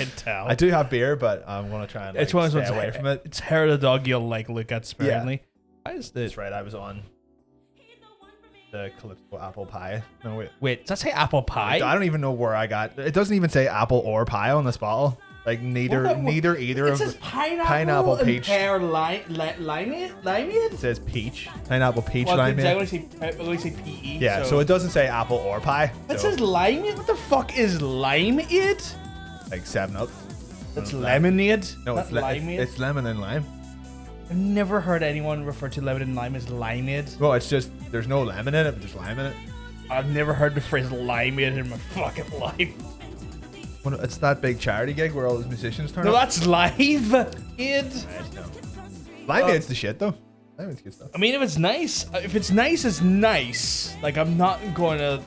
can't tell. I do have beer, but I'm gonna try and It's one of those stay away from it. It's hair of the dog you'll like look at sparingly. Why is this? That's right. I was on the Calypso apple pie. No wait. Wait, does that say apple pie? I don't even know where I got. It doesn't even say apple or pie on this bottle. Like either It of says the pineapple and peach. pear limeade. It says peach. Pineapple peach Well, lime. I always say PE. Yeah, so it doesn't say apple or pie. It so, says limeade. What the fuck is limeade? like 7-Up. That's lemonade. No, not it's limeade. it's lemon and lime. I've never heard anyone refer to lemon and lime as limeade. Well, it's just there's no lemon in it, but there's lime in it. I've never heard the phrase limeade in my fucking life. Well, it's that big charity gig where all those musicians turn No, up. that's live. Id. Limeade's the shit though. Limeade's good stuff. I mean, if it's nice, it's nice. Like, I'm not going to.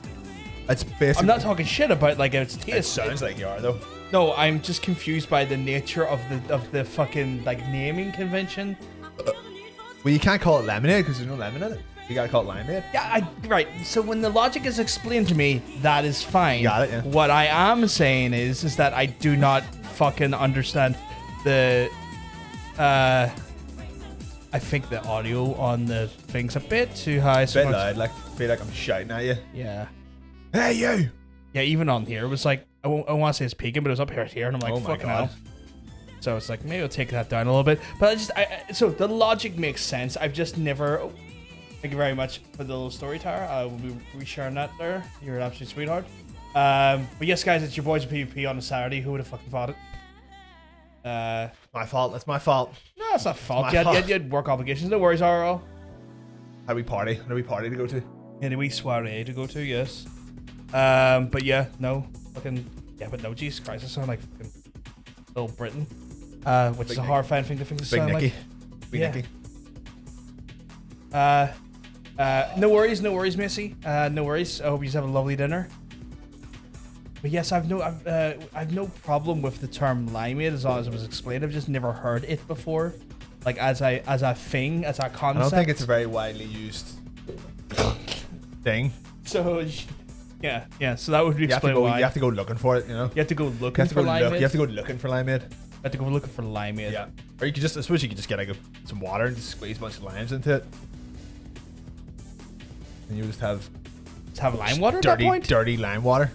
It's basically. I'm not talking shit about like its It taste. sounds like you are though. No, I'm just confused by the nature of the fucking like naming convention. Well, you can't call it lemonade because there's no lemon in it. You gotta call it limeade. Yeah, right. So when the logic is explained to me, that is fine. Got it, yeah. What I am saying is that I do not fucking understand the. I think the audio on the thing's a bit too high. It's a bit loud. Like feel like I'm shouting at you. Yeah. Hey you! Yeah, even on here, it was like, I want to say it's peaking, but it was up here, and I'm like, Oh my fucking God. hell. So it's like, maybe I'll take that down a little bit. But so the logic makes sense. I've just never, thank you very much for the little story, Tara. I will be resharing that there. You're an absolute sweetheart. But yes, guys, it's your boys at PvP on a Saturday. Who would have fucking thought it? My fault. That's my fault. No, it's not fault. My You fault. had work obligations. No worries, RL. How do we party? How do we party to go to? Yeah, the wee soiree to go to, yes. But yeah, no. Fucking, yeah, but no, Jesus Christ, I sound like fucking Little Britain. Which Big is a Nicky. horrifying thing to think to Big sound Nicky. like. Big Yeah. Nicky. No worries, Missy. No worries. I hope you have a lovely dinner. But yes, I've no problem with the term limeade as long as it was explained. I've just never heard it before, like as a thing, as a concept. I don't think it's a very widely used thing. So. Yeah. So that would You have, to explain go, why. you have to go looking for it, you know? You have to go You looking have to for go limeade. you have to go looking for limeade. You have to go looking for limeade. Yeah. Or you could just, I suppose you could just get like some water and just squeeze a bunch of limes into it. And you just have Just have lime water at dirty, that point? dirty lime water.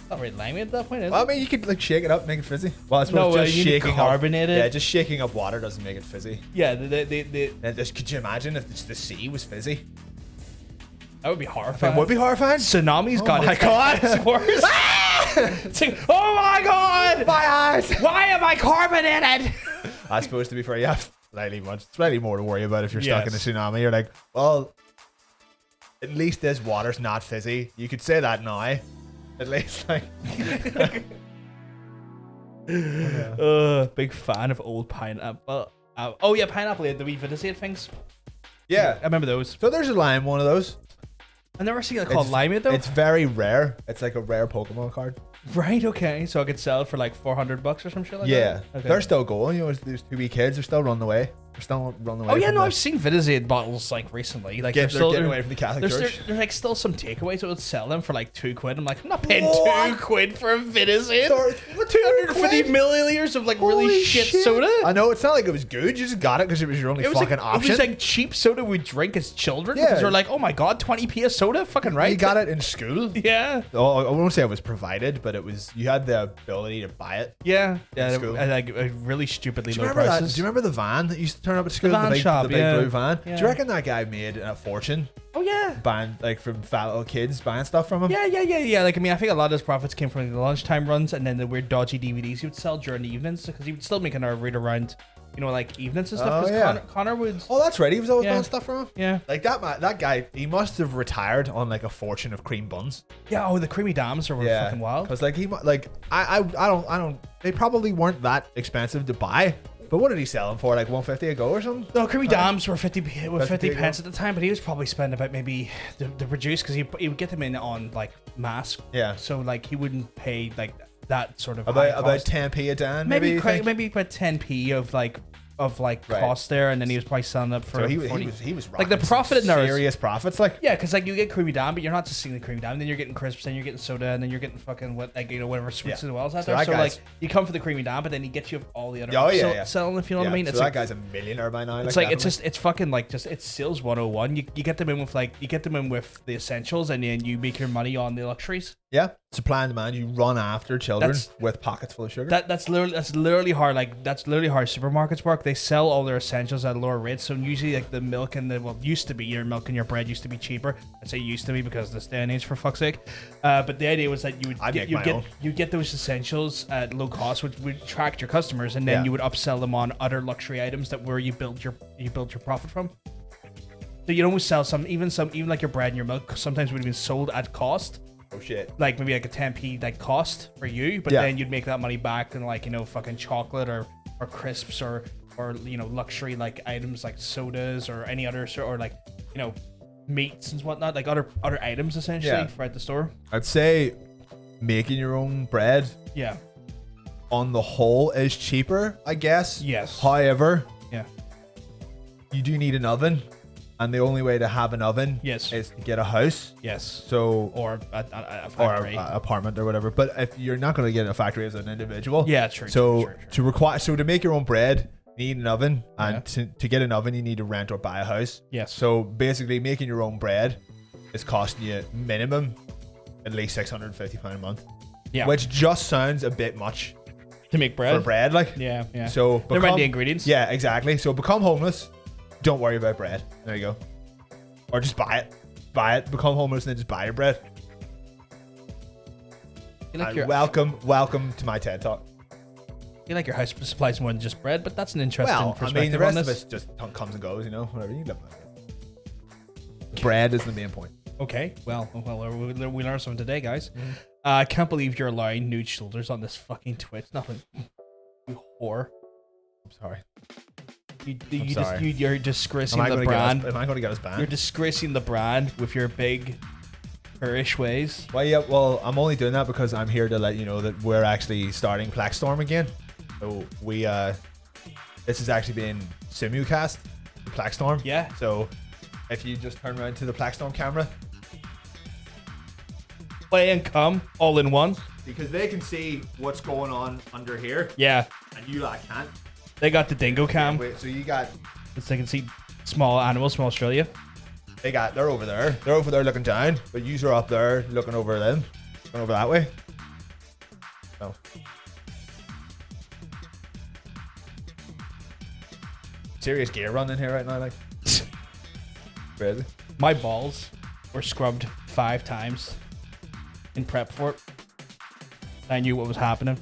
Not really limeade at that point, is Well, I it? mean, you could like shake it up, make it fizzy. Well, I suppose No, just you need to shaking carbonate up, it. Yeah, just shaking up water doesn't make it fizzy. Yeah, And just, could you imagine if the sea was fizzy? that would be It horrifying. would be horrifying. Tsunami's Oh got my it. God. It's worse. It's like, oh my God! My eyes! Why am I carbonated? I suppose to be fair, you have slightly more to worry about if you're stuck in a Yes. tsunami. You're like, well, at least this water's not fizzy. You could say that now. At least, like. Big fan of old pineapple. Oh yeah, pineapple, the wee Vitasate things. Yeah. I remember those. So there's a lime one of those. I never seen it called limeade though. It's very rare. It's like a rare Pokemon card. Right, okay. So I could sell it for like $400 or some shit like Yeah. that? Okay. They're still going. You know, there's two wee kids. They're still running away. They're still running away. Oh yeah, from no, the- I've seen Vitasate bottles like recently. Like They're still getting away from the Catholic Church. There's like still some takeaways that would sell them for like £2. I'm like, I'm not paying What? £2 for a Vitasate. Sorry, what, 250 £2? milliliters of like really Holy shit soda. I know it's not like it was good. You just got it because it was your only It was fucking like option. it was like cheap soda we drink as children Yeah. because we're like, oh my god, 20p a soda, fucking right. You got it in school. Yeah. Oh, I won't say it was provided, but it was. You had the ability to buy it. Yeah. Yeah. school. At like really stupidly Do you low remember that? prices. Do you remember the van that used to turn up at school? van big, shop, the big yeah. blue van. Yeah. Do you reckon that guy made a fortune Oh yeah. buying like from fat little kids buying stuff from him? Yeah. Like, I mean, I think a lot of his profits came from the lunchtime runs and then the weird dodgy DVDs he would sell during the evenings because he would still make an read around, you know, like evenings and stuff. Oh, 'Cause yeah. Connor would. Oh, that's right. He was always Yeah. buying stuff from him. Yeah. Like that guy, he must have retired on like a fortune of cream buns. Yeah. Oh, the creamy dams are Yeah, fucking wild. Because like I don't. They probably weren't that expensive to buy. But what did he sell them for? Like 150 a go or something? No, creamy dams were 50 pence at the time, but he was probably spending about maybe the produce because he would get them in on like mass. Yeah. So like he wouldn't pay like that sort of About high cost. 10p a dan, maybe maybe. you think? maybe about 10p of like of like Right. cost there, and then he was probably selling it for So he 40. was like the rocking profit some in there is serious profits, like. yeah, because like you get creamy down, but you're not just seeing the creamy down. Then you're getting crisps, then you're getting soda, and then you're getting fucking what like whatever sweets Yeah. as well as out So there. that So guy's- like you come for the creamy down, but then he gets you all the other Oh, yeah, yeah. selling, if you know what I mean. So It's that like guy's a millionaire by now. it's like it's fucking like just it's sales 101. You get them in with like you get them in with the essentials, and then you make your money on the luxuries. yeah, supply and demand. You run after children That's- with pockets full of sugar. That's literally how supermarkets work. They sell all their essentials at lower rates. So usually like the milk and used to be your milk and your bread used to be cheaper. I say used to be because this day and age, for fuck's sake. But the idea was that you get those essentials at low cost, which would attract your customers, and then Yeah. you would upsell them on other luxury items that where you build your profit from. So you'd almost sell even like your bread and your milk sometimes would have been sold at cost. Oh shit. Like maybe like a 10p like cost for you, but Yeah. then you'd make that money back in like, you know, fucking chocolate or crisps or you know, luxury like items like sodas or any other sort, or like, you know, meats and whatnot, like other items essentially Yeah. for at the store. I'd say making your own bread Yeah. on the whole is cheaper, I guess. Yes. However, Yeah. you do need an oven, and the only way to have an oven Yes. is to get a house. Yes. So Or a or factory. a apartment or whatever. But if you're not going to get a factory as an individual, Yeah, true, So true. to make your own bread, you need an oven, and Yeah. to get an oven, you need to rent or buy a house. Yes. So basically, making your own bread is costing you minimum at least £650 a month, Yeah. which just sounds a bit much to make bread. for bread, like. Yeah, yeah. So Never mind the ingredients. Yeah, exactly. So become homeless. Don't worry about bread. There you go. Or just buy it. Buy it. Become homeless and then just buy your bread. You like And your welcome to my TED Talk. you like your house supplies more than just bread, but that's an interesting Well, I perspective mean, the rest on of this. it just comes and goes, you know, whatever. You live with it. Bread is the main point. Okay, well, we learned something today, guys. Mm-hmm. I can't believe you're allowing nude shoulders on this fucking Twitch. Nothing, you whore. I'm sorry. You're disgracing Am I the going brand. to get us You're banned? disgracing the brand with your big, purish ways. Well, yeah. Well, I'm only doing that because I'm here to let you know that we're actually starting Pleckstorm again. So this is actually being simulcast, the Pleckstorm. Yeah. So if you just turn around to the Pleckstorm camera, Play and come all in one. because they can see what's going on under here, Yeah, and you like can't. they got the dingo cam, Wait, so you got so they can see small animals from Australia. they're over there. They're over there looking down, but you are up there looking over them, going over that way. Oh. Serious gear run in here right now, like. Crazy. My balls were scrubbed 5 times in prep for it. I knew what was happening.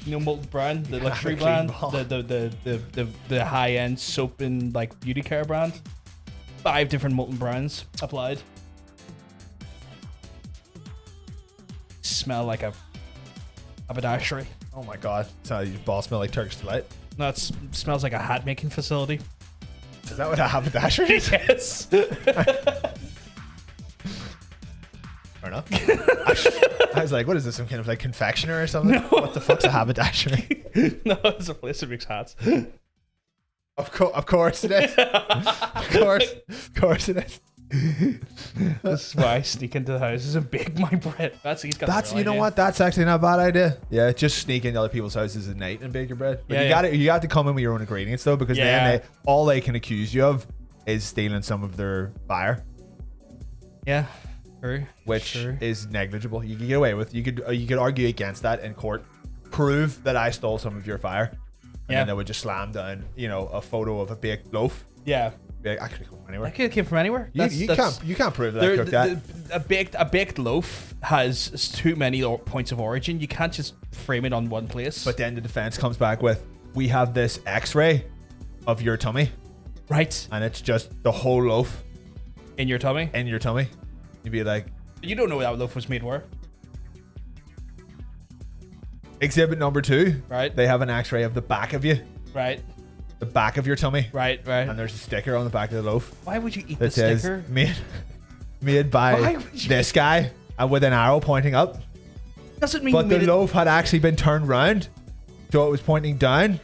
You know, Molten brand, the luxury have a clean brand, ball. the high end soap and like beauty care brand. 5 different Molten brands applied. Smell like a haberdashery. Oh my god. So your balls smell like Turkish delight. No, it smells like a hat making facility. Is that what a haberdashery is? Yes. Fair enough. I was like, what is this? Some kind of like confectioner or something? What the fuck's a haberdashery? No, it's a place that makes hats. Of course it is. Of course it is. This is why I sneak into the house and bake my bread. He's got the That's real you know idea. what? That's actually not a bad idea. Yeah, just sneak into other people's houses at night and bake your bread. But Yeah, you got to come in with your own ingredients though, because Yeah. then all they can accuse you of is stealing some of their fire, Yeah, true. which Sure. is negligible. You can get away with. You could argue against that in court. Prove that I stole some of your fire, and Yeah. then they would just slam down, a photo of a baked loaf. Yeah, Be like, I could come anywhere. that could have came from anywhere. You can't prove that I cooked that. A baked loaf has too many points of origin. You can't just frame it on one place. But then the defense comes back with, we have this X-ray of your tummy, right and it's just the whole loaf in your tummy, in your tummy. You'd be like, you don't know what that loaf was made for, exhibit number 2. right? They have an X-ray of the back of you, Right, the back of your tummy, right. and there's a sticker on the back of the loaf Why would you eat the that says sticker? made Why by would you- this guy, and with an arrow pointing up. Doesn't mean But you the made it. loaf had actually been turned round So it was pointing down,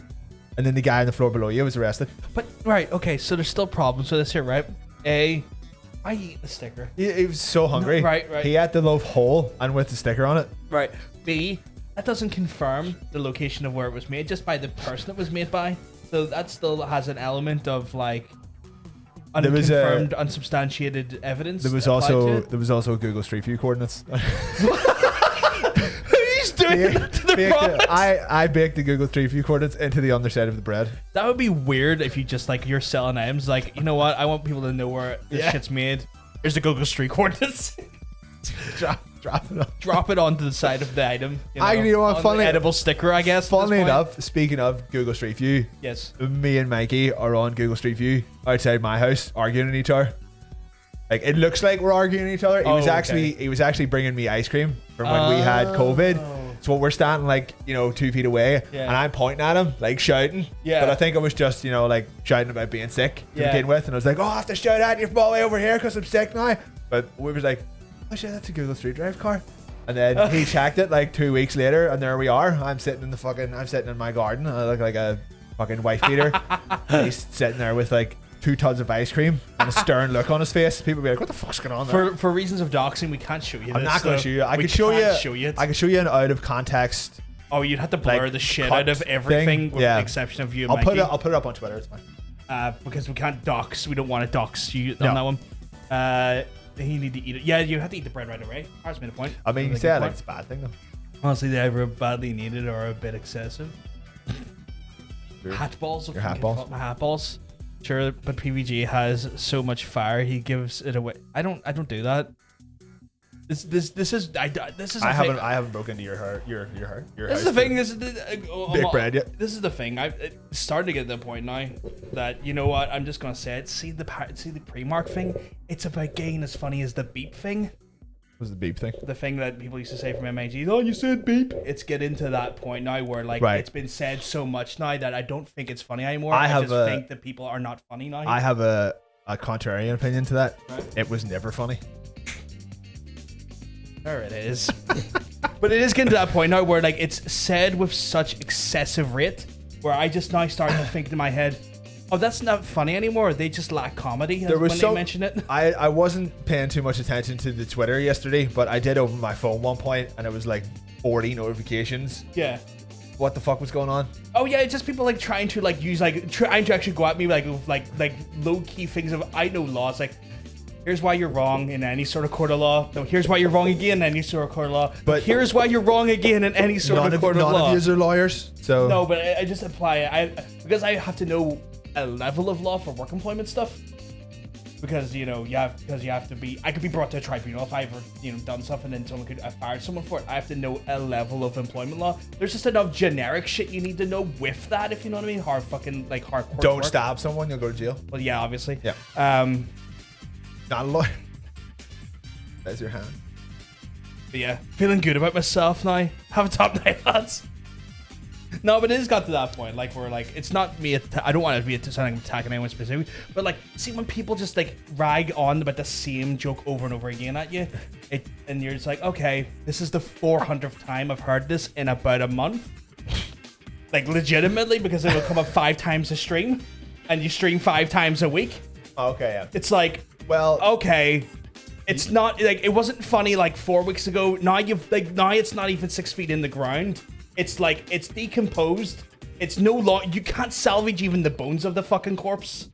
and then the guy on the floor below you was arrested. But right, okay, so there's still problems with this here, right? I eat the sticker. He was so hungry. No, right. He had the loaf whole and with the sticker on it. Right. B, that doesn't confirm the location of where it was made just by the person it was made by. So that still has an element of like unconfirmed, unsubstantiated evidence. There was also Google Street View coordinates. Who's doing that to the product? I baked the Google Street View coordinates into the underside of the bread. That would be weird if you just like you're selling items like, you know what, I want people to know where this shit's made. Here's the Google Street coordinates. Drop it onto the side of the item. You know what, funny, edible sticker, I guess. Funnily enough, speaking of Google Street View, yes, me and Mikey are on Google Street View outside my house arguing with each other. Like, it looks like we're arguing with each other. He was actually bringing me ice cream from when we had COVID. So we're standing like, 2 feet away, and I'm pointing at him, like shouting. Yeah. But I think I was just, like shouting about being sick to begin with. And I was like, oh, I have to shout at you from all the way over here because I'm sick now. But we was like, oh shit, that's a Google Street Drive car. And then he checked it like 2 weeks later, and there we are. I'm sitting in my garden. I look like a fucking wife beater. He's sitting there with like 2 tons of ice cream and a stern look on his face. People be like, what the fuck's going on there? For reasons of doxing, we can't show you this. I'm not going to show you. I could show you an out of context. Oh, you'd have to blur the shit out of everything with the exception of you and Mikey. Mikey. I'll put it up on Twitter. It's fine. Because we can't dox. We don't want to dox you on that one. You need to eat it. Yeah, you have to eat the bread right away. Ours made a point. I mean, you say like it's a bad thing though. Honestly, they either badly needed or a bit excessive. Hat balls. Your hat balls. My hat balls. Sure, but PVG has so much fire, he gives it away. I don't do that. I haven't broken into your heart. Your this is the thing. This is big bread. Yeah. This is the thing. It's starting to get to the point now that, you know what, I'm just gonna say it. See the pre-mark thing. It's about getting as funny as the beep thing. What's the beep thing? The thing that people used to say from MIG. Oh, you said beep. It's getting to that point now where like it's been said so much now that I don't think it's funny anymore. I just think that people are not funny now. I have a contrarian opinion to that. Right. It was never funny. There it is. But it is getting to that point now where like it's said with such excessive rate where I just now start to think in my head, oh, that's not funny anymore. They just lack comedy when they mention it. I wasn't paying too much attention to the Twitter yesterday, but I did open my phone one point and it was like 40 notifications. Yeah. What the fuck was going on? Oh yeah, it's just people like trying to like use like trying to actually go at me like low key things of I know laws like. Here's why you're wrong in any sort of court of law. No, here's why you're wrong again in any sort of court of law. But here's why you're wrong again in any sort of court of law. None of you are lawyers, so no. But I just apply it. Because I have to know a level of law for work employment stuff. Because you have to be. I could be brought to a tribunal if I ever done something and someone could have fired someone for it. I have to know a level of employment law. There's just enough generic shit you need to know with that, if you know what I mean. Hard court. Don't work. stab someone, you'll go to jail. Well, yeah, obviously. Yeah. Not a lawyer. There's your hand. But yeah, feeling good about myself now. Have a top night, lads. No, but it has got to that point, like where like it's not me. I don't want to be attacking anyone specific, but like, see when people just like rag on about the same joke over and over again at you, and you're just like, okay, this is the 400th time I've heard this in about a month. Like legitimately, because it will come up 5 times a stream, and you stream 5 times a week. Okay, yeah. It's like. Well, okay, it's not like it wasn't funny like 4 weeks ago. Now it's not even 6 feet in the ground. It's like it's decomposed. It's no long. You can't salvage even the bones of the fucking corpse.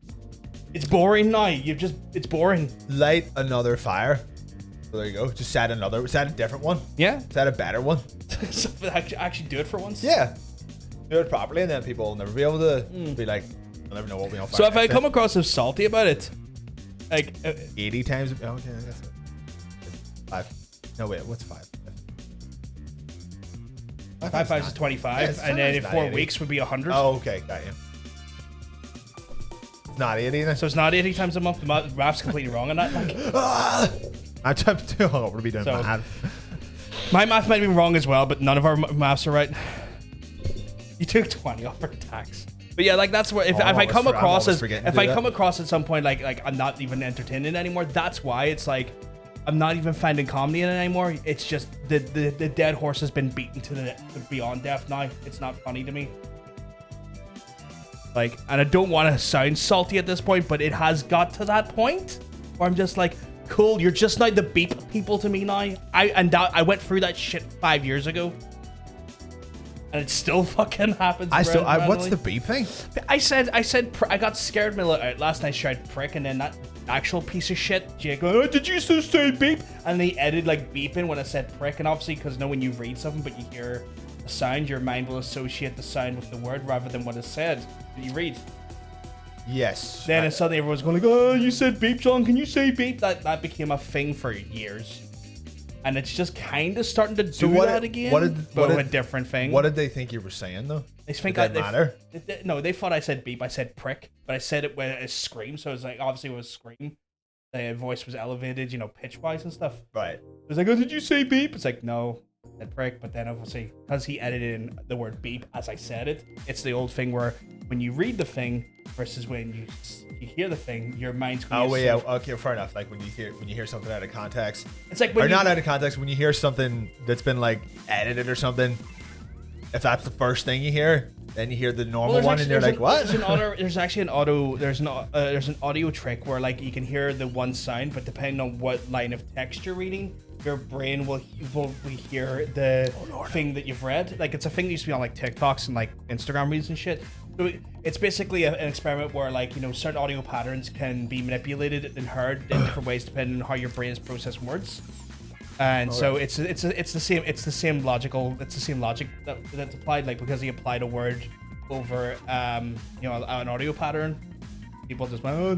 It's boring now. It's boring. Light another fire. So there you go. Just set a different one. Yeah. Set a better one. So actually do it for once. Yeah. Do it properly, and then people will never be able to be like, I'll never know what we on fire. So if I come across as salty about it. Like 80 times. Oh, okay, I guess 5. No, wait, what's 5? 5 times is 25, and then in 4 weeks would be 100. Oh, okay, got you. It's not 80 then. So it's not 80 times a month. The math's completely wrong on that. Like, I'm too hungover to be doing math. My math might be wrong as well, but none of our maths are right. You took 20 off for tax. But yeah, like that's what if I come across at some point like I'm not even entertaining anymore. That's why it's like I'm not even finding comedy in it anymore. It's just the dead horse has been beaten to the beyond death now. It's not funny to me. Like, and I don't want to sound salty at this point, but it has got to that point where I'm just like, cool, you're just now the beep people to me now. I went through that shit 5 years ago. And it still fucking happens. What's the beep thing? I got scared middle out last night, tried prick, and then that actual piece of shit, Jake, oh, did you just say beep? And they edited like beeping when I said prick, and obviously, because when you read something but you hear a sound, your mind will associate the sound with the word rather than what is said. Did you read? Yes. Then suddenly everyone's going like, oh, you said beep, John, can you say beep? That became a thing for years. And it's just kind of starting to do that again, but with a different thing. What did they think you were saying, though? They think did that matter? No, they thought I said beep. I said prick, but I said it with a scream. So it was like, obviously it was scream. The voice was elevated, pitch-wise and stuff. Right. It was like, oh, did you say beep? It's like, no, I said prick. But then obviously, because he edited in the word beep as I said it, it's the old thing where when you read the thing versus when you hear the thing, your mind's going to... Oh, yeah, okay, fair enough. Like when you hear something out of context. It's like when not out of context, when you hear something that's been like edited or something, if that's the first thing you hear, then you hear the normal one and you're like, what? There's actually there's an audio trick where like you can hear the one sound, but depending on what line of text you're reading, your brain will hear the thing that you've read. Like it's a thing that used to be on like TikToks and like Instagram reels and shit. So it's basically an experiment where like, certain audio patterns can be manipulated and heard in different ways depending on how your brain is processing words. And so it's the same logic that's applied, like because he applied a word over an audio pattern, people just went, oh.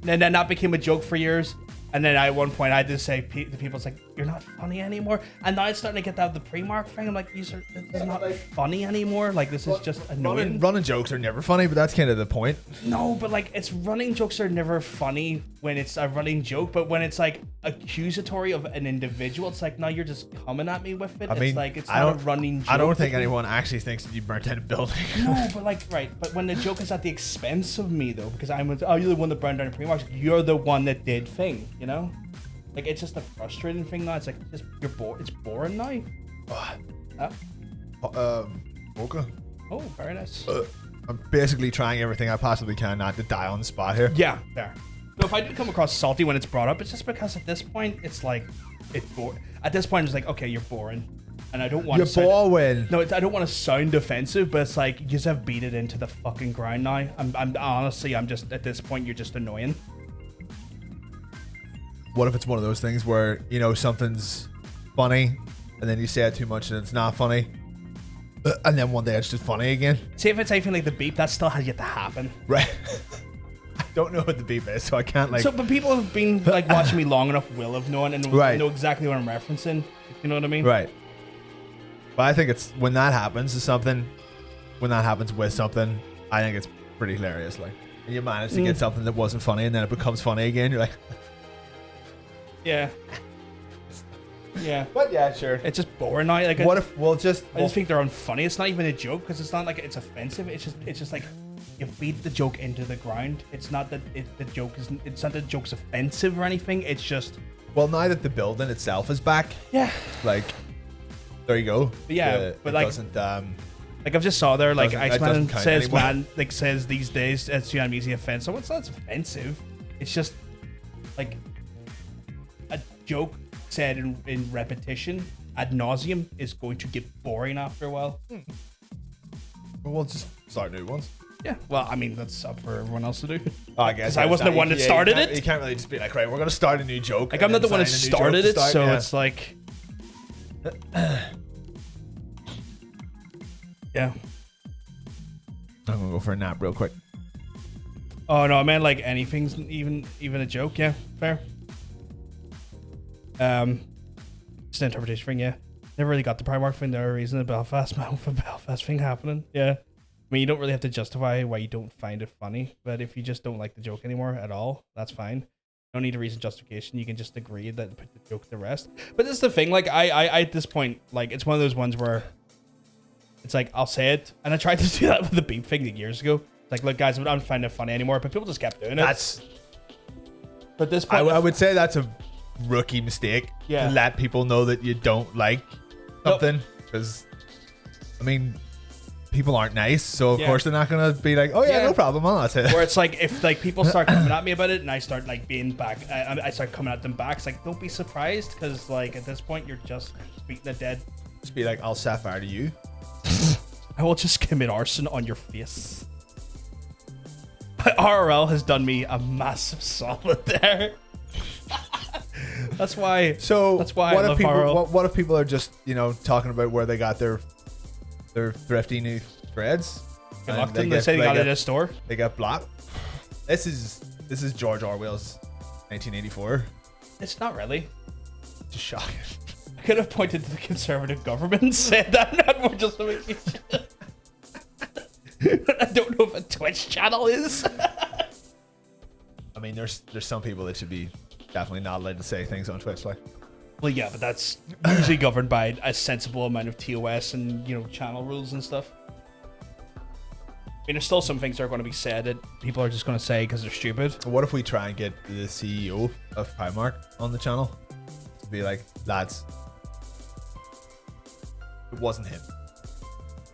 And then that became a joke for years. And then at one point I had to say to people, it's like, you're not funny anymore. And now it's starting to get that the pre-mark thing. I'm like, this is not funny anymore. Like this is just annoying. Running jokes are never funny, but that's kind of the point. No, but like running jokes are never funny when it's a running joke, but when it's like accusatory of an individual, it's like, no, you're just coming at me with it. It's like, it's not a running joke. I don't think anyone actually thinks that you burnt down a building. No, but like, right. But when the joke is at the expense of me though, because you're the one that burned down a pre-mark, you're the one that did thing, Like it's just a frustrating thing now. It's like you're bored. It's boring now. Mocha. Oh, very nice. I'm basically trying everything I possibly can not to die on the spot here. Yeah, there. So if I do come across salty when it's brought up, it's just because at this point it's like it's boring. At this point it's like, okay, you're boring, and I don't want to. You're boring. No, I don't want to sound offensive, but it's like you just have beat it into the fucking ground now. I'm honestly, I'm just at this point, you're just annoying. What if it's one of those things where, something's funny and then you say it too much and it's not funny, and then one day it's just funny again? See, if it's anything like the beep, that still has yet to happen. Right. I don't know what the beep is, so I can't like... So, but people have been like watching me long enough will have known and know exactly what I'm referencing. You know what I mean? Right. But I think it's when that happens with something, I think it's pretty hilarious. Like, and you manage to get something that wasn't funny and then it becomes funny again. You're like... Yeah. Yeah. But yeah, sure. It's just boring now. Like, what if I just think they're unfunny. It's not even a joke because it's not like it's offensive. It's just like you beat the joke into the ground. It's not that it's not that the joke's offensive or anything. It's just, well, now that the building itself is back. Yeah. Like, there you go. But yeah, but like, doesn't, like I've just saw there, like Iceman says, anymore. says these days it's an easy offense. So it's not offensive. It's just like a joke said in repetition ad nauseum is going to get boring after a while. Well, we'll just start new ones. Yeah, well, I mean, that's up for everyone else to do. Oh, I guess. I wasn't the one that started it. You can't really just be like, right, we're going to start a new joke. Like, I'm not the one that started it, so it's like... Yeah. I'm going to go for a nap real quick. Oh, no, man, like, anything's even a joke, yeah, fair. Just an interpretation thing, yeah. Never really got the Primark thing. There a reason the Belfast thing happening, yeah. I mean, you don't really have to justify why you don't find it funny, but if you just don't like the joke anymore at all, that's fine. You don't need a reason justification. You can just agree that put the joke to the rest. But this is the thing, like I at this point, like it's one of those ones where it's like I'll say it, and I tried to do that with the beep thing years ago. It's like, look, guys, I don't find it funny anymore, but people just kept doing it. That's. But this point, I would say that's rookie mistake Yeah. to let people know that you don't like something, because I mean, people aren't nice, so of course they're not gonna be like, oh yeah, no problem, that's it. Where it's like, if like people start coming at me about it and I start like being back, I start coming at them back, it's like, don't be surprised, because like at this point you're just beating the dead. Just be like, I'll set fire to you. I will just commit arson on your face. RRL has done me a massive solid there. That's why. So that's why what I if love people? RRL. What if people are just talking about where they got their thrifty new threads? They locked them. They say they got it at a store. They got blocked. This is George Orwell's 1984. It's not really. Just shocking. I could have pointed to the conservative government and said that, not more just to make you shit. I don't know if a Twitch channel is. I mean, there's some people that should be definitely not allowed to say things on Twitch, like. Well, yeah, but that's usually governed by a sensible amount of TOS and channel rules and stuff. I mean, there's still some things that are going to be said that people are just going to say because they're stupid. What if we try and get the CEO of Primark on the channel to be like, lads, it wasn't him.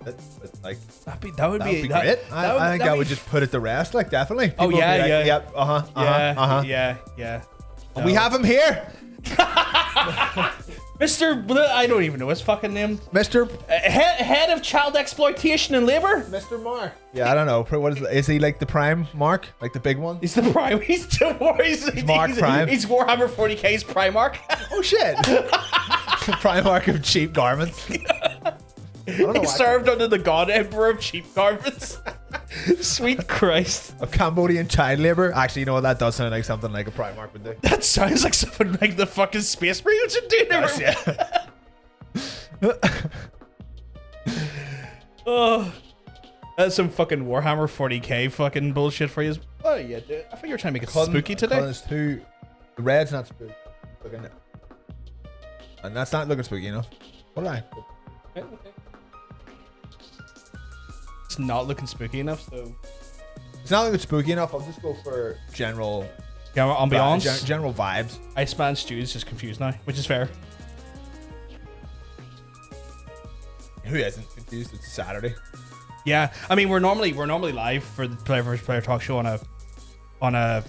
But like that would be great. I think that would just put it to rest, like, definitely. People would be like, yep, yeah. And we have him here. Mr. I don't even know his fucking name. Mr. Head of Child Exploitation and Labor. Mr. Mark. Yeah, I don't know. What is he, like the Prime Mark, like the big one? He's the Prime. He's Mark Prime. He's Warhammer 40k's Primark. Oh shit. Primark of cheap garments. He served under the God Emperor of cheap garments. Sweet Christ. Of Cambodian child labor. Actually, you know what? That does sound like something like a Primark would do. That sounds like something like the fucking Space Marines would do. Yeah. Oh, that's some fucking Warhammer 40k fucking bullshit for you. Oh yeah, dude. I think you were trying to make it spooky today. The red's not spooky. And that's not looking spooky enough. What did I? Okay. It's not looking spooky enough, so it's not looking spooky enough. I'll just go for general ambiance, general vibes. Iceman Stew is just confused now, which is fair. Who isn't confused? It's Saturday. Yeah, I mean we're normally live for the Player vs. Player talk show on a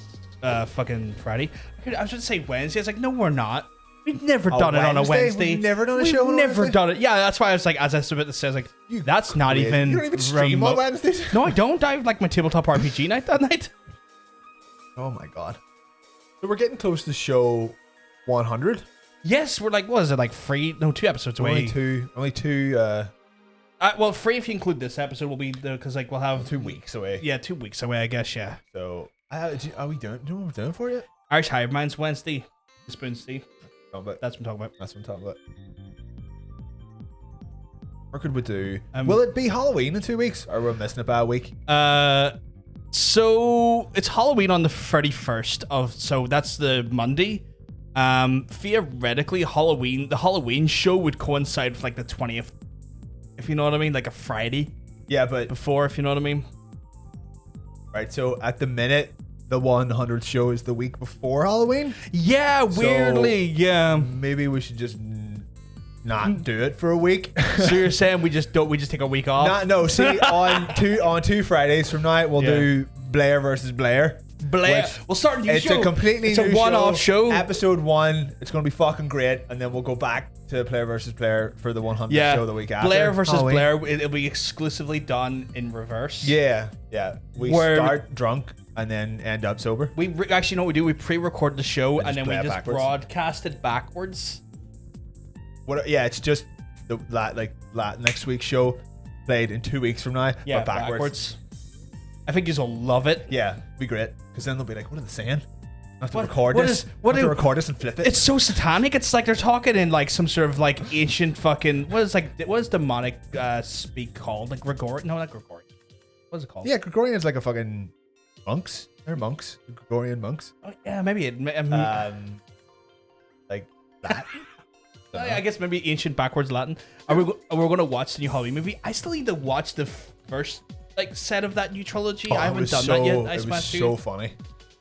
fucking Friday. I was going to say Wednesday. It's like, no, we're not. We've never done it on a Wednesday. We've never done a show on a never Wednesday? done it. Yeah, that's why I was like, as I submit this, I was like, that's not even. You don't even stream on Wednesdays? No, I don't. I have like my tabletop RPG night that night. Oh my god. So we're getting close to show 100. Yes, we're like, what is it, like 2 episodes away? Only two. Well, 3 if you include this episode will be because like we'll have 2 weeks away. Yeah, 2 weeks away, I guess. Yeah. So are we doing? Do you know what we're doing for you? Irish Hive Mind's Wednesday. Spoon Steve. But that's what I'm talking about. That's what I'm talking about. Or could we do? Will it be Halloween in 2 weeks, or we're missing it by a week? So it's Halloween on the 31st of. So that's the Monday. Theoretically, the Halloween show would coincide with like the 20th, if you know what I mean, like a Friday. Yeah, but before, if you know what I mean. Right. So at the minute, the 100th show is the week before Halloween. Yeah, weirdly, yeah. Maybe we should just not do it for a week. So you're saying we just take a week off? No. See, on two Fridays from now, we'll do Blair versus Blair. We'll start a new show. It's a completely new one-off show. Episode 1. It's going to be fucking great, and then we'll go back to Player versus Player for the 100th show the week after. Blair versus Halloween. Blair. It'll be exclusively done in reverse. Yeah. We start drunk and then end up sober. We actually know what we do. We pre-record the show and then we just backwards. broadcast it backwards. Yeah, it's just the next week's show played in 2 weeks from now. Yeah, but backwards. I think you'll love it. Yeah, be great. Because then they'll be like, what are they saying? I have to record this. Record this and flip it. It's so satanic. It's like they're talking in like some sort of like ancient fucking what is demonic speak called? Like Gregorian? No, not Gregorian. What is it called? Yeah, Gregorian is like a fucking monks. They're monks. Gregorian monks. Oh, yeah, maybe like that. I guess maybe ancient backwards Latin. We're going to watch the new Halloween movie. I still need to watch the first set of that new trilogy. I haven't done that yet. It was so funny.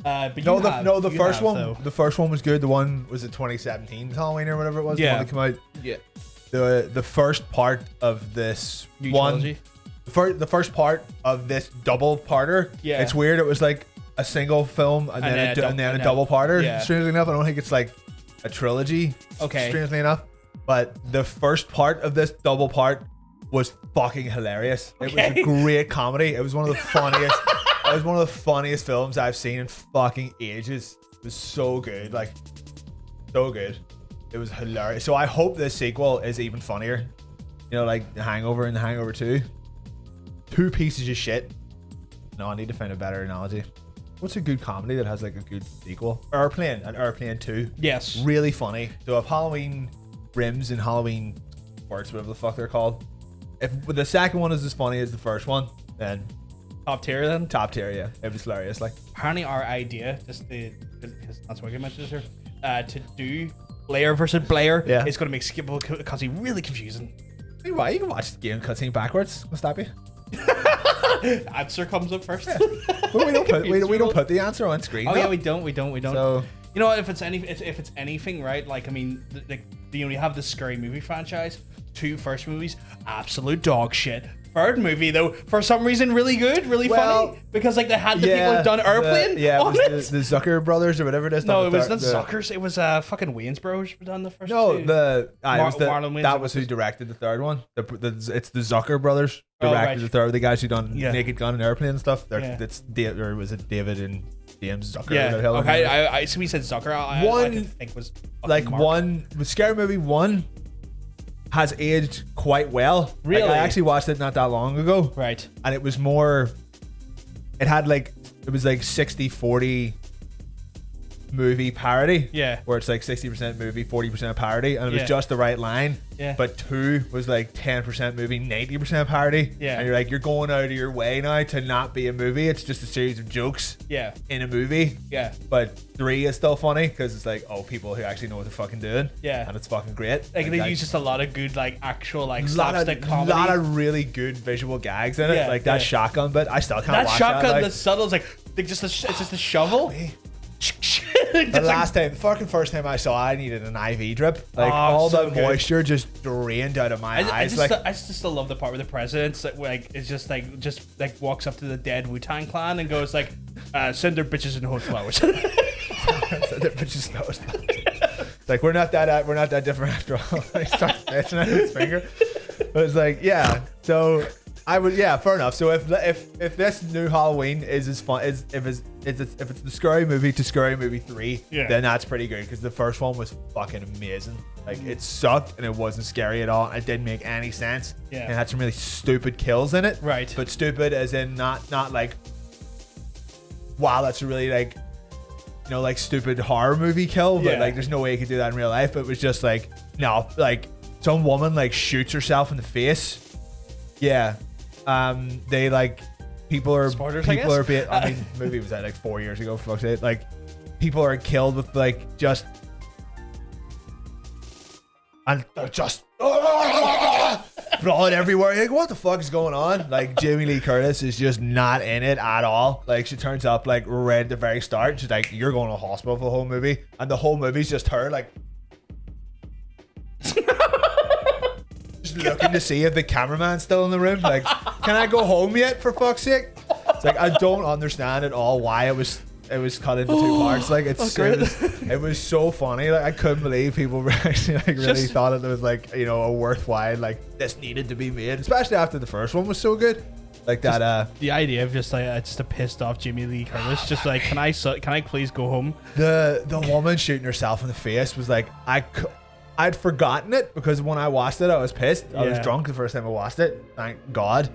But the first one. The first one was good. The one was it 2017 Halloween or whatever it was. Yeah. The one that came out. Yeah. The first part of this New one. trilogy? The first part of this double parter. Yeah. It's weird. It was like a single film and then a double parter. Yeah. Strangely enough, I don't think it's like a trilogy. Okay. Strangely enough, but the first part of this double part was fucking hilarious. It was a great comedy. It was one of the funniest. It was one of the funniest films I've seen in fucking ages. It was so good, like so good. It was hilarious. So I hope this sequel is even funnier. You know, like The Hangover and The Hangover 2. Two pieces of shit. No, I need to find a better analogy. What's a good comedy that has like a good sequel? Airplane and Airplane 2. Yes. Really funny. So if Halloween Rims and Halloween Works, whatever the fuck they're called, if the second one is as funny as the first one, then Top tier then? top tier, yeah. It was hilarious. Like, Apparently our idea, just because that's what I mentioned here, to do Blair versus Blair Yeah. is going to make skippable cutscene really confusing. why you can watch the game cutscene backwards? What's stop you? Answer comes up first. But we don't put the answer on screen. Oh though. yeah, we don't. So You know what? If it's anything, right? Like, I mean, you have the Scary Movie franchise. 2 first movies, absolute dog shit. Third movie though, for some reason, really good, really funny, because like they had the people who've done Airplane on it. The Zucker brothers or whatever it is. No, it was not Zuckers. It was fucking Wayne's Bros done the first. No, two. Marlon Wayans that was who directed the third one. It's the Zucker brothers Oh, directed right. the third. The guys who done Yeah. Naked Gun and Airplane and stuff. Yeah. Or was it David and James Zucker? Yeah. Or the hell Okay. I so we said Zucker. I One- think was like Mark. one with Scary Movie 1 has aged quite well. Really? Like, I actually watched it not that long ago. Right. And it was more, it was like 60-40 movie parody. Yeah. Where it's like 60% movie, 40% parody. And it was Yeah. just the right line. Yeah. But 2 was like 10% movie, 90% parody. Yeah. And you're like, you're going out of your way now to not be a movie. It's just a series of jokes Yeah. in a movie. Yeah. But 3 is still funny because it's like, oh, people who actually know what they're fucking doing. Yeah. And it's fucking great. Like they use just a lot of good, like actual, like lot slapstick comedy. lot of really good visual gags in it. Yeah, like that yeah. shotgun bit. I still can't that watch shotgun, that. Like, the subtle, is like it's just a shovel. the fucking first time I saw it, I needed an IV drip. Like all so the good. moisture just drained out of my eyes. I just still love the part where the president's like it's just walks up to the dead Wu-Tang clan and goes like, send their bitches and hold flowers. It's like we're not that different after all. He starts dancing at his finger. But it's like, yeah. So I would, yeah, fair enough. So if this new Halloween is as fun as if it's the Scary Movie to Scary Movie 3, Yeah. then that's pretty good because the first one was fucking amazing. Like it sucked and it wasn't scary at all. It didn't make any sense. Yeah. And it had some really stupid kills in it. Right. But stupid as in not like, wow, that's a really like, you know, like stupid horror movie kill. But Yeah. like there's no way you could do that in real life. But it was just like, no, like some woman like shoots herself in the face. Yeah. They like people are Spoilers, I people are guess? being, I mean, movie was that like 4 years ago, for fuck's sake. Like people are killed with like just and they're just blood everywhere. You're like, what the fuck is going on? Like Jamie Lee Curtis is just not in it at all. Like she turns up like right at the very start. She's like, you're going to hospital for the whole movie, and the whole movie's just her like just looking to see if the cameraman's still in the room. Like, can I go home yet? For fuck's sake! It's like I don't understand at all why it was cut into 2 parts. Like it was so funny. Like I couldn't believe people actually like really Just- thought it was like, you know, a worthwhile, like this needed to be made, especially after the first one was so good. Like that The idea of just a pissed off Jamie Lee Curtis, just like, can I please go home? the woman shooting herself in the face was like, I'd forgotten it because when I watched it I was pissed. I was Yeah. drunk the first time I watched it, thank God.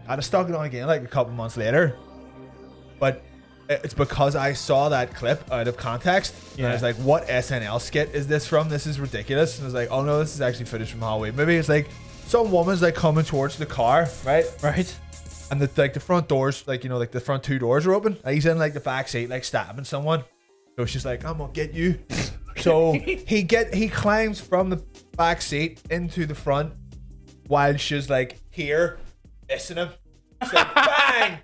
I'd have stuck it on again like a couple months later, but it's because I saw that clip out of context and I was Yeah. like, what SNL skit is this from? This is ridiculous. And I was like, oh no, this is actually footage from Halloween. Maybe it's like some woman's like coming towards the car, right? Right. And the front doors, like, you know, like the front 2 doors are open. And he's in like the back seat, like stabbing someone. So she's like, I'm gonna get you. So he climbs from the back seat into the front while she's like here missing him. She's like bang,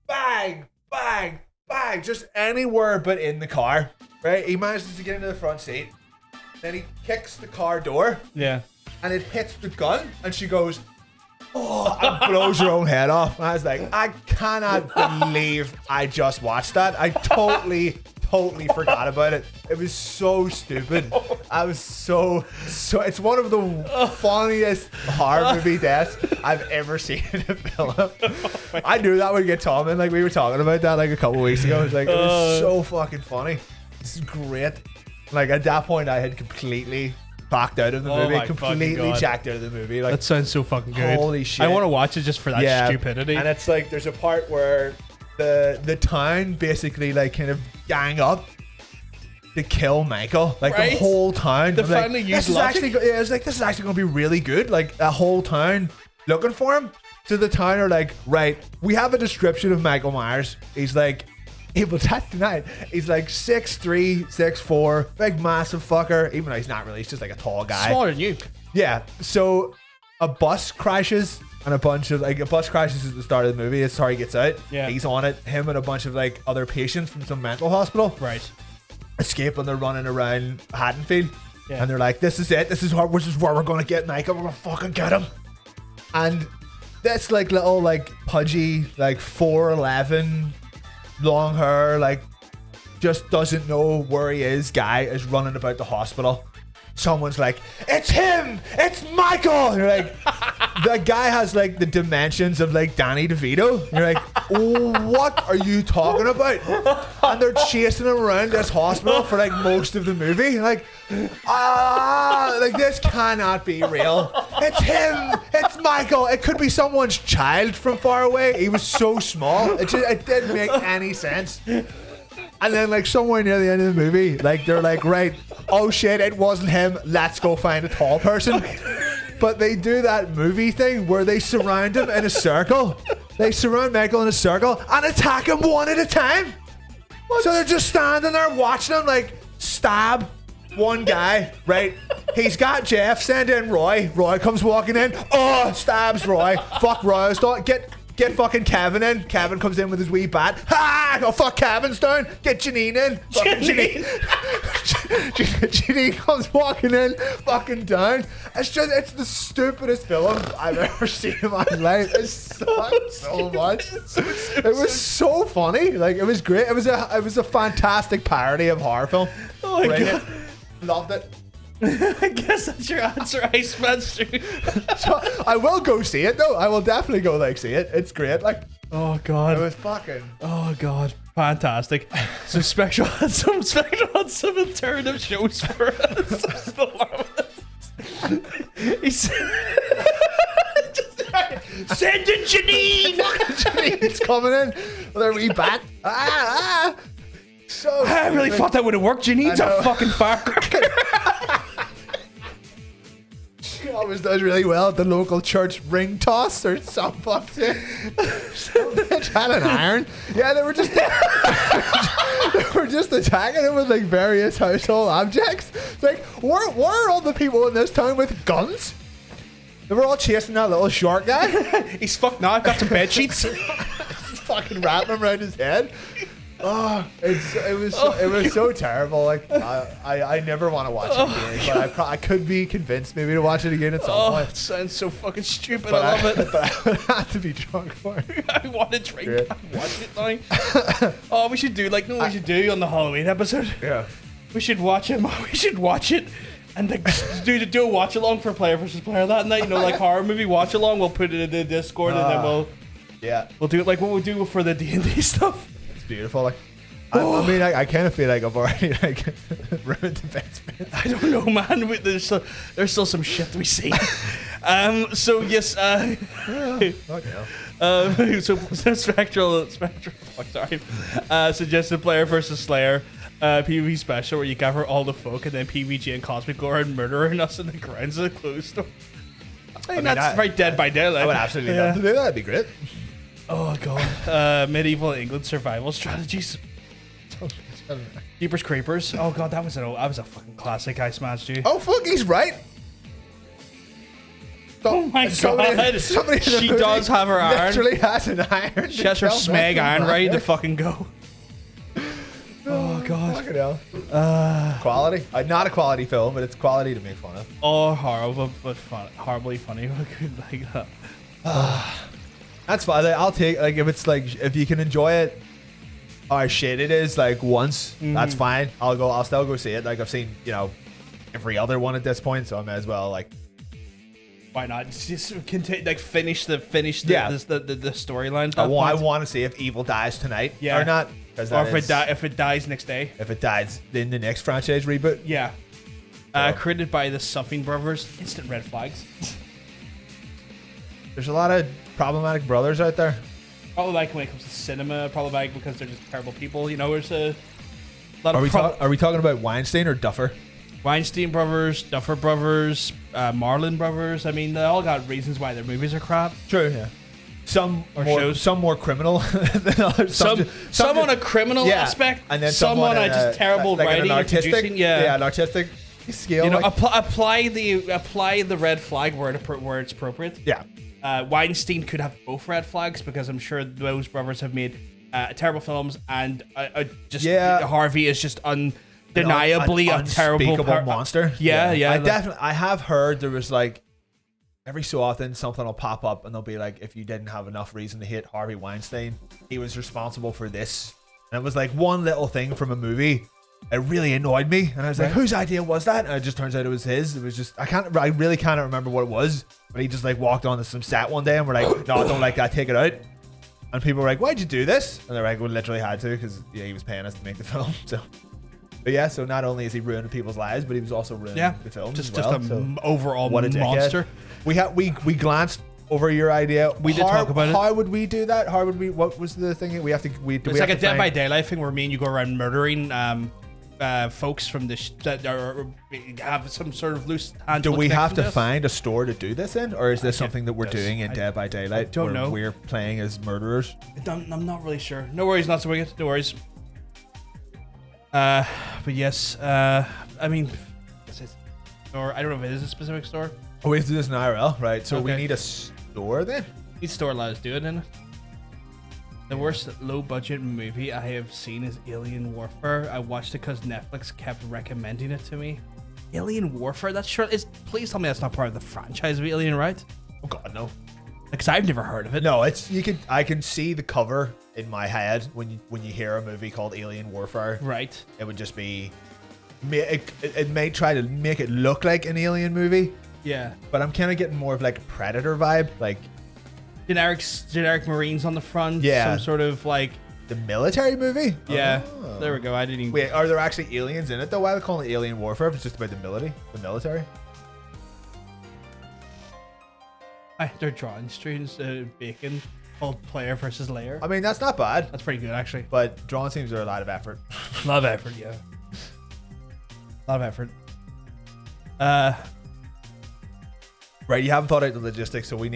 bang, bang. bang, just anywhere but in the car. Right? He manages to get into the front seat. Then he kicks the car door. Yeah. And it hits the gun. And she goes, oh, and blows her own head off. And I was like, I cannot believe I just watched that. I totally forgot about it. It was so stupid. I was so it's one of the funniest horror movie deaths I've ever seen in a film. I knew that would get Tom in. Like, we were talking about that like a couple weeks ago. It was like, it was so fucking funny. This is great. Like, at that point I had completely backed out of the movie. Completely jacked out of the movie. Like, that sounds so fucking good. Holy shit. I want to watch it just for that stupidity. And it's like, there's a part where the town basically like kind of gang up to kill Michael. Like, right? The whole town. They finally used logic. I was like, this is actually going to be really good. Like, the whole town looking for him. So the town are like, right, we have a description of Michael Myers. He's like, well, that's tonight. He's like 6'3", 6'4", big massive fucker. Even though he's not really, he's just like a tall guy. Smaller than you. Yeah. So a bus crashes, and a bus crashes at the start of the movie. It's how he gets out. Yeah. He's on it. Him and a bunch of like other patients from some mental hospital. Right. Escape, and they're running around Haddonfield. Yeah. And they're like, this is it. This is where we're gonna get Michael. We're gonna fucking get him. And this like little like pudgy like 4'11", long hair, like just doesn't know where he is guy is running about the hospital. Someone's like, it's him, it's Michael. And you're like, the guy has like the dimensions of like Danny DeVito. And you're like, oh, what are you talking about? And they're chasing him around this hospital for like most of the movie. Like, like this cannot be real. It's him, it's Michael. It could be someone's child from far away. He was so small. It didn't make any sense. And then like somewhere near the end of the movie, like they're like, right, oh shit, it wasn't him. Let's go find a tall person. But they do that movie thing where they surround him in a circle. They surround Michael in a circle and attack him one at a time. What? So they're just standing there watching him like stab one guy, right? He's got Jeff, send in Roy. Roy comes walking in. Oh, stabs Roy. Fuck Roy. Get fucking Kevin in. Kevin comes in with his wee bat. Ha! Oh, fuck, Kevin's down. Get Janine in. Janine. Janine comes walking in, fucking down. It's the stupidest film I've ever seen in my life. It sucked so much. It was so funny. Like, it was great. It was a fantastic parody of horror film. Oh my God. Loved it. I guess that's your answer, Iceman. So I will go see it though. I will definitely go like see it. It's great. Like, oh God, it was fucking. Oh God, fantastic. So Spectral had some alternative shows for us. He said, send in Janine. Janine's coming in with her wee bat. So I really thought that would have worked. Janine's a fucking firecracker. She always does really well at the local church ring toss or some fuck shit. Some bitch had an iron. Yeah, they were just attacking him with like various household objects. It's like, where are all the people in this town with guns? They were all chasing that little short guy. He's fucked now. I've got some bed sheets. Fucking wrapping him around his head. Oh, it was so terrible. Like, I never want to watch it again, but I could be convinced maybe to watch it again at some point. It sounds so fucking stupid. But I love it. But I would have to be drunk for it. I want to drink. I watch it now. Oh, we should do we should do on the Halloween episode. Yeah. We should watch it. We should watch it. And do a watch along for player versus player that night. You know, like horror movie watch along. We'll put it in the Discord and then we'll do it like what we'll do for the D&D stuff. Beautiful. Like, I kind of feel like I've already like ruined the best bit. I don't know, man. There's still some shit we see. So yes. So Spectral. Sorry. Suggested player versus Slayer. PvP special where you gather all the folk and then PvG and Cosmic go around murdering us in the grounds of the closed store. I mean, that's right, Dead by Daylight. I would absolutely love to do that. That'd be great. Oh God. Medieval England survival strategies. Keepers Creepers. Oh God, that was a fucking classic. I smashed you. Oh fuck, he's right. Oh my God. Somebody she does have her iron. Literally has an iron. She has her smeg iron ready to fucking go. Fucking hell. Quality. Not a quality film, but it's quality to make fun of. Oh, horrible, but fun, horribly funny. Like that. That's fine. Like, I'll take, like, if it's like, if you can enjoy it, how shit it is, like, once, that's fine. I'll still go see it. Like, I've seen, you know, every other one at this point, so I may as well, like, why not just continue, like, finish the storyline? I want to see if Evil dies tonight or not. Or if it dies next day. If it dies in the next franchise reboot. Yeah. Created by the Suffing Brothers. Instant red flags. There's a lot of problematic brothers out there. Probably like when it comes to cinema. Probably like because they're just terrible people. You know, there's a lot Are of. we talking about Weinstein or Duffer? Weinstein brothers, Duffer brothers, Marlon brothers. I mean, they all got reasons why their movies are crap. True, yeah. Some more criminal than others. Some on a criminal aspect, and then some on a just terrible like writing, an artistic, and an artistic scale. You know, like. apply the red flag where it's appropriate. Yeah. Weinstein could have both red flags because I'm sure those brothers have made terrible films, and Harvey is just undeniably a terrible monster. Yeah. I have heard there was like every so often something will pop up and they'll be like, if you didn't have enough reason to hate Harvey Weinstein, he was responsible for this. And it was like one little thing from a movie. It really annoyed me, and I was like, whose idea was that? And it just turns out it was his. It was just I really can't remember what it was, but he just like walked onto some set one day and we're like, no, I don't like that, take it out. And people were like, why'd you do this? And they're like, we literally had to, because he was paying us to make the film. So but yeah, so not only is he ruining people's lives, but he was also ruining the film as well. Just an overall monster. We glanced over your idea. We did talk about it. How would we do that? How would we? What was the thing? It's like a Dead by Daylight thing where me and you go around murdering folks from that have some sort of loose hand. Do we have to find a store to do this in, or is this something that we're doing in Dead by Daylight? I don't know. We're playing as murderers. I'm not really sure. No worries, not so wicked. No worries. But yes, I mean, or I don't know if it is a specific store. Oh, we have to do this in IRL, right? So we need a store then. Each store allows do it in it. The worst low-budget movie I have seen is Alien Warfare. I watched it because Netflix kept recommending it to me. Alien Warfare? That's sure is. Please tell me that's not part of the franchise of Alien, right? Oh God, no. Because I've never heard of it. No, it's I can see the cover in my head when you hear a movie called Alien Warfare. Right. It would just be. It may try to make it look like an alien movie. Yeah. But I'm kind of getting more of like a Predator vibe, like. Generic Marines on the front. Yeah. Some sort of like the military movie. Yeah. Oh. There we go. I didn't even. Wait, are there actually aliens in it though? Why are they calling it Alien Warfare if it's just about the military? They're drawing streams, bacon called Player versus Layer. I mean, that's not bad. That's pretty good actually. But drawing teams are a lot of effort. A lot of effort, yeah. A lot of effort. Right, you haven't thought out the logistics, so we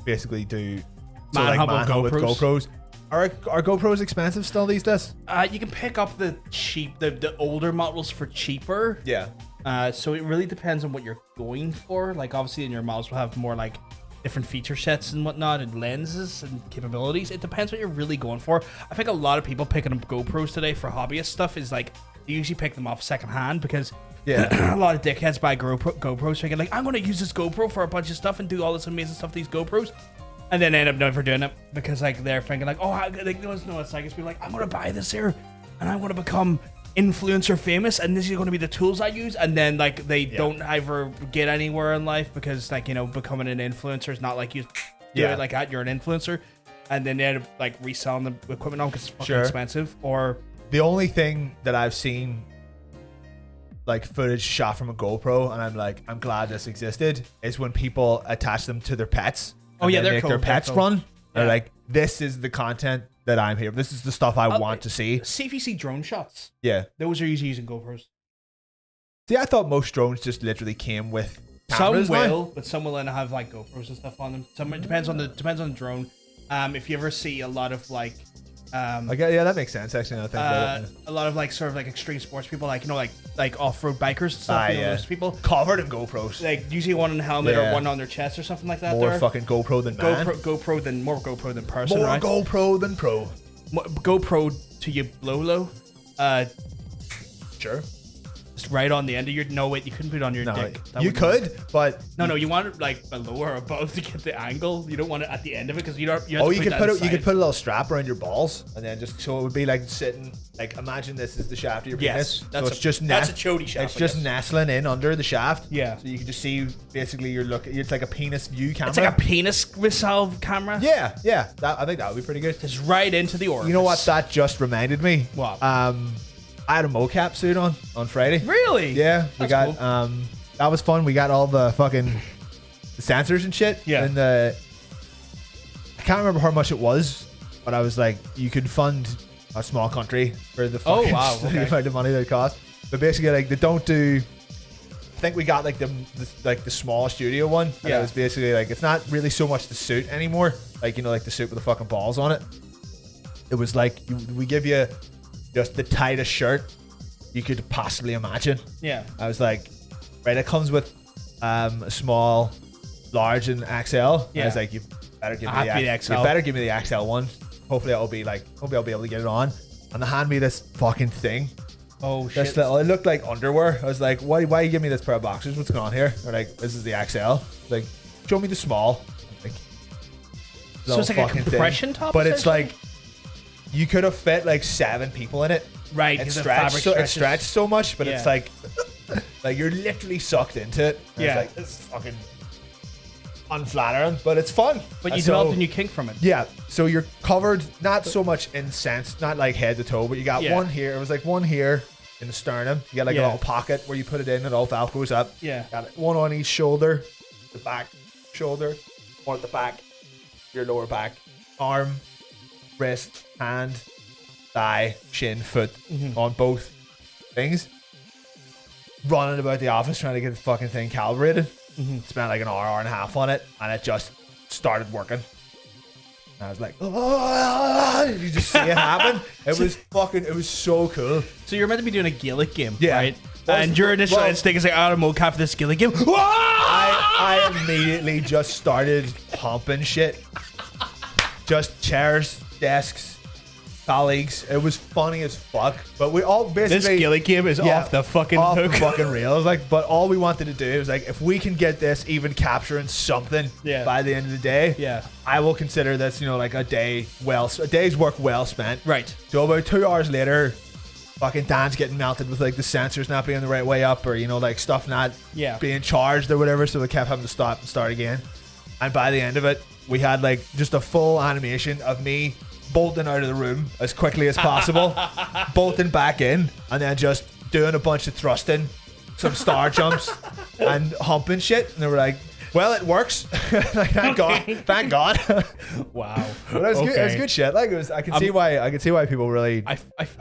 basically do manhunt with GoPros. Are GoPros expensive still these days? You can pick up the older models for cheaper. Yeah. So it really depends on what you're going for. Like obviously, in your models will have more like different feature sets and whatnot, and lenses and capabilities. It depends what you're really going for. I think a lot of people picking up GoPros today for hobbyist stuff is like they usually pick them off secondhand because. Yeah, a lot of dickheads buy GoPros thinking like I'm going to use this GoPro for a bunch of stuff and do all this amazing stuff with these GoPros, and then end up never doing it because like they're thinking like it's like it's be like I'm going to buy this here and I'm going to become influencer famous and this is going to be the tools I use, and then like they don't ever get anywhere in life because like becoming an influencer is not like you do it like that. You're an influencer, and then they end up like reselling the equipment on because it's fucking expensive. Or the only thing that I've seen. Like footage shot from a GoPro, and I'm glad this existed. Is when people attach them to their pets. Oh yeah, they make cool. Their pets run. They're like, this is the content that I'm here. This is the stuff I want to see. See if you see drone shots. Yeah, those are usually using GoPros. See, I thought most drones just literally came with cameras. Some will, but some will then have like GoPros and stuff on them. Some it depends on the drone. If you ever see a lot of like. That makes sense actually. A lot of like sort of like extreme sports people, like like off-road bikers and stuff. Those people covered in GoPros, like usually one on the helmet or one on their chest or something like that. More fucking GoPro than man. More GoPro than person. More GoPro than pro. GoPro to you, Lolo. Sure. Just right on the end of your. No, wait, you couldn't put it on your No, dick. That you wouldn't- could, but No, you want it like below or above to get the angle. You don't want it at the end of it because you don't. You have oh, to you could that put it. You inside. could put a little strap around your balls, and then just so it would be like sitting. Like imagine this is the shaft of your Yes, penis. that's So it's just that's a chody shaft. It's just nestling in under the shaft. Yeah. So you can just see basically you're looking. It's like a penis view camera. It's like a penis resolve camera. yeah, yeah. I think that would be pretty good. Just right into the orifice. You know what? That just reminded me. What? I had a mocap suit on Friday. Really? Yeah, we That's got cool. that was fun. We got all the fucking sensors and shit. Yeah. And I can't remember how much it was, but I was like, you could fund a small country for the fucking wow, okay. the amount of money that it cost. But basically, like they don't do. I think we got like the small studio one. And Yeah. it was basically like it's not really so much the suit anymore. Like like the suit with the fucking balls on it. It was like we give you just the tightest shirt you could possibly imagine. Yeah. I was like, right, it comes with a small, large, and XL. Yeah. I was like, you better give I me have to be the the XL. You better give me the XL one. Hopefully I'll be able to get it on. And they hand me this fucking thing. Oh This shit. little, it looked like underwear. I was like, why you give me this pair of boxers? What's going on here? They're like, this is the XL. Like, show me the small. Like, So it's like a fucking thing. compression top, But it's essentially? like you could have fit like 7 people in it. Right, It 'cause the stretched fabric so, it stretches. stretched so much, but Yeah. it's like you're literally sucked into it. And Yeah. It's like this is fucking unflattering, but it's fun. But you And developed so- a new kink from it. Yeah, so you're covered not so much in sense, not like head to toe, but you got Yeah. one here. It was like one here in the sternum. You got like Yeah. a little pocket where you put it in, and all valve goes up. Yeah. Got it. One on each shoulder, the back shoulder, one at the back, your lower back, arm, wrist, hand, thigh, shin, foot, on both things. Running about the office trying to get the fucking thing calibrated. Spent like an hour and a half on it, and it just started working. And I was like, oh, you just see it happen. It was so cool. So you're meant to be doing a Gaelic game, Yeah. right? Well, And your initial well- instinct is like, I don't know, mocap for this Gaelic game. I immediately just started pumping shit. Just chairs, desks, colleagues. It was funny as fuck. But we all This basically Gaelic game is off the fucking off hook. the fucking rails. Like, but all we wanted to do was like, if we can get this even capturing something Yeah. by the end of the day, Yeah. I will consider this, like a day's work well spent. Right. So about 2 hours later, fucking Dan's getting melted with like the sensors not being the right way up, or like stuff not Yeah. being charged or whatever. So we kept having to stop and start again. And by the end of it, we had like just a full animation of me bolting out of the room as quickly as possible, bolting back in, and then just doing a bunch of thrusting, some star jumps, and humping shit. And they were like, "Well, it works." Like, thank God, thank God. Wow. But it was good. It was good shit. Like it was. I can see why people really I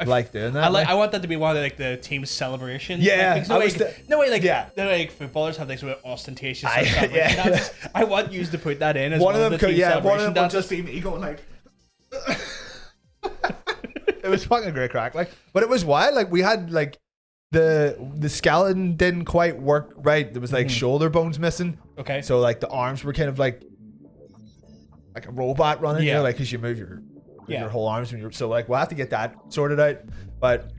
like doing that. I want that to be one of the team's celebration. Yeah, Like, I was no way, like yeah. no way, like footballers have like sort of ostentatious. I- celebration yeah. dances. I want you to put that in as one of them the could, team yeah, one of celebration them would dances. just be me going like. It was fucking great crack, like, but it was wild. Like we had like the skeleton didn't quite work right. There was like shoulder bones missing. Okay. So like the arms were kind of like a robot running, Yeah. like because you move your Yeah. your whole arms when you're so like we'll have to get that sorted out. But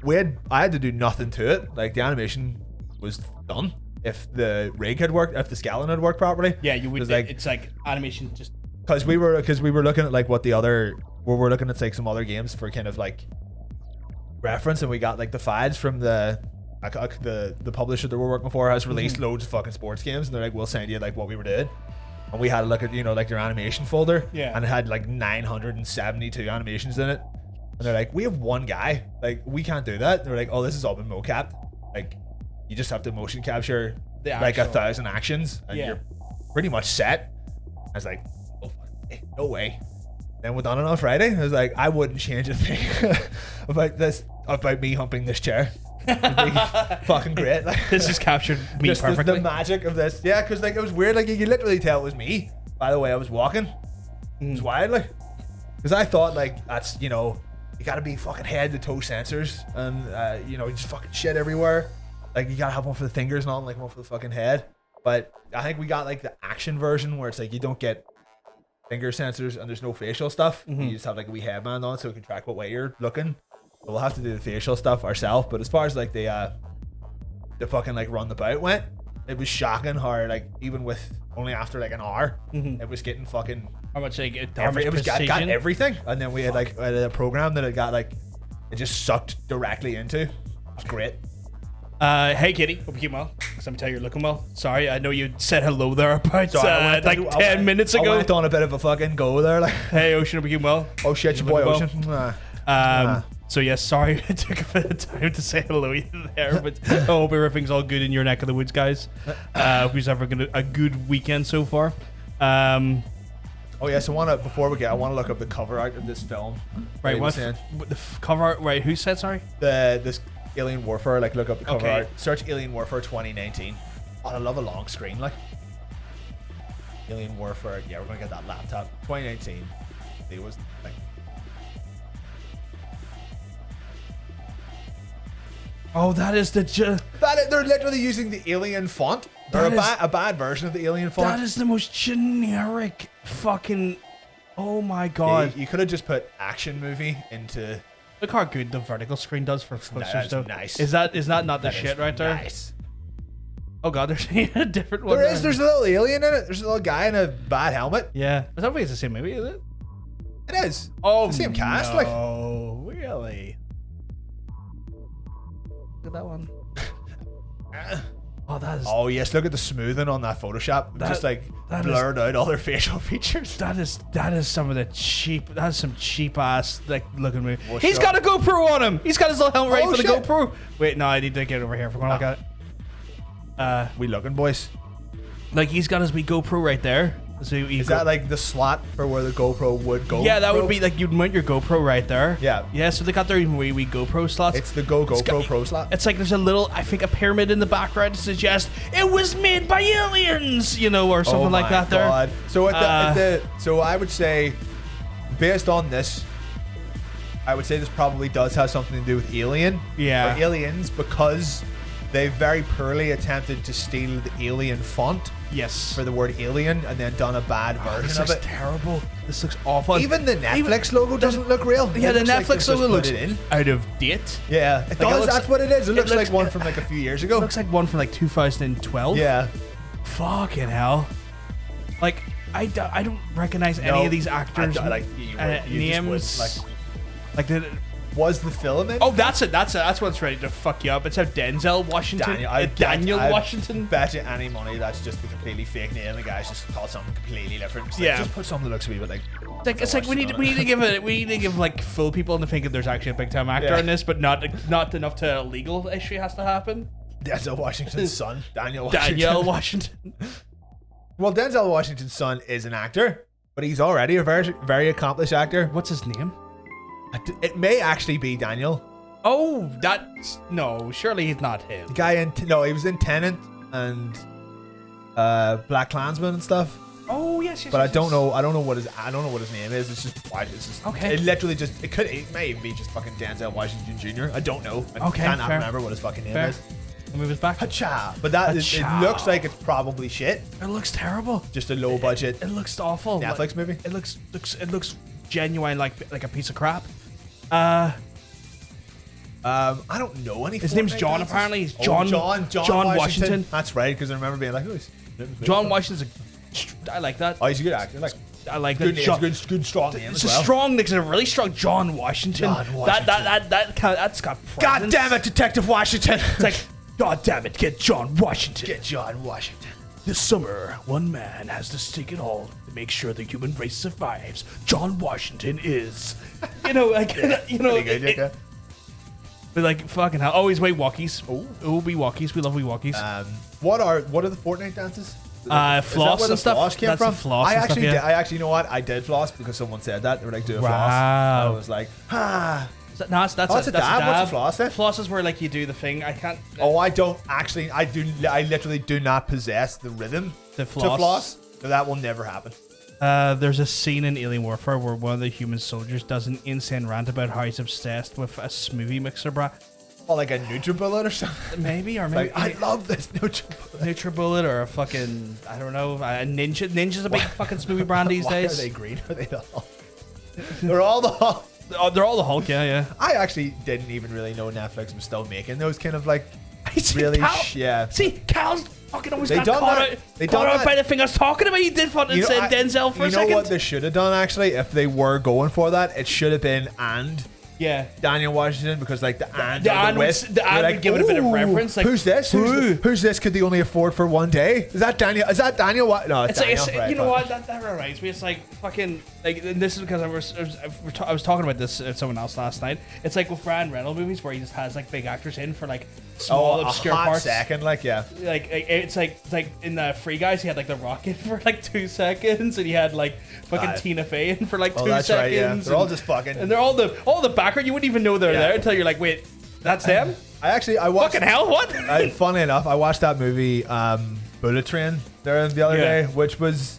I had to do nothing to it. Like the animation was done. If the rig had worked, if the skeleton had worked properly, Yeah, you would. It was like It's like animation just. because we were looking at like what the other we're looking at like some other games for kind of like reference, and we got like the files from the publisher that we're working for has released loads of fucking sports games, and they're like, we'll send you like what we were doing, and we had a look at like their animation folder, Yeah. and it had like 972 animations in it, and they're like, we have one guy, like we can't do that. They're like, oh, this has all been mocapped, like you just have to motion capture The like actual- 1,000 actions, and Yeah. you're pretty much set. I was like, oh, no way. Then we done it on Friday. I was like, I wouldn't change a thing about me humping this chair. It'd be fucking great. Like, This has captured me just perfectly. the magic of this. Yeah, because like it was weird. Like you could literally tell it was me by the way I was walking. It was wild. Like, because I thought like that's you gotta be fucking head to toe sensors, and just fucking shit everywhere. Like you gotta have one for the fingers and all, and like one for the fucking head. But I think we got like the action version where it's like you don't get finger sensors and there's no facial stuff. You just have like a wee headband on so it can track what way you're looking. So we'll have to do the facial stuff ourselves. But as far as like the fucking like run the bout went, it was shocking how like even with only after like an hour, it was getting fucking How much like it was got everything. And then we had like a program that it got like it just sucked directly into. It was great. Hey Kitty, hope you keep well. Because I'm telling you, you're looking well. Sorry, I know you said hello there about Sorry, like 10 minutes ago. I went on a bit of a fucking go there. Like, hey Ocean, hope you keep well. Oh shit, your boy Ocean. So yes, sorry it took a bit of time to say hello there, but I hope everything's all good in your neck of the woods, guys. Hope you're having a good weekend so far. Oh yes, before we get, I want to look up the cover art of this film. Right, what the cover art? Right, who said sorry? This Alien Warfare. Like, look up the cover art. Search Alien Warfare 2019. Oh, I love a long screen. Like Alien Warfare. Yeah, we're gonna get that laptop. 2019. It was like. Oh, that is the. They're literally using the Alien font. Or a bad version of the Alien font. That is the most generic fucking. Oh my god! Yeah, you could have just put action movie into. Look how good the vertical screen does for posters, though. Nice. Is that not the shit right there? Nice. Oh god, there's a different one. There's a little alien in it. There's a little guy in a bad helmet. Yeah, I don't think it's the same movie, is it? It is. Oh, it's the same cast. No, really? Look at that one. Oh, that is. Oh yes, look at the smoothing on that Photoshop. Just like blurred out all their facial features. That is some of the cheap. That's some cheap ass like looking movie. He's got a GoPro on him. He's got his little helmet ready for the GoPro. Wait, no, I need to get over here if we're gonna look at it. We looking, boys. Like he's got his wee GoPro right there. So is that like the slot for where the GoPro would go? Yeah, that would be like you'd mount your GoPro right there. Yeah. Yeah, so they got their wee GoPro slots. It's the GoPro Pro slot. It's like there's a little, I think, a pyramid in the background to suggest it was made by aliens, you know, or something like that. God. There. So so I would say, based on this, I would say this probably does have something to do with Alien. Yeah. Or aliens, because they very poorly attempted to steal the Alien font. Yes. For the word alien, and then done a bad version this of looks it. Terrible. This looks awful. Even the Netflix logo doesn't look real. Yeah, the Netflix logo looks in. out of date. Yeah, it does. That's what it is. It looks like one from like a few years ago. It looks like one from like 2012. Yeah. Fucking hell. Like, I don't recognize any of these actors' names. Was the film in? Oh, that's it. That's what's ready to fuck you up. It's how Denzel Washington. Daniel Washington. Bet you any money that's just a completely fake name. The guy's just called something completely different. It's yeah. Like, just put something that looks a wee bit like. It's like we need to give like full people into thinking there's actually a big time actor in this, but not enough to a legal issue has to happen. Denzel Washington's son, Daniel Washington. Daniel Washington. Well, Denzel Washington's son is an actor, but he's already a very, very accomplished actor. What's his name? It may actually be Daniel. Oh, no, surely he's not him. The guy he was in Tenant and Black Klansman and stuff. Oh yes. But I don't know what his name is. It's just okay. It literally just it may even be just fucking Denzel Washington Jr. I don't know. I cannot remember what his fucking name is. Move us back. Hacha. But it looks like it's probably shit. It looks terrible. Just a low budget. It looks awful. Netflix movie. It looks genuine like a piece of crap. I don't know anything. His name's John. Apparently, he's John Washington. That's right, because I remember being like, "Who's John Washington's?" I like that. Oh, he's a good actor. Like, I like good that. Name, good strong name. It's a strong. It's a really strong John Washington. That's got. God damn it, Detective Washington! It's like, God damn it, get John Washington. Get John Washington. This summer, one man has to stake it all to make sure the human race survives. John Washington is, like, Pretty good, but like fucking hell. Always wait walkies. Oh, wee walkies. We love wee walkies. What are the Fortnite dances? Floss and stuff. Floss came from? Floss I actually, you know what? I did floss because someone said that they were like, do a floss. I was like, No, that's a dab. What's a floss then? Floss is where like you do the thing. I can't. Oh, I don't actually. I literally do not possess the rhythm to floss. So that will never happen. There's a scene in Alien Warfare where one of the human soldiers does an insane rant about how he's obsessed with a smoothie mixer, brah. Oh, like a NutriBullet or something? Maybe. Like, I love this NutriBullet. NutriBullet or a fucking, I don't know, a Ninja. Ninja's a big fucking smoothie brand these days. Are they green? Are they all? They're all the... They're all the Hulk. Yeah. I actually didn't even really know Netflix was still making those kind of like See, really Cal, yeah. See, Cal's fucking always They got done caught that. out. They Caught done out that. by the thing I was talking about. You did fucking say Denzel for a second. You know what they should have done actually? If they were going for that, it should have been yeah. Daniel Washington, because like the would give it a bit of reference. Like, who's this? Who's this? Could they only afford for one day? Is that Daniel? No, it's Daniel. Like, you know what? That reminds me. It's like fucking like. And this is because I was talking about this with someone else last night. It's like with Ryan Reynolds movies where he just has like big actors in for like small obscure a hot parts. second, like yeah. Like it's like in the Free Guys, he had like the Rocket for like 2 seconds, and he had like fucking Tina Fey in for like 2 seconds. Right, yeah. They're all just fucking, and they're all the background. You wouldn't even know they're there until you're like, wait, that's them. I watched. Fucking hell, what? Funny enough, I watched that movie Bullet Train there the other day, which was,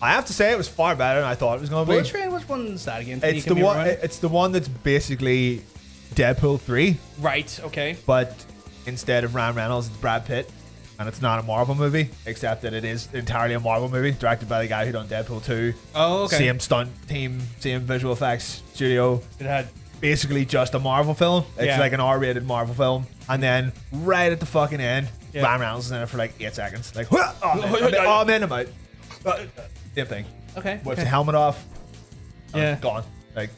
I have to say, it was far better than I thought it was going to be. Bullet Train, which one's that again? It's the one. It's the one that's basically Deadpool 3. Right. Okay. But instead of Ryan Reynolds, it's Brad Pitt, and it's not a Marvel movie, except that it is entirely a Marvel movie, directed by the guy who done Deadpool 2. Oh, okay. Same stunt team, same visual effects studio. It had basically just a Marvel film. It's like an R-rated Marvel film, and then right at the fucking end, Ryan Reynolds is in it for like 8 seconds. Like, I'm in, I'm out. Same thing. Okay. With the helmet off. Yeah. Gone. Like,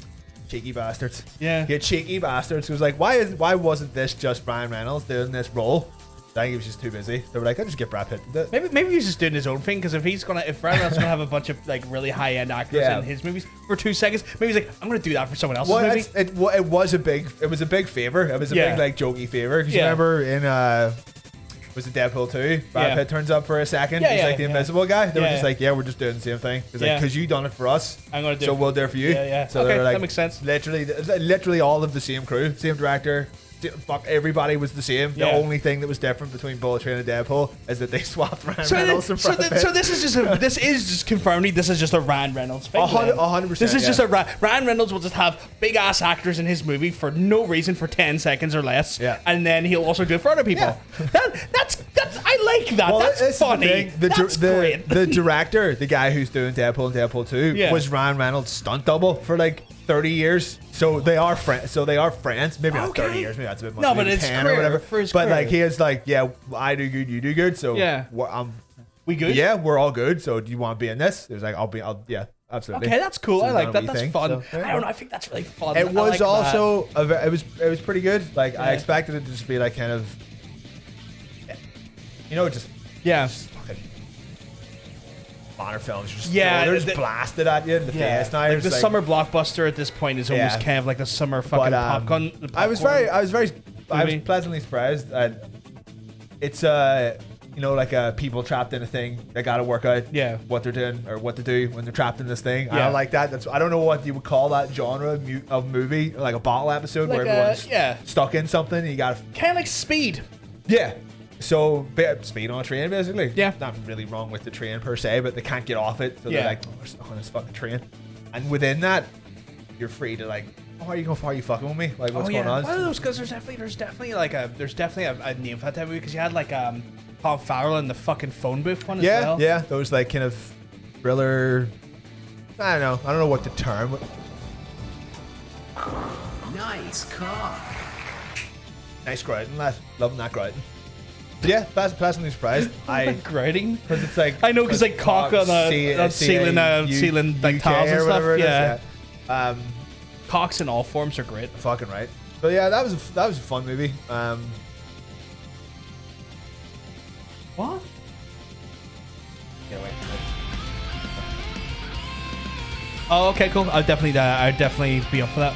cheeky bastards. Yeah. Yeah, cheeky bastards. It was like, why wasn't this just Ryan Reynolds doing this role? I think he was just too busy. They were like, I'll just get Brad Pitt to do it. Maybe he's just doing his own thing, because if Ryan Reynolds gonna have a bunch of like really high end actors in his movies for 2 seconds, maybe he's like, I'm gonna do that for someone else's movie. It was a big favor. It was a big like jokey favor. Because you remember in was it Deadpool 2? Brad Pitt turns up for a second. He's like the invisible guy. They were just like, we're just doing the same thing. It's like, because you done it for us, I'm gonna do so we'll do it for you. Yeah. So okay, they were like, that makes sense. Literally all of the same crew, same director. Fuck, everybody was the same. The only thing that was different between Bullet Train and Deadpool is that they swapped Ryan Reynolds and Brad Pitt. So this is just confirming this is just a Ryan Reynolds thing. 100%. This is just a Ryan Reynolds will just have big ass actors in his movie for no reason for 10 seconds or less. Yeah. And then he'll also do it for other people. Yeah. That's I like that. Well, that's funny. That's great. The director, the guy who's doing Deadpool and Deadpool 2, was Ryan Reynolds' stunt double for like 30 years. So they are friends. Maybe not 30 years. Maybe that's a bit much. No, but it's 10 or whatever. For his but career. like he is like, I do good, you do good. So we good? Yeah, we're all good. So do you want to be in this? It was like, yeah, absolutely. Okay, that's cool. So I like that. That's thing, fun. so, I don't know. I think that's really fun. It was like also it was pretty good. Like I expected it to just be like kind of, just fucking Banter films. They're just blasted at you in the face now. Like the summer blockbuster at this point is almost kind of like the summer fucking popcorn. I was pleasantly surprised. It's like people trapped in a thing. They got to work out what they're doing or what to do when they're trapped in this thing. I like that. I don't know what you would call that genre of movie, like a bottle episode like where everyone's stuck in something and you got to kind of like Speed. Yeah. So speed on a train, basically. Yeah. Not really wrong with the train per se, but they can't get off it, so they're like, we're stuck on this fucking train. And within that, you're free to like, are you fucking with me? Like, what's going on? One of those, because there's definitely a name for that type of movie, because you had like Colin Farrell in the fucking phone booth one as well. Yeah, those like kind of thriller. I don't know what the term. Nice cock. Nice grouting, lad. Loving that grouting. Yeah, pleasantly surprised. Grouting? Because it's like, I know, because like cock on ceiling like tiles and stuff. Yeah. Cocks in all forms are great. Fucking right. So yeah, that was a fun movie. What? Can't wait. Oh, okay, cool. I'd definitely be up for that.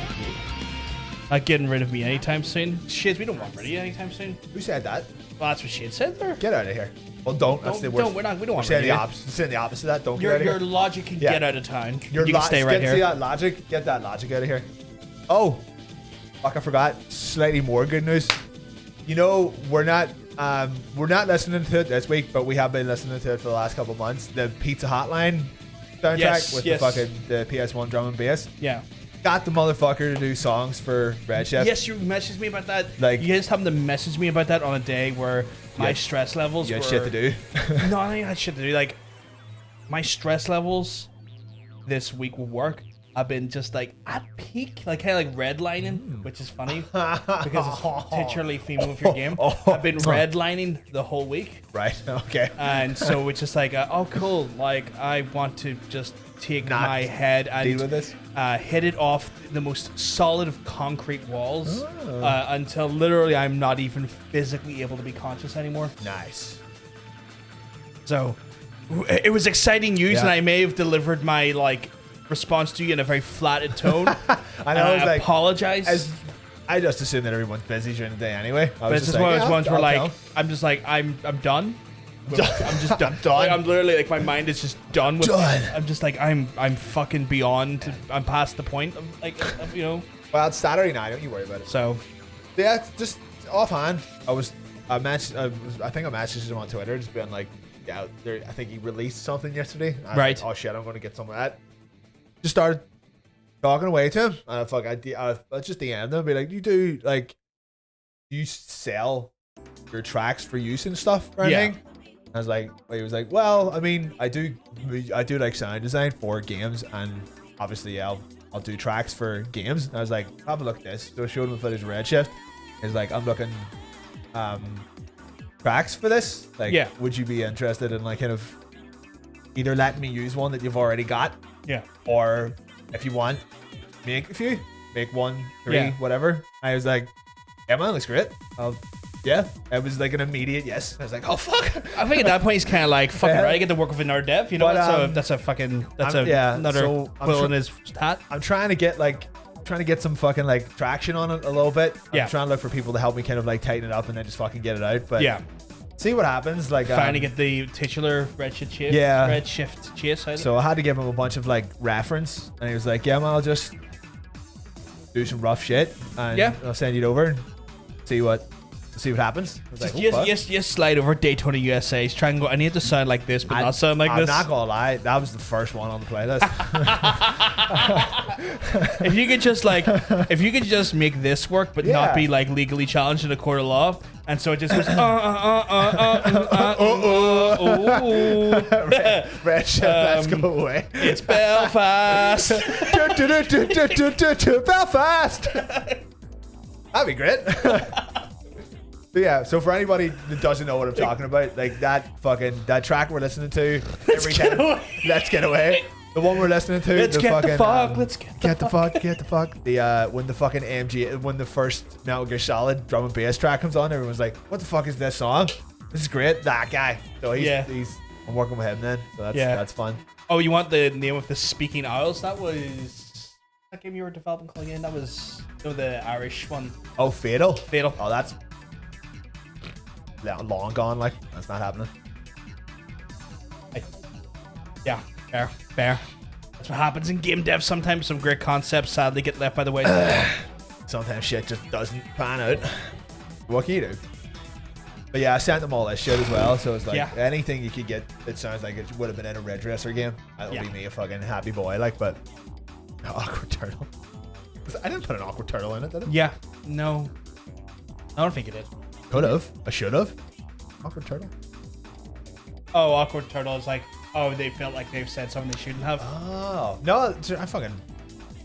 Not getting rid of me anytime soon. Shit, we don't want rid of you anytime soon. Who said that? Well, that's what she had said there. Get out of here. Well, don't. That's the worst. We don't want saying rid the of opposite. Saying the opposite of that. Don't get out of your here. logic can get out of town. You can stay right here. See that logic? Get that logic out of here. Oh, fuck! I forgot. Slightly more good news. We're not listening to it this week, but we have been listening to it for the last couple of months. The Pizza Hotline soundtrack with the PS1 drum and bass. Yeah. Got the motherfucker to do songs for Redshift. Yes, you messaged me about that. Like, you just happened to message me about that on a day where my stress levels you were... had shit to do. No, I had shit to do. Like, my stress levels this week with work, I've been just like at peak, like kind of like redlining, which is funny because it's titularly theme of your game. I've been redlining the whole week. Right. Okay. And so it's just like, oh, cool. Like, I want to just take my head and deal with this. Hit it off the most solid of concrete walls until literally I'm not even physically able to be conscious anymore. Nice. So it was exciting news, and I may have delivered my like response to you in a very flatted tone. I know. I was like, apologize. I just assume that everyone's busy during the day anyway. But it's just one of those ones where like I'm just like I'm done. I'm just done. Like, I'm literally like my mind is just done with it. I'm just like I'm fucking beyond. I'm past the point of like you know. Well, it's Saturday night. Don't you worry about it. So yeah, it's just offhand. I think I messaged him on Twitter, just being like, yeah, I think he released something yesterday. I was like, oh shit, I'm gonna get some of that. Just started talking away to him, and I just DM'd him and be like, you sell your tracks for use and stuff or anything? I was like, he was like, well, I mean, I do like sound design for games, and obviously I'll do tracks for games. And I was like, have a look at this. So I showed him the footage of Redshift. He's like, I'm looking tracks for this. Like, would you be interested in like kind of either letting me use one that you've already got? Yeah. Or if you want, make a few, make 1, 3, whatever. I was like, yeah, man, looks great. Yeah, it was like an immediate yes. I was like, oh fuck. I think at that point he's kind of like, fucking right, I get to work with another dev. You know, but, that's another quill in his hat. I'm trying to get some fucking like traction on it a little bit. I'm trying to look for people to help me kind of like tighten it up and then just fucking get it out. But see what happens. Like finally get the titular Redshift chase. Yeah. Redshift chase. So I had to give him a bunch of like reference, and he was like, yeah, man, I'll just do some rough shit and I'll send you it over and see what happens. Just slide over Daytona USA's. Try and go. I need to sound like this, but not sound like this. I'm not gonna lie, that was the first one on the playlist. If you could just make this work, but not be like legally challenged in a court of law, and so it just goes. Redshift, let's go away. It's Belfast. Belfast. That'd be great. But yeah, so for anybody that doesn't know what I'm talking about, like that track we're listening to every time, Let's Get Away. The one we're listening to, let's get the fuck. When the fucking when the first Metal Gear Solid drum and bass track comes on, everyone's like, what the fuck is this song? This is great. That guy. So I'm working with him then. So that's fun. Oh, you want the name of the Speaking Isles? That was that game you were developing called again? That was the Irish one. Oh, Fatal. Oh, that's long gone. Like, that's not happening. Yeah, fair. That's what happens in game dev. Sometimes some great concepts sadly get left by the wayside. Sometimes shit just doesn't pan out. What can you do? But yeah, I sent them all this shit as well. So it's like anything you could get that sounds like it would have been in a Red Dresser game. That'll be me a fucking happy boy. Like, but awkward turtle. I didn't put an awkward turtle in it, did I? Yeah. No. I don't think it did. Could have. I should have. Awkward turtle. Oh, awkward turtle is like, they felt like they've said something they shouldn't have. Oh no, that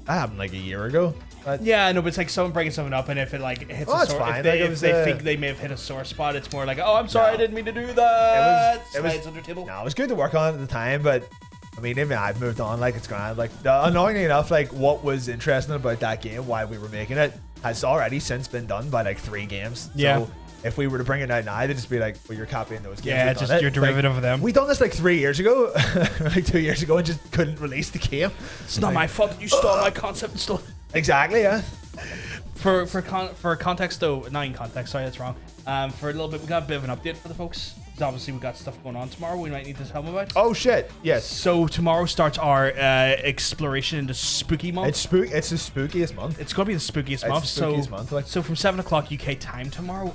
happened like a year ago. Yeah, no, but it's like someone bringing something up, and if it like hits a sore, if they think they may have hit a sore spot, it's more like, oh, I'm sorry, I didn't mean to do that. It was under table. No, it was good to work on at the time, but I mean, even I've moved on. Like, it's grand. Like, annoyingly enough, like what was interesting about that game, why we were making it, has already since been done by like 3 games. Yeah. So if we were to bring it out now, they'd just be like, well, you're copying those games. Yeah, it's just your derivative of them. We done this like 3 years ago, like 2 years ago, and just couldn't release the game. It's not my fault that you stole my concept and stole. Exactly, yeah. For context though, not in context, sorry, that's wrong. For a little bit, we got a bit of an update for the folks. Obviously, we got stuff going on tomorrow we might need to tell them about. Oh shit, yes. So tomorrow starts our exploration into spooky month. It's the spookiest month. It's gonna be the spookiest month. So from 7 o'clock UK time tomorrow,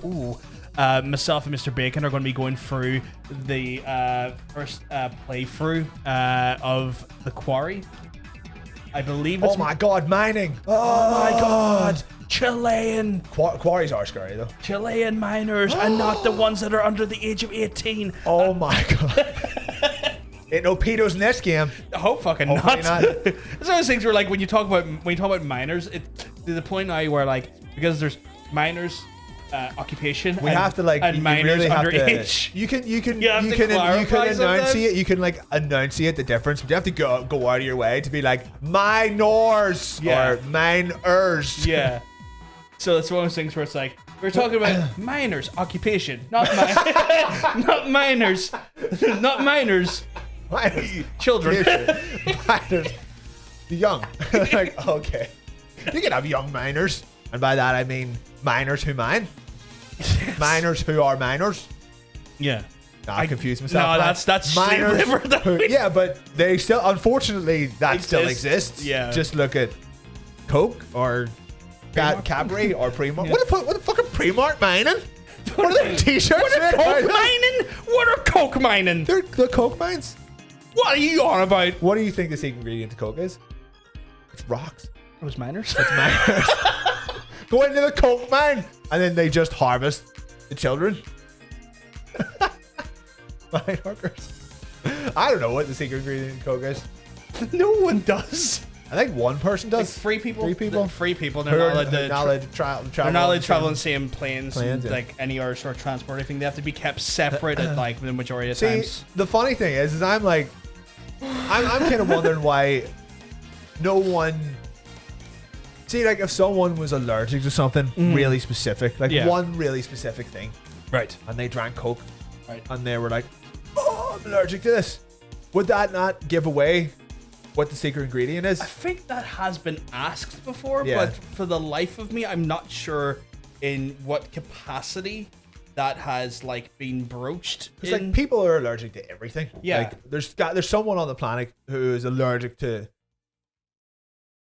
myself and Mr. Bacon are going to be going through the first playthrough of The Quarry. I believe it's... Oh my god, mining! Oh my god! Chilean... Quarries are scary though. Chilean miners and not the ones that are under the age of 18. Oh my god. Ain't no pedos in this game. I hope fucking Hopefully not. not. It's one of those things where like when you talk about minors, it to the point now where like because there's minors occupation. We have to like and you minors really have underage. to. You can clarify sometimes. enunciate. You can like enunciate the difference. But you have to go out of your way to be like minors or minors. Yeah. So it's one of those things where it's like we're talking about minors occupation, not not minors, not minors. Children. Minors. Young. Like, okay. You can have young minors. And by that I mean minors who mine. Yes. Minors who are minors. Yeah. No, I confused myself. No, that's minors. who, Yeah, but they still, unfortunately, that still exists. Yeah. Just look at Coke or Cadbury or Primark. Yeah. What the fuck are Primark mining? What are their t-shirts? What are Coke mining? What are Coke mining? They're Coke mines. What are you on about? What do you think the secret ingredient to Coke is? It's rocks. Those miners? It's miners. Go into the Coke mine and then they just harvest the children. Mine workers. I don't know what the secret ingredient to Coke is. No one does. I think one person does. Like free people. Free people. Free people. They're not allowed to. They're not allowed to travel. They're not allowed to travel in the same planes and, yeah. like any other sort of transport or anything. They have to be kept separate at like the majority of See, times. the funny thing is I'm like, I'm kind of wondering why no one. See, like if someone was allergic to something really specific, like one really specific thing, Right. and they drank Coke, Right. and they were like, "Oh, I'm allergic to this," would that not give away what the secret ingredient is? I think that has been asked before, Yeah. but for the life of me, I'm not sure in what capacity that has like been broached. Because like people are allergic to everything. Yeah. Like there's someone on the planet who is allergic to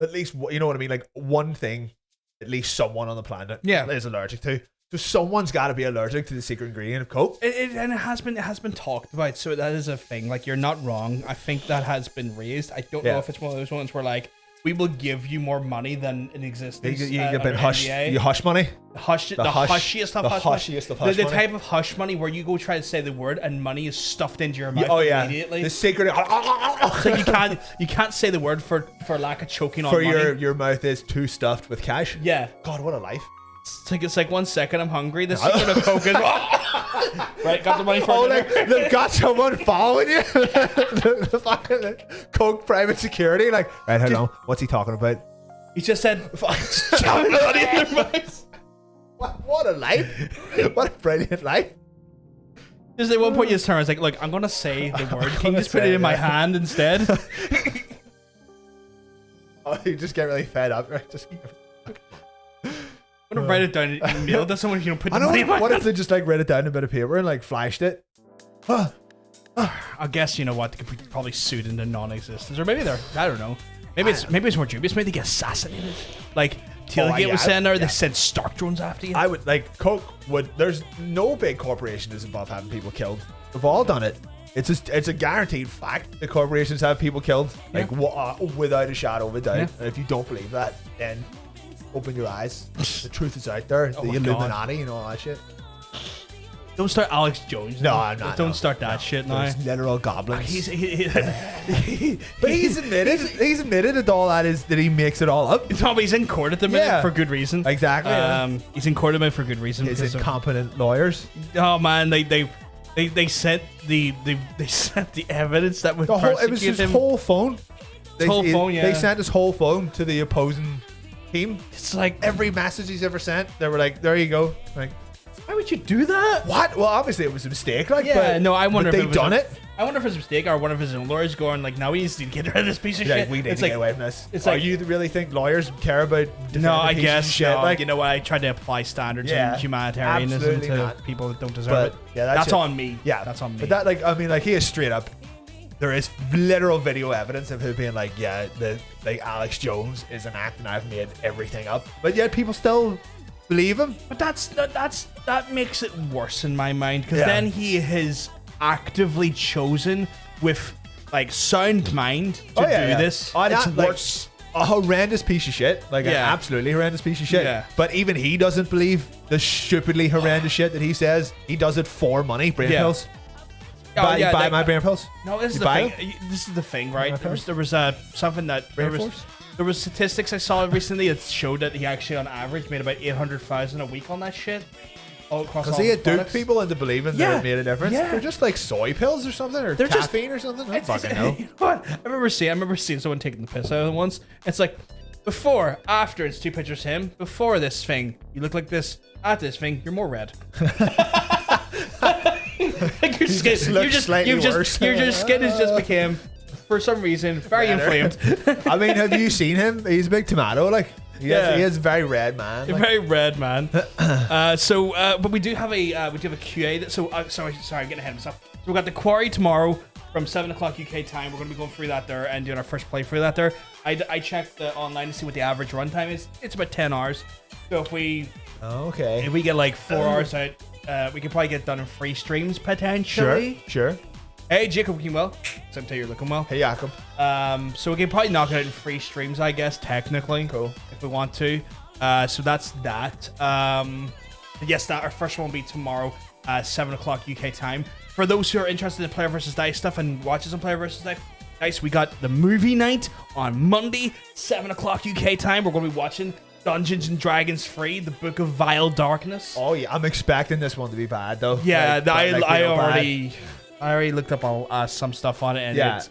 at least, you know what I mean, like one thing. At least someone on the planet is allergic to. So someone's got to be allergic to the secret ingredient of Coke. And it has been talked about, so that is a thing. Like you're not wrong. I think that has been raised. I don't know if it's one of those ones where like we will give you more money than in existence. You get a bit hush money. The hushiest of hush money. type of hush money where you go try to say the word and money is stuffed into your mouth immediately. The secret. So you can't say the word for lack of choking on for money. your mouth is too stuffed with cash. Yeah. God, what a life. It's like 1 second I'm hungry. The secret of Coke is right. Got the money for dinner. Like they've got someone following you. the fucking Coke private security. Like, right, hold on. What's he talking about? He just said, "Jamming money in their mouth." What a life! What a brilliant life! Just at one point, you just turn. I was like, "Look, I'm gonna say the word. Can you just put it in my hand instead?" Oh, you just get really fed up, right? Just. I'm gonna write it down and mail it to someone. Put the I know. money in my What hand. if they just like wrote it down in a bit of paper and like flashed it? I guess you know what, they could be probably sued into non-existence, or maybe they're, I don't know. Maybe it's more dubious. Maybe they get assassinated. Like Tailgate was saying there, they sent Stark drones after you. I would like Coke would. There's no big corporation is above having people killed. They've all done it. It's a guaranteed fact that corporations have people killed, like without a shadow of a doubt. Yeah. And if you don't believe that, then open your eyes. The truth is out there. The Illuminati and all that shit. Don't start Alex Jones. No, I'm not. Don't start that shit now. Those literal goblins. But he's admitted that all that is that he makes it all up. he's in court at the minute for good reason. Exactly. He's in court at the minute for good reason. His incompetent lawyers. Oh man, they sent the evidence that would It was his whole phone. They sent his whole phone to the opposing team. It's like every message he's ever sent, they were like, "There you go." Like, why would you do that? what? Well, obviously it was a mistake. Like, Yeah, but, no, I wonder but if they've done it. I wonder if it's a mistake or one of his own lawyers going like, "Now he needs to get rid of this piece of Yeah, shit." we need It's to like, get away from this. it's Or like- you really think lawyers care about? No, I defending pieces guess of shit? no. Like, You know what? I tried to apply standards Yeah, and humanitarianism absolutely to not. people that don't deserve but it. yeah, That's it. on me. Yeah, that's on me. But that, like, I mean, like, he is straight up. There is literal video evidence of him being like, "Yeah, like Alex Jones is an act, and I've made everything up." But yet people still believe him. But that makes it worse in my mind because Yeah. then he has actively chosen with like sound mind to do this. Oh, It's that, like, worse. a horrendous piece of shit. Like an Yeah. absolutely horrendous piece of shit. Yeah. But even he doesn't believe the stupidly horrendous shit that he says. He does it for money, brain Yeah. pills. buy my brain pills. No, this is You the buy thing. This is the thing, right? Okay. There was something that there was statistics I saw recently that showed that he actually on average made about 800,000 a week on that shit. Because he had duped people into believing that it made a difference. Yeah. They're just like soy pills or something, or caffeine or something. I don't fucking know. You know what? I remember seeing someone taking the piss out of him once. It's like before, after. It's 2 pictures of him. Before this thing, you look like this. After this thing, you're more red. Like your skin, your skin has just became, for some reason, very inflamed. I mean, have you seen him? He's a big tomato, like. He is very red, man. Like. Very red, man. But we do have a QA. Sorry, I'm getting ahead of myself. So we got the Quarry tomorrow from 7 o'clock UK time. We're going to be going through that there and doing our first playthrough that there. I checked online to see what the average runtime is. It's about 10 hours. So if we get like 4 hours out, we could probably get done in 3 streams potentially. Sure. Hey, Jacob, looking well. So you're looking well. Hey, Jacob. So we can probably knock it out in 3 streams, I guess, technically. Cool. If we want to. So that's that. Yes, our first one will be tomorrow, 7 o'clock UK time. For those who are interested in Player vs. Dice stuff and watching some Player vs. Dice, we got the movie night on Monday, 7 o'clock UK time. We're going to be watching Dungeons and Dragons 3, the Book of Vile Darkness. Oh, yeah. I'm expecting this one to be bad, though. Yeah, I already... already looked up some stuff on it, and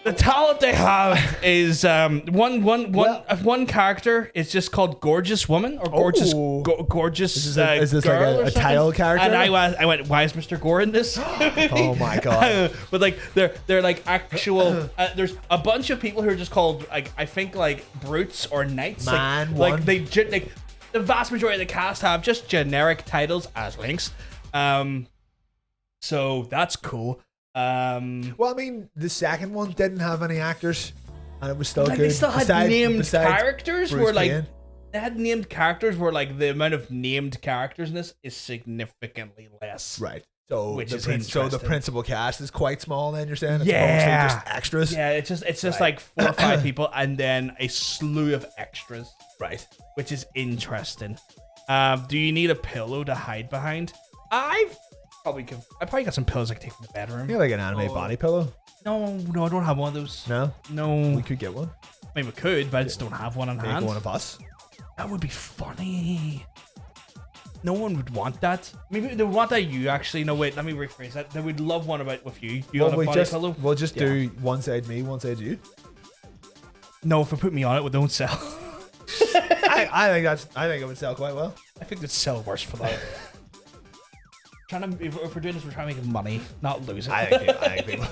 the talent they have is one character is just called Gorgeous Woman or Gorgeous Gorgeous. Is this girl like a title character? And I went, why is Mr. Gore in this? Oh my god! But like they're like actual. There's a bunch of people who are just called like I think like brutes or knights. Like the vast majority of the cast have just generic titles as links. So that's cool. Well, I mean, the second one didn't have any actors, and it was still good. They still had named characters. Bruce Payne. They had named characters where like the amount of named characters in this is significantly less. Right. So the principal cast is quite small. Then you're saying it's mostly just extras. Yeah, it's just like 4 or 5 people, and then a slew of extras. Right. Which is interesting. Do you need a pillow to hide behind? I probably got some pillows I can take from the bedroom. You like an anime body pillow? No, I don't have one of those. No. We could get one. I mean, we could, but I just don't have one on hand. One of us. That would be funny. No one would want that. Maybe they would want that you actually. No, wait, let me rephrase that. They would love one with you. You on a body pillow? We'll just do one side me, one side you. No, if we put me on it, we don't sell. I think it would sell quite well. I think it'd sell worse for that. If we're doing this, we're trying to make money, not lose it. I think people.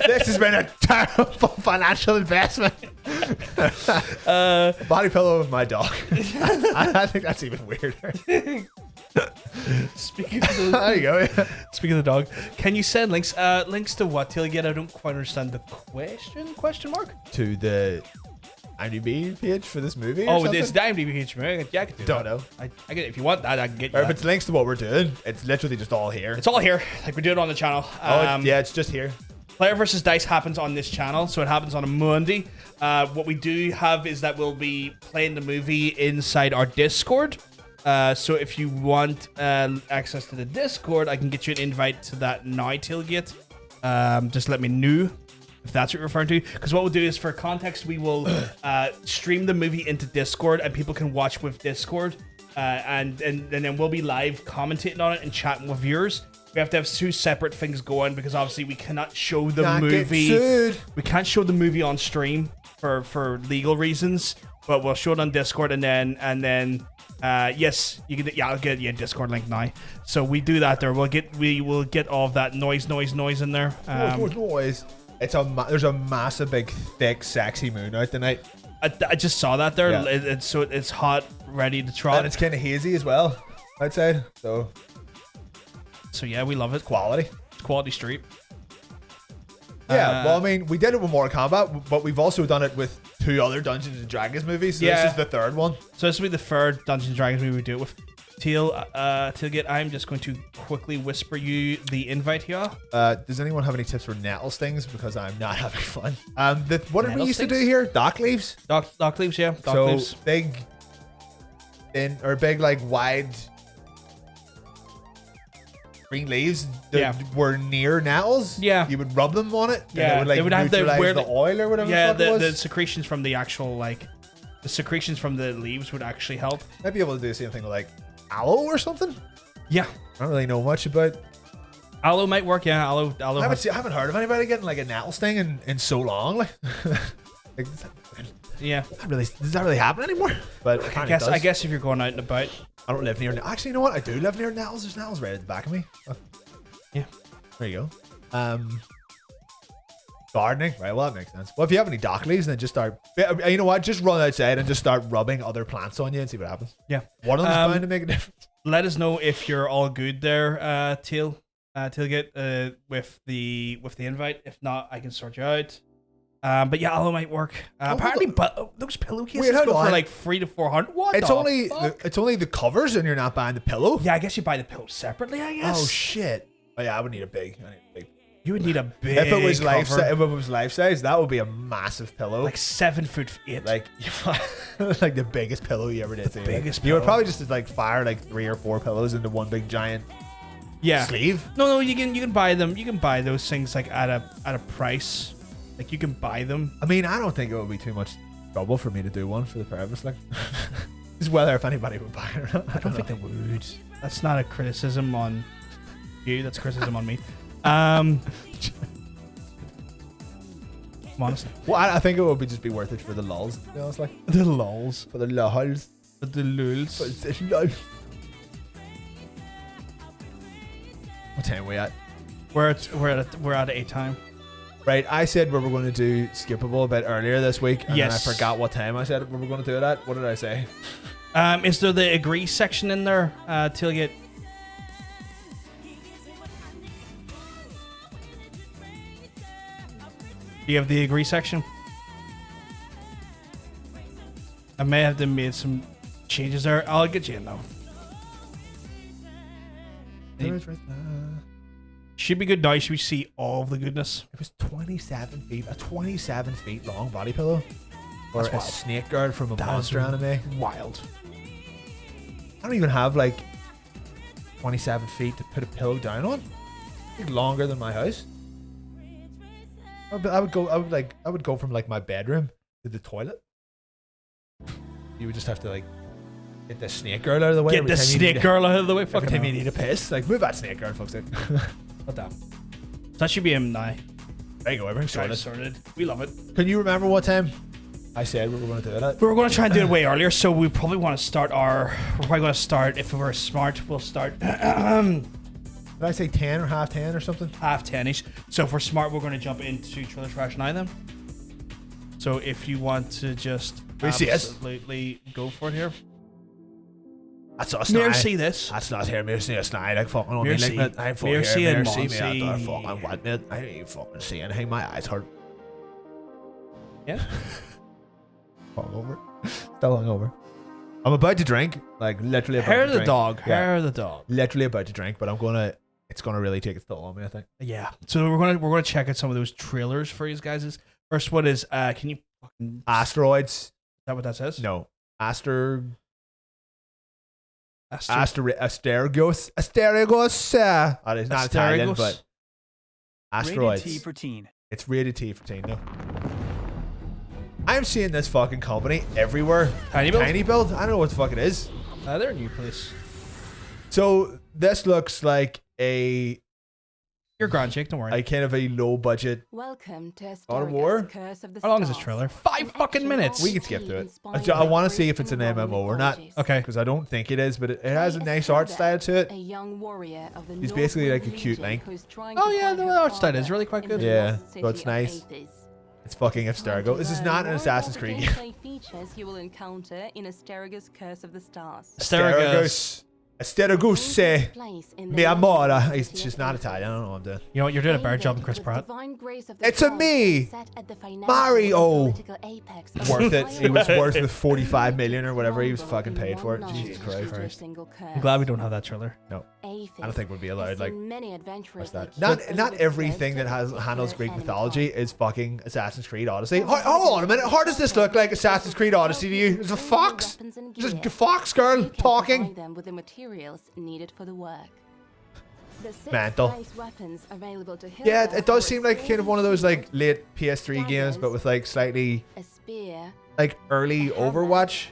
This has been a terrible financial investment. Body pillow with my dog. I think that's even weirder. Speaking of the, there you go. Yeah. Speaking of the dog, can you send links? Links to what? Till again, I don't quite understand the question. Question mark to the IMDb page for this movie. Oh, it's the IMDb page for me. Yeah, I can do don't that. know. I get it. If you want that, I can get you. Or if it's links to what we're doing, it's literally just all here. It's all here, like we do it on the channel. It's just here. Player vs. Dice happens on this channel, so it happens on a Monday. What we do have is that we'll be playing the movie inside our Discord. So if you want access to the Discord, I can get you an invite to that now, Tailgate. Just let me know if that's what you're referring to. Because what we'll do is, for context, we will stream the movie into Discord, and people can watch with Discord. And then we'll be live commentating on it and chatting with viewers. We have to have 2 separate things going because obviously we cannot show the movie. We can't show the movie on stream for legal reasons, but we'll show it on Discord and then yes, you can. Yeah, I'll get you a Discord link now. So we do that there. We will get all of that noise in there. Noise. There's a massive, big, thick, sexy moon out tonight. I just saw that there. Yeah. It's hot, ready to trot. And it's kind of hazy as well outside. So yeah, we love it. Quality. It's quality street. Yeah, well, I mean, we did it with Mortal Kombat, but we've also done it with 2 other Dungeons and Dragons movies. So this is the 3rd one. So this will be the 3rd Dungeons and Dragons movie we do it with. Tailgate, I'm just going to quickly whisper you the invite here. Does anyone have any tips for nettle stings? Because I'm not having fun. What did we used to do here? Dock leaves? Dock leaves, yeah. Dock leaves. Big, like wide. green leaves that were near nettles, you would rub them on it. Yeah, and it would, like, they would have the oil or whatever. Yeah, the fuck it was. the secretions from the actual the secretions from the leaves would actually help. Might be able to do the same thing with like aloe or something. Yeah, I don't really know much about. Aloe might work. Yeah, aloe. I haven't heard of anybody getting like a nettle sting in so long. Like, yeah. Does that really happen anymore? But I guess if you're going out and about. I don't live near. Actually, you know what? I do live near nettles. There's nettles right at the back of me. Oh. Yeah. There you go. Gardening, right? Well, that makes sense. Well, if you have any dock leaves, then just start. You know what? Just run outside and just start rubbing other plants on you and see what happens. Yeah. One of them's bound to make a difference. Let us know if you're all good there, Tailgate, with the invite. If not, I can sort you out. But yeah, aloe might work. Apparently, but those pillowcases go for like 300 to 400. What? It's only the covers, and you're not buying the pillow. Yeah, I guess you buy the pillow separately. I guess. Oh shit! Oh yeah, I would need a big. You would need a big. If it was life size, that would be a massive pillow, like 7'8". Like like the biggest pillow you ever did. Biggest. You would probably just like fire like 3 or 4 pillows into one big giant. Yeah. Sleeve. No, you can buy them. You can buy those things like at a price. Like you can buy them. I mean, I don't think it would be too much trouble for me to do one for the purpose. Like, just whether if anybody would buy it or not. I don't think they would. That's not a criticism on you. That's a criticism on me. Honestly. Well, I think it would just be worth it for the lulz. To be honest, like the lulz, for the lulz, for the lulz. What time are we at? We're at 8 time. Right, I said we were going to do skippable a bit earlier this week, and then I Yes. forgot what time I said we were going to do it at. What did I say? Is there the agree section in there, Tailgate? Do you have the agree section? I may have made some changes there. I'll get you in though. Should be good now. Should we see all of the goodness? It was 27 feet, a 27 feet long body pillow. Or That's a wild. snake guard from a monster anime. Wild. I don't even have like 27 feet to put a pillow down on. It's longer than my house. I would go from like my bedroom to the toilet. You would just have to like get the snake girl out of the way. Get the snake girl out of the way. Every Fucking time hell. you need a piss, like move that snake girl, fuck's sake. What the? That should be him now. There you go, everything's sorted. Sorted. We love it. Can you remember what time I said we were going to do it at? We were going to try and do it way earlier, so we probably want to start we're probably going to start, if we were smart, we'll start Did I say 10 or half 10 or something? 10:30ish. So if we're smart, we're going to jump into Trailer Trash 9 then. So if you want to just absolutely go for it here. That's us Mercy this. That's not here, Mercy us now. Like fucking on Mercy. me, like, I'm fucking Mercy here, and Mercy me. Monsi. I don't fucking want it. I don't even fucking see anything. My eyes hurt. Yeah. Hungover. Still hungover. I'm about to drink. Like literally about Hair to of the drink. dog. Yeah. Hair of the dog. Literally about to drink, but it's gonna really take its toll on me, I think. Yeah. So we're gonna check out some of those trailers for you guys. First one is can you fucking Asteroids. Is that what that says? No. Asterigos. Asterigos. It's not Italian, but asteroids. Rated T for teen. It's rated T for teen, no. I'm seeing this fucking company everywhere. Tiny Build? Tiny Build? I don't know what the fuck it is. They're a new place. So this looks like You're grand, Jake. Don't worry. kind of a low budget. Welcome to God of War? Curse of the How long is this Stars. trailer? 5 fucking minutes. We can skip through it. I want to see if it's an MMO or not. Okay. Because I don't think it is, but it has a nice art style to it. A young warrior of the He's basically like a Northern cute Legion Link. who's trying Oh to yeah, find the her art style father is really quite in good. the Yeah, lost so it's city of nice. Hades. It's fucking Abstergo. This is not an Assassin's Creed game. Gameplay features you will encounter in Asterigos Curse of the Stars. Asterigos. Asterigos. Place in the Mi amore. Northern It's city just of not Hades. Italian. I don't know what I'm doing. You know what? You're doing a better job than David, Chris the Pratt. divine grace of the It's a gods me! set at the financial Mario. and political apex of Worth the it. He was entire worth the world. 45 million or whatever he was Vulnerable fucking in paid for one it. night Jesus due to Christ. a single curse. I'm glad we don't have that trailer. No. Aphis I don't think we'd be allowed, has like, seen many adventurers what's that? like Not Joseph everything that Lopez, handles Greek enemy mythology God. is fucking Assassin's Creed Odyssey. Hold on a minute. How does this look like Assassin's Creed Odyssey to you? There's a fox. Weapons and There's a gear. fox You girl can talking. provide them with the materials needed for the work. mental. Yeah, it does seem like kind of one of those like late PS3 games, but with like slightly like early Overwatch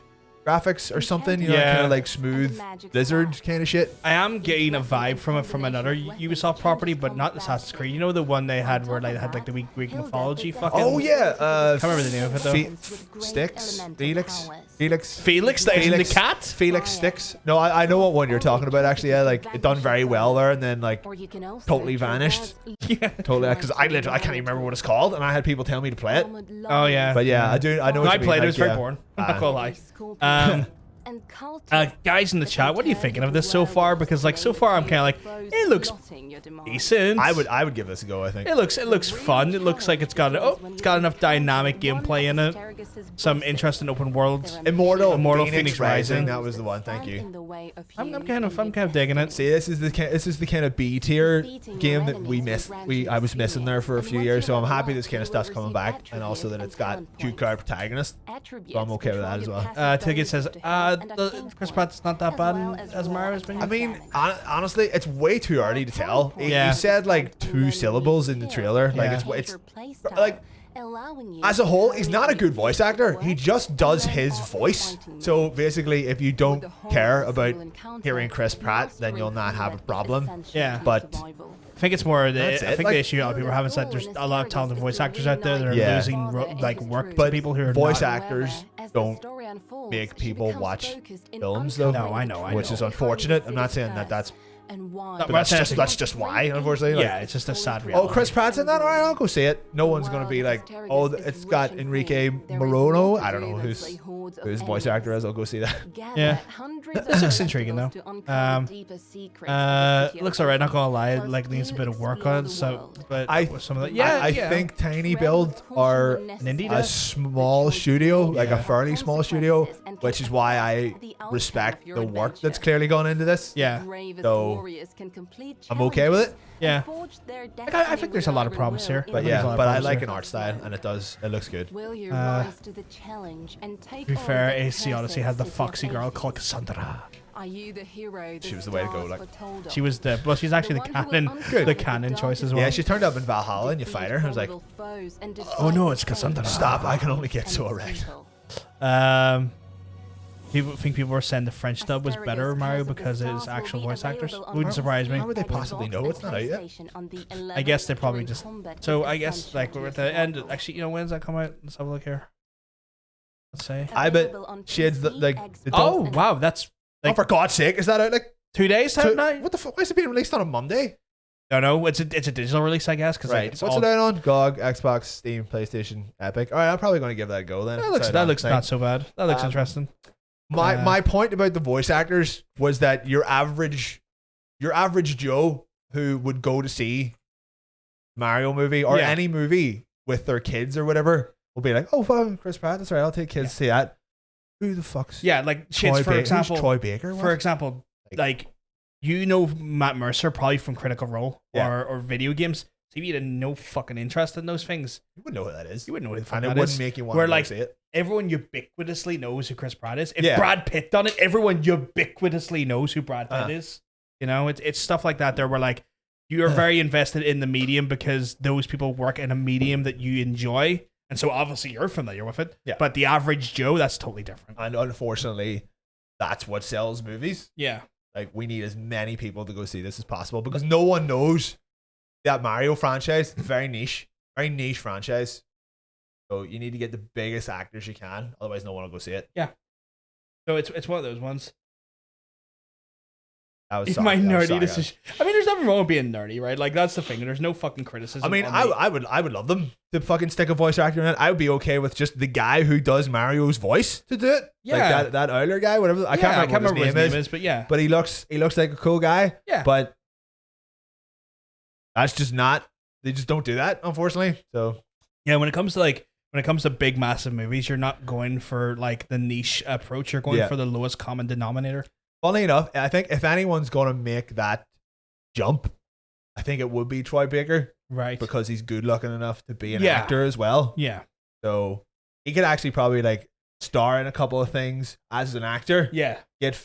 graphics or something, you know, Yeah. kind of like smooth Blizzard kind of shit. I am getting a vibe from it from another Ubisoft property, but not Assassin's Creed. You know the one they had where like they had like the Greek mythology fucking. Oh yeah, Can't remember the name of it though. Felix, that is in the cat. Felix Sticks. No, I know what one you're talking about actually. Yeah, like it done very well there, and then like totally vanished. Yeah. Totally, because I can't even remember what it's called, and I had people tell me to play it. Oh yeah. But yeah, I know. No, what I you mean, played it. It like, was very yeah. boring. I'm not gonna lie. Guys in the chat, what are you thinking of this so far? Because like so far, I'm kind of like, it looks decent. I would give this a go. I think It looks fun. It looks like it's got enough dynamic gameplay in it. Some interesting open worlds. Immortal Phoenix Rising. That was the one. Thank you. I'm kind of digging it. See, this is the kind of B tier game that we missed. I was missing there for a few years, so I'm happy this kind of stuff's coming back, and also that it's got cute card protagonists. So I'm okay with that as well. Ticket says, Chris Pratt's not that bad as Mario's been. I mean, honestly, it's way too early to tell. Yeah. You said like 2 syllables in the trailer. Like Yeah. it's like as a whole, he's not a good voice actor. He just does his voice. So basically, if you don't care about hearing Chris Pratt, then you'll not have a problem. Yeah. But I think it's more That's I it. think Like- the issue a lot of people are having is that there's a lot of talented voice actors out there that are Yeah. losing like work to But people who are voice not. actors don't make people watch films, though. No, I know. which is unfortunate. I'm not saying that that's. But But that's just why, unfortunately. Like, yeah, it's just a sad oh, reality. Chris Pratt's in that? All right, I'll go see it. No one's going to be like, oh, it's got Enrique Morono. I don't know who's voice actor is. I'll go see that. Yeah. This looks intriguing, though. Looks alright, not gonna lie. Like, needs a bit of work on it. So, but with some of the, I think Tiny Build are indie a does? small studio, like Yeah. a fairly small studio, which is why I respect the work that's clearly gone into this. Yeah. So, I'm okay with it. Yeah. Like, I think there's a lot of promise here. But yeah, but I like an art style, and it looks good. To be fair, AC Odyssey had the foxy girl called Cassandra. She was the way to go. Like, She's actually the canon choice as well. yeah, she turned up in Valhalla, and you fight her. I was like, Oh no, it's Cassandra. stop! I can only get so erect. People were saying the French dub was better Mario because it is actual voice actors. Wouldn't surprise me. How would they possibly know? It's not out yet. I guess they probably just. So I guess like we're at the end. Actually, you know, when does that come out? Let's have a look here. Let's say. I bet shades the Oh wow, that's oh, for God's sake, is that out like 2 days out now. what the fuck? Why is it being released on a Monday? No, no, it's a digital release, I guess. Cause Right. like, it's What's all, it out on? GOG, Xbox, Steam, PlayStation, Epic. All right, I'm probably going to give that a go then. That looks not so bad. That looks interesting. My point about the voice actors was that your average Joe who would go to see Mario movie or Yeah. any movie with their kids or whatever will be like, oh fuck, Chris Pratt, that's right, I'll take kids to see that. Who the fuck's Yeah, like Troy kids, for Baker? example. Who's Troy Baker? For example, like you know Matt Mercer probably from Critical Role Yeah. or video games. So if you had no fucking interest in those things, you wouldn't know who that is. you wouldn't know who the fuck And it that wouldn't is. make you want Where, to like, see it. Everyone ubiquitously knows who Chris Pratt is. If Yeah. Brad Pitt done it, everyone ubiquitously knows who Brad Pitt is. You know, it's stuff like that there where like you're very invested in the medium because those people work in a medium that you enjoy. And so obviously you're familiar with it. Yeah. But the average Joe, that's totally different. And unfortunately, that's what sells movies. Yeah. Like, we need as many people to go see this as possible because no one knows that Mario franchise. It's very niche franchise. So you need to get the biggest actors you can, otherwise no one will go see it. So it's one of those ones. That was It's sorry, my that was nerdy sorry, decision. I mean, there's nothing wrong with being nerdy, right? Like that's the thing. There's no fucking criticism. I mean, on the- I would love them to fucking stick a voice actor in it. I would be okay with just the guy who does Mario's voice to do it. Yeah. Like that Euler guy, whatever. I can't remember what his name is. but yeah. But he looks like a cool guy. Yeah. But that's just not. They just don't do that, unfortunately. So Yeah, when it comes to big massive movies, you're not going for like the niche approach. You're going Yeah. for the lowest common denominator. funnily enough, I think if anyone's gonna make that jump, I think it would be Troy Baker Right. because he's good looking enough to be an Yeah. actor as well. Yeah. So he could actually probably like star in a couple of things as an actor, Yeah. get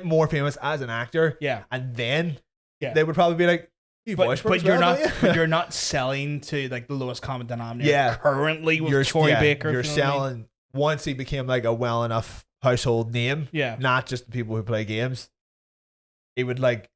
more famous as an actor, Yeah. and then Yeah. they would probably be like, you voice work but as you're well, not don't you? but you're not selling to like the lowest common denominator. Yeah. Currently with Troy Baker, You're if you know what I mean. selling once he became like a well enough household name. Yeah. Not just the people who play games. He would like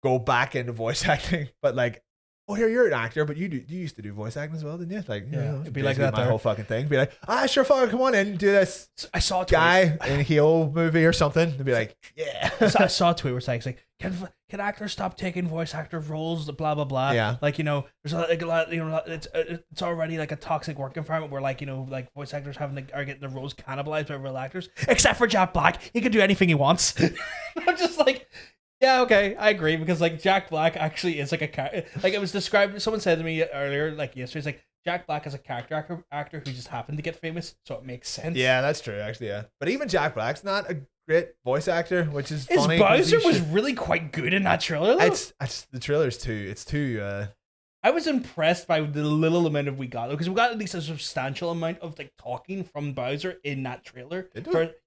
go back into voice acting, but like, oh, here you're an actor, but you used to do voice acting as well, didn't you? Like, It'd be like that. My whole fucking thing. Be like, sure, fuck, come on in and do this. I saw a tweet. Guy in a heel movie or something. They'd be like, yeah. I saw a tweet where it's like, can actors stop taking voice actor roles? Blah blah blah. Yeah. Like, you know, there's like a lot. You know, it's already like a toxic work environment where like, you know, like voice actors are getting their roles cannibalized by real actors, except for Jack Black. He can do anything he wants. I'm just like. Yeah, okay, I agree, because like Jack Black actually is like a character. Like it was described. Someone said to me earlier, like yesterday, it's like Jack Black is a character actor who just happened to get famous, so it makes sense. Yeah, that's true, actually. Yeah, but even Jack Black's not a great voice actor, which is His funny. Bowser was really quite good in that trailer. Though. It's the trailer's too. It's too. I was impressed by the little amount of we got, because we got at least a substantial amount of like talking from Bowser in that trailer.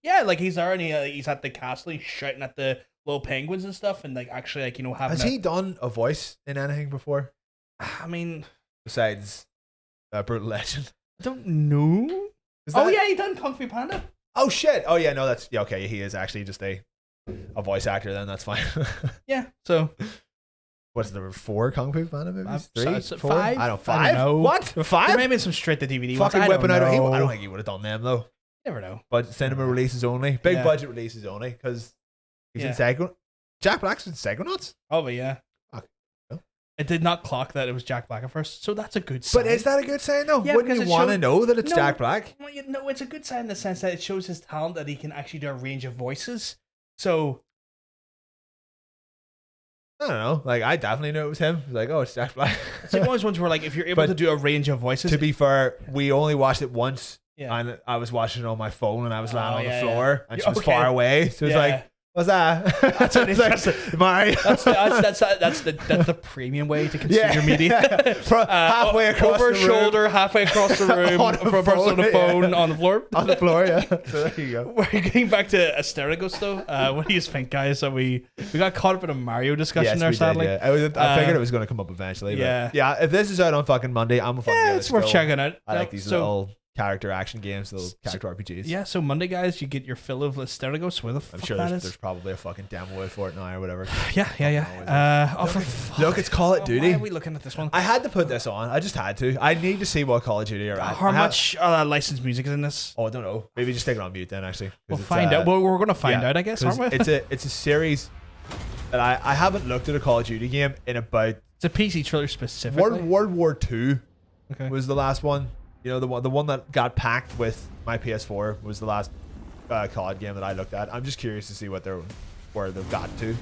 Yeah, like he's there and he's at the castle, he's shouting at the little penguins and stuff, and like actually like, you know, having. Has he done a voice in anything before? I mean, besides Brutal Legend. I don't know. Yeah, he done Kung Fu Panda. Oh shit! Oh yeah, no, that's okay. He is actually just a voice actor. Then that's fine. Yeah. So. What's there 4 Kung Fu Panda movies? 3, 4? 5? I don't 5. I don't know. What? 5? There may have been some straight to DVD fucking ones. whipping out. I know. don't think he would have done them though. Never know. But cinema releases only, big budget releases only, because he's in Psycho. Jack Black's in Psychonauts. Oh, but yeah. Okay. No. It did not clock that it was Jack Black at first, so that's a good sign. But is that a good sign though? Yeah, Wouldn't you want to know that it's Jack Black? Well, no, it's a good sign in the sense that it shows his talent, that he can actually do a range of voices. So. I don't know. Like, I definitely knew it was him. I was like, oh, it's Jack Black. It's like one of those ones where, like, if you're able to do a range of voices. To be fair, we only watched it once, Yeah. and I was watching it on my phone, and I was lying on the yeah, floor, and she was Okay. far away. So it was like, what's that? That's an interesting. Mario. That's the premium way to consume your media. Halfway across over the room. shoulder, halfway across the room, On a from a person on the phone, phone, on the floor. On the floor, yeah. So there you go. We're getting back to Asterigos though. What do you think, guys? So we got caught up in a Mario discussion there, we sadly. did, yeah. I figured it was going to come up eventually. Yeah. But yeah, if this is out on fucking Monday, I'm a fucking Yeah, it's worth checking out. I like these little character action games, little character RPGs. Yeah, so Monday, guys, you get your fill of Asterigos. Where the I'm fuck sure that there's probably a fucking demo out for it now or whatever. Yeah. Look, it's Call of Duty. Why are we looking at this one? I had to put this on. I just had to. I need to see what Call of Duty are at. How much licensed music is in this? Oh, I don't know. Maybe just take it on mute then, actually. We'll find out. Well, we're going to find out, I guess, aren't we? It's a series that I haven't looked at a Call of Duty game in about... It's a PC trailer specifically. World War II Okay. was the last one. You know, the one that got packed with my PS4 was the last COD game that I looked at. I'm just curious to see where they've got to.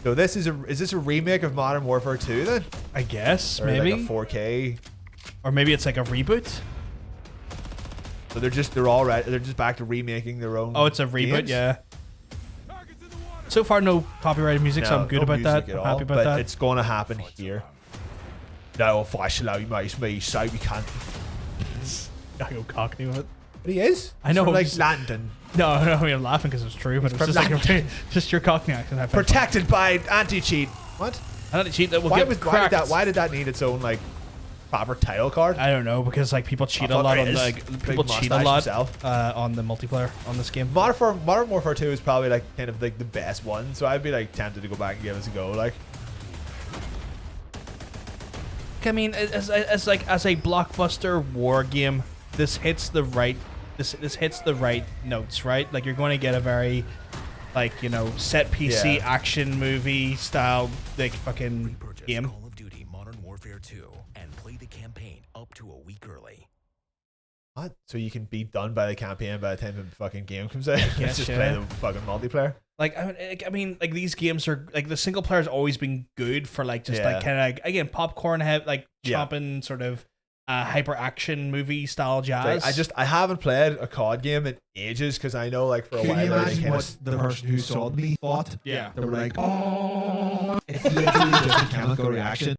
So is this a remake of Modern Warfare 2 then? I guess, Or maybe. like a 4K? Or maybe it's like a reboot. So they're just back to remaking their own. Oh, it's a reboot, games? yeah. So far, no copyrighted music, so I'm good no about that. music I'm at all, happy about but that. it's going to happen here. No, if I allow me, so we can't. I go cockney with it. But he is. I know. From, like London. No, I mean, I'm laughing because it's true, but it was just like just your cockney accent. I found Protected by anti-cheat. What? I don't cheat that will Why get did cracked. that need its own like proper title card? I don't know, because like people cheat a thought lot there on is. like Big people cheat a mustache lot himself. on the multiplayer on this game. Modern Warfare 2 is probably like kind of like the best one, so I'd be like tempted to go back and give it a go. Like, I mean, as a blockbuster war game, this hits the right notes, right? Like you're going to get a very like, you know, set PC action movie style like fucking game. Call of Duty Modern Warfare 2 and play the campaign up to a week early. what? So you can be done by the campaign by the time the fucking game comes out? guess, Just yeah. play the fucking multiplayer. Like I mean, like these games are like the single player's always been good for like just Yeah. like kind of like, again popcorn like Yeah. chopping sort of hyper action movie style jazz. Like, I haven't played a COD game in ages because I know like for a Can while you there imagine kind what the person who saw me thought? Yeah. They were like, oh, it's literally just a chemical reaction.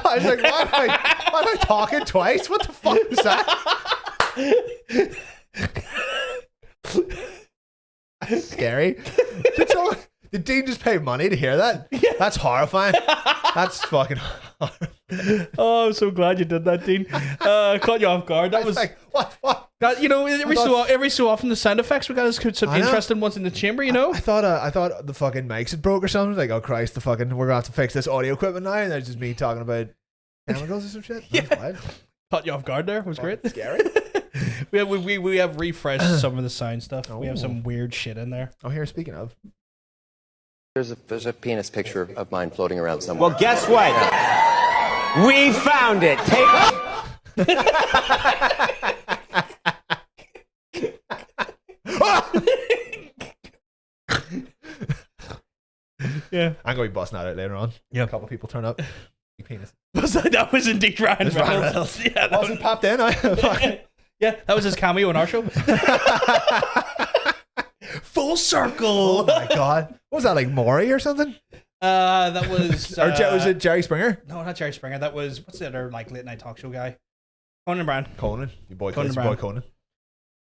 I was like, why am I talking twice? What the fuck was that? Scary. Did Dean just pay money to hear that? Yeah. That's horrifying. That's fucking horrifying. Oh, I'm so glad you did that, Dean. Caught you off guard. That was like, what? God, you know, every so often the sound effects we got some interesting ones in the chamber. You know, I thought the fucking mics had broke or something. Like, oh Christ, we're gonna have to fix this audio equipment now, and there's just me talking about chemicals or some shit. Yeah. Caught you off guard there. It was great. Scary. we have refreshed some of the sound stuff. We have some weird shit in there. Oh, here, speaking of. There's a penis picture of mine floating around somewhere. Well, guess what? We found it. Yeah, I'm gonna be busting that out later on. Yeah, a couple people turn up. Penis. That was indeed Ryan Reynolds. Yeah, that was he popped in. Yeah, that was his cameo in our show. Full circle. Oh my god, what was that, like Maury or something? That was or was it Jerry Springer? No, not Jerry Springer. That was, what's the other like late night talk show guy? Conan Brown. Your boy Conan.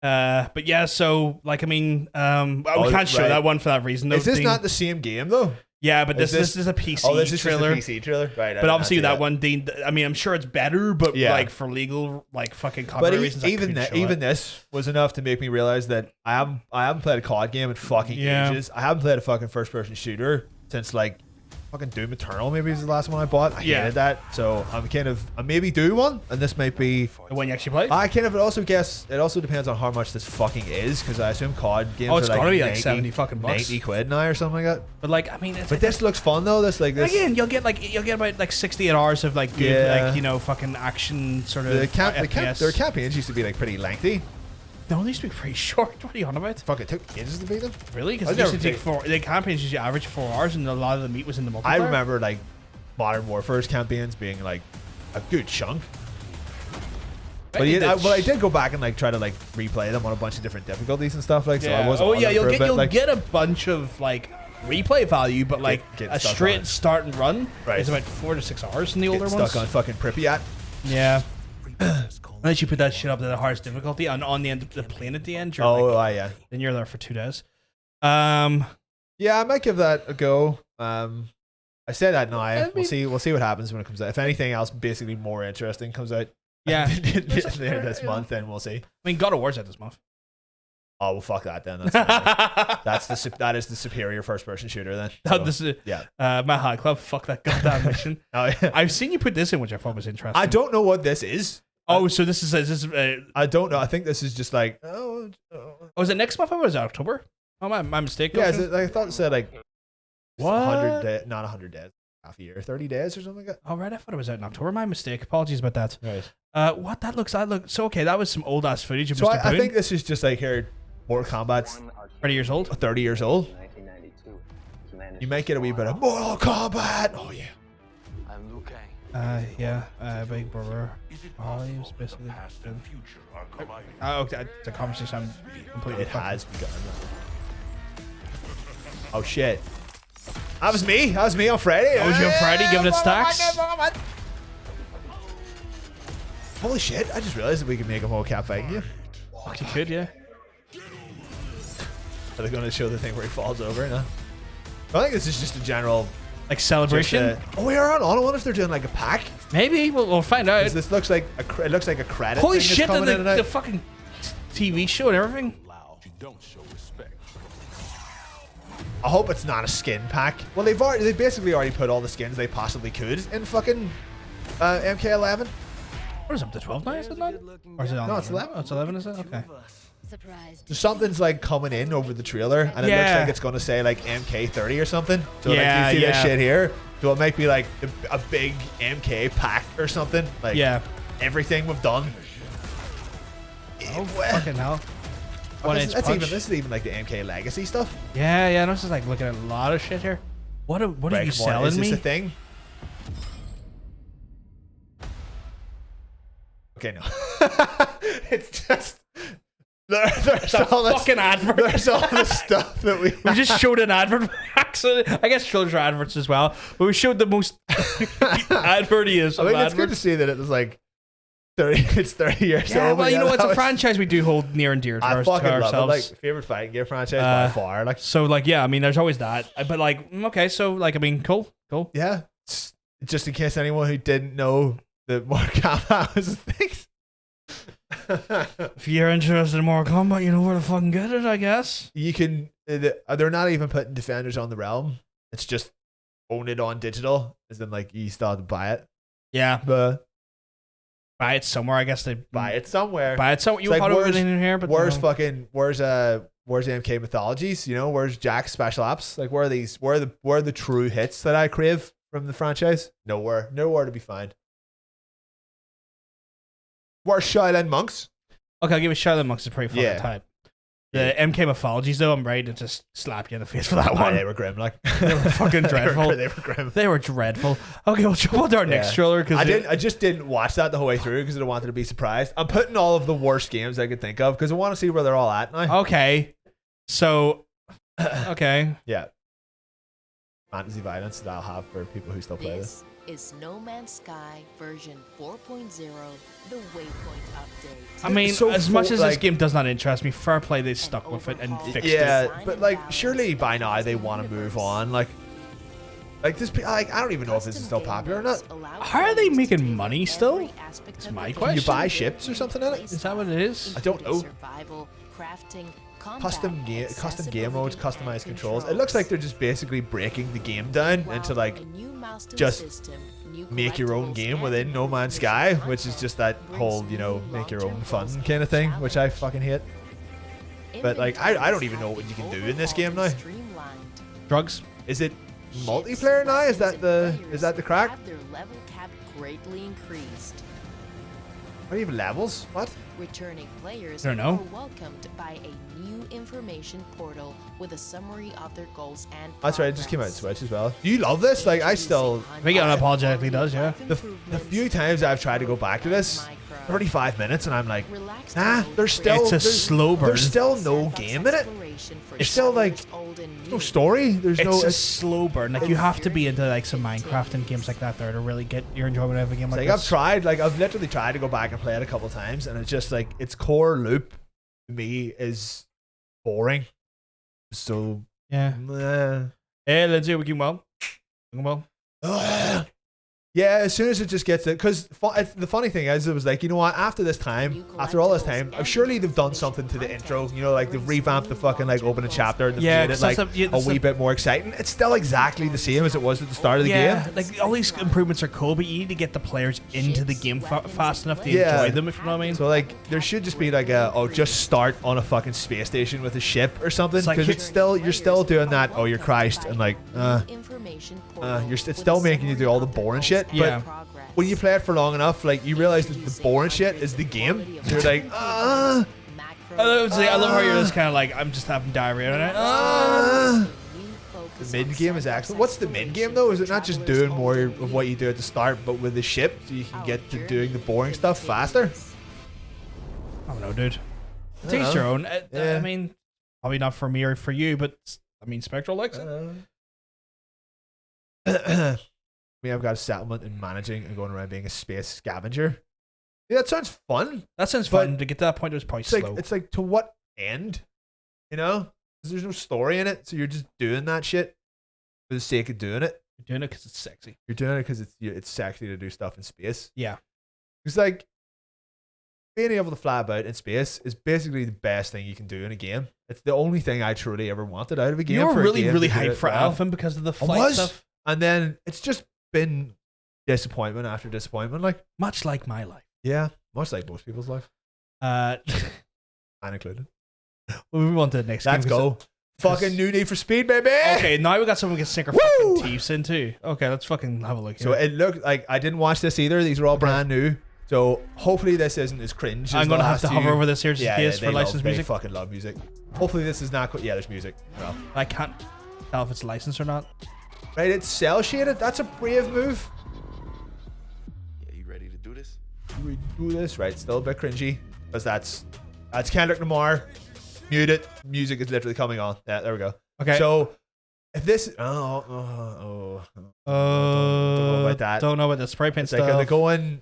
But yeah, so like I mean, we can't show that one for that reason. Is this not the same game though? Yeah, but this is a PC trailer. Oh, this is trailer. just a PC trailer, right? But obviously that one, Dean. I mean, I'm sure it's better, but like for legal, like fucking copyright reasons. Even this was enough to make me realize that I haven't played a COD game in fucking ages. I haven't played a fucking first person shooter since like fucking Doom Eternal. Maybe is the last one I bought. I hated that, so I maybe do one, and this might be the one you actually play. I kind of also guess it also depends on how much this fucking is, because I assume COD games it's are gotta be 90, like 70 fucking bucks, 90 quid now or something like that. But like I mean, this looks fun though. This again, you'll get about like 68 hours of like good like, you know, fucking action sort of. Their campaigns used to be like pretty lengthy. They only used to be pretty short. What are you on about? Fuck, it took ages to beat them. Really? Because the campaigns usually average 4 hours, and a lot of the meat was in the multiplayer. I remember like Modern Warfare's campaigns being like a good chunk. But I did go back and like try to like replay them on a bunch of different difficulties and stuff like. So I was. You'll get a bunch of like replay value, but like a straight start and run is about 4 to 6 hours in the older ones. Stuck on fucking Pripyat. Yeah. Unless you put that shit up to the hardest difficulty on the end of the plane at the end. Yeah. Then you're there for 2 days. Yeah, I might give that a go. I say that now. We'll see what happens when it comes out. If anything else, basically more interesting comes out. Yeah, this month, then we'll see. I mean, God of War's out this month. Oh well, fuck that then. That is the superior first person shooter then. My High Club. Fuck that goddamn mission. I've seen you put this in, which I thought was interesting. I don't know what this is. Oh, so this is I don't know. I think this is just like is it next month or was it October? Oh, my mistake. Yeah, I thought it said like what? 100 days, not 100 days, half a year, 30 days or something like that. Oh right, I thought it was out in October. My mistake. Apologies about that. Right. What that looks so okay. That was some old ass footage of so Mr. Boone. I think this is just like here, Mortal Kombat's 30 years old. 30 years old. You might get a wee bit of Mortal Kombat. Oh yeah. Big Brother. Oh, he was basically. Okay, it's a conversation I'm completely. It has begun. Oh shit! That was me. That was me on Friday. That was you on Friday giving it stacks. Holy shit! I just realized that we could make a whole cat fighting game. Fuck, you could, yeah. Are they going to show the thing where he falls over? No. I think this is just a general. Like celebration. We are on. I wonder if they're doing like a pack. Maybe we'll find out. This looks like a credit. Holy shit! The fucking TV show and everything. I hope it's not a skin pack. Well, they basically already put all the skins they possibly could in fucking MK11. What is it, up to 12 now? Is it not? Or is it on? No, it's 11. Oh, it's 11, is it? Okay. So something's like coming in over the trailer, and it looks like it's going to say like MK30 or something. So like you see this shit here. So it might be like a big MK pack or something. Like everything we've done. Oh fucking hell! This is even like the MK Legacy stuff. Yeah. No, this is like looking at a lot of shit here. What are you selling me? Is this a thing? Okay, no. It's just. There's all this fucking advert. There's all the stuff that we just showed an advert. I guess children's adverts as well, but we showed the most advertiest. I mean, it's good to see that it was like It's 30 years Yeah, old. well, you know, it's that a was- franchise we do hold near and dear to, I fucking love it. ourselves. Like, favorite fighting game franchise by far. Like, So, like, yeah, I mean, there's always that. But, like, okay, so, like, I mean, cool. yeah. Just in case anyone who didn't know that Mortal Kombat was a thing. If you're interested in Mortal Kombat, you know where to fucking get it, I guess. You can. They're not even putting Defenders on the Realm. It's just own it on digital, as in like you still have to buy it. Yeah. But Buy it somewhere, I guess. They buy it somewhere. Buy it somewhere. You It's like, probably where's- everything in here, but Where's no. fucking where's MK Mythologies? You know, where's Jack's special apps? Like, where are these? Where are the true hits that I crave from the franchise? Nowhere to be found. Where's Shaolin Monks? Okay, I'll give it Charlotte Monks is pretty fucking Yeah. tight. The MK Mythologies, though, I'm ready to just slap you in the face for that one. They were grim, like They were fucking dreadful. They were grim. They were dreadful. Okay, we'll jump on to our next Yeah. trailer because I just didn't watch that the whole way through because I wanted to be surprised. I'm putting all of the worst games I could think of because I want to see where they're all at now. Okay, so okay, Yeah. Fantasy violence that I'll have for people who still play this. This is No Man's Sky version 4.0, the Waypoint update. I mean, So as much as this like- game does not interest me, fair play they stuck with it and fixed it. Yeah, but like surely by now they want to move on. Like this, like I don't even know if this is still popular or not. How are they making money still? It's my Can question. you buy ships or something in it? Is that what it is? I don't know. Survival, crafting, Custom game modes, customized controls. It looks like they're just basically breaking the game down into like just make your own game within No Man's Sky, which is just that whole, you know, make your own fun kind of thing, which I fucking hate. But like I don't even know what you can do in this game now. Drugs? Is it multiplayer now? Is that the crack? Have their level cap greatly increased. What even levels? What? Returning players I don't know. are welcomed by a new information portal with a summary of their goals and That's right, it just came out on Switch as well. Do you love this? Like I still I think it unapologetically does, yeah. the few times I've tried to go back to this, 35 minutes, and I'm like, there's still It's a slow burn. There's still no game in it. It's still like no story. There's It's no. a slow burn. Like you have to be into like some Minecraft and games like that there to really get your enjoyment out of a game like Like this. I've literally tried to go back and play it a couple times, and it's just like its core loop to me is boring. So Yeah. Hey, Lindsay, we keep well. yeah, as soon as it just gets it, because the funny thing is, it was like, you know what? After this time, after all this time, surely they've done something to the intro. You know, like they've revamped the fucking like opening chapter. They've Yeah, made it 'cause like that's a wee bit more exciting. It's still exactly the same as it was at the start of the Yeah, game. like all these improvements are cool, but you need to get the players into the game fast enough to Yeah. enjoy them, if you know what I mean. So like, there should just be like just start on a fucking space station with a ship or something, It's like, because you're still doing that. Oh, you're Christ, and like, it's still making you do all the boring shit. Yeah. But when you play it for long enough, like you realize that the boring shit is the game. So you're like, I love how you're just kind of like, I'm just having diarrhea. And the mid game is excellent. What's the mid game though? Is it not just doing more of what you do at the start, but with the ship, so you can get to doing the boring stuff faster? I don't know, dude. I Taste don't your know. own. Yeah. I mean, probably not for me or for you, but I mean, Spectral likes it. Me, I've got a settlement in managing and going around being a space scavenger. Yeah, that sounds fun. That sounds But fun. To get to that point, it was probably It's slow. like, to what end? You know? 'Cause there's no story in it, so you're just doing that shit for the sake of doing it. You're doing it because it's sexy. You're doing it because it's sexy to do stuff in space. Yeah. It's like being able to fly about in space is basically the best thing you can do in a game. It's the only thing I truly ever wanted out of a game. You were for a really, game really to do hyped it for well. Alpha because of the I flight was, stuff. and then it's just been disappointment after disappointment. Like, Much like my life. yeah, much like most people's life, We'll mine included. move on to the next Let's game. go. Fucking new Need for Speed, baby. Okay, now we got something we can sink our Woo! fucking teeth into. Okay, let's fucking have a look So here. it looked like I didn't watch this either. These are all brand new. So hopefully this isn't as cringe. As I'm the going to have last to hover two. over this here just in case they for licensed they music. fucking love music. Hopefully this is not. Yeah, there's music. Well, I can't tell if it's licensed or not. right, it's cell shaded. That's a brave move. Yeah, you ready to do this? We do this right. Still a bit cringy, because that's Kendrick Lamar. Mute it. Music is literally coming on. Yeah, there we go. Okay. So if this, don't know about that. Don't know about the spray paint It's like stuff. they're going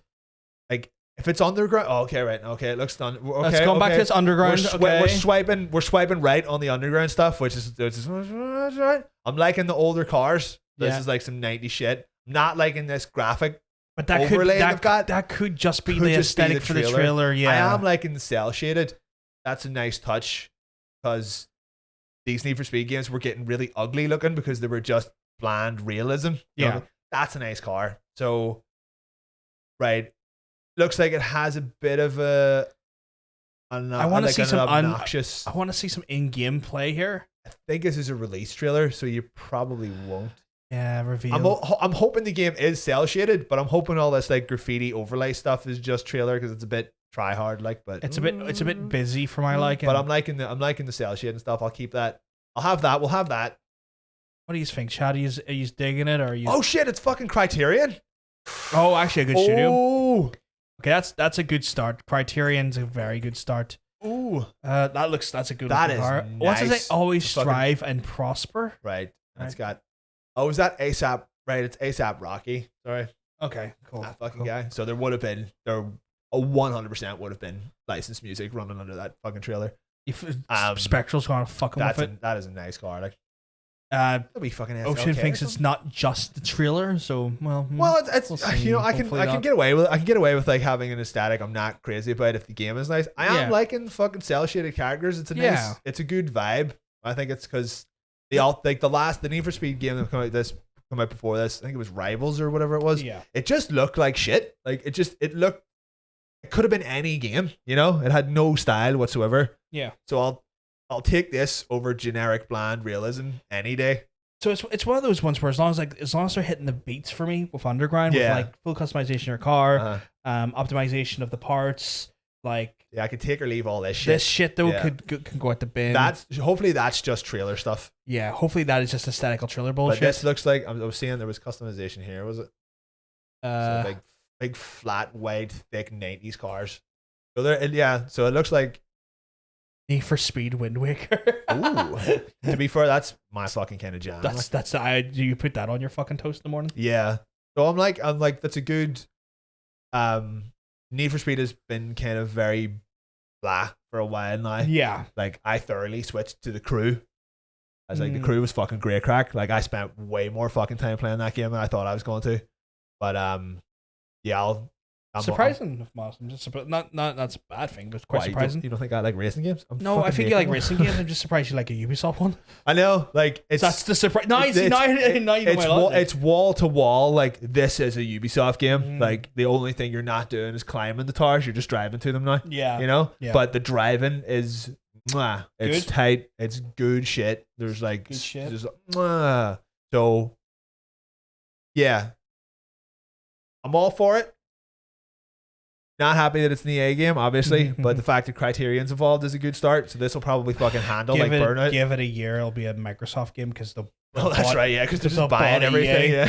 like If it's underground, okay, right, okay, it looks done. Okay, Let's go back to this underground. We're swiping right on the underground stuff, which is right. I'm liking the older cars. This is like some 90s shit. I'm not liking this graphic. But that could just be the aesthetic for the trailer. Yeah, I am liking the cell shaded. That's a nice touch because these Need for Speed games were getting really ugly looking because they were just bland realism. Yeah, that's a nice car. So, right, looks like it has a bit of a. I want to see some obnoxious. I want to see some in-game play here. I think this is a release trailer, so you probably won't. Yeah, reveal. I'm hoping the game is cell shaded, but I'm hoping all this like graffiti overlay stuff is just trailer because it's a bit try hard like. But it's a bit busy for my liking. But I'm liking the cell shade and stuff. I'll keep that. I'll have that. We'll have that. What do you think, Chad? Are you digging it or are you? Oh shit! It's fucking Criterion. Oh, actually, a good studio. Oh. Okay, that's a good start. Criterion's a very good start. Ooh, that's a good that is car. nice. What's it say? Always strive and prosper. Right. That's got. Oh, is that ASAP? Right, it's ASAP Rocky. Sorry. Okay, cool. That fucking guy. So there 100% would have been licensed music running under that fucking trailer. If Spectral's gonna fuck him with it. That is a nice car. Like, that'll be fucking Ocean thinks it's not just the trailer, so well, it's we'll see. I can get away with like having an aesthetic I'm not crazy about if the game is nice. I am liking fucking cell shaded characters. It's a nice, it's a good vibe. I think it's because the Need for Speed game that come out before this. I think it was Rivals or whatever it was. Yeah, it just looked like shit. Like it could have been any game. You know, it had no style whatsoever. Yeah. So I'll take this over generic bland realism any day. So it's one of those ones where as long as they're hitting the beats for me with Underground, with like full customization of your car, optimization of the parts, like I could take or leave all this shit. This shit though can go at the bin. Hopefully that's just trailer stuff. Yeah, hopefully that is just aesthetical trailer bullshit. But this looks like I was seeing there was customization here. Was it? So big flat, wide, thick 90s cars. So so it looks like Need for Speed Wind Waker. Ooh. To be fair, that's my fucking kind of jam. Do you put that on your fucking toast in the morning? Yeah. So I'm like that's a good Need for Speed has been kind of very blah for a while now. Yeah. Like I thoroughly switched to the Crew. I was like the Crew was fucking great crack. Like I spent way more fucking time playing that game than I thought I was going to. But yeah, I'm surprising. I'm just not that's a bad thing, but quite surprising. You don't think I like racing games? No, I think you like racing games. I'm just surprised you like a Ubisoft one. I know, like that's the surprise. No, it's wall to wall. Like this is a Ubisoft game. Like the only thing you're not doing is climbing the towers. You're just driving to them now. Yeah, you know. Yeah. But the driving is, it's good. Tight. It's good shit. There's like good shit. So yeah, I'm all for it. Not happy that it's an EA game, obviously, but the fact that Criterion's involved is a good start. So this will probably fucking handle Burnout. Give it a year, it'll be a Microsoft game because that's right, yeah, because they're just buying everything.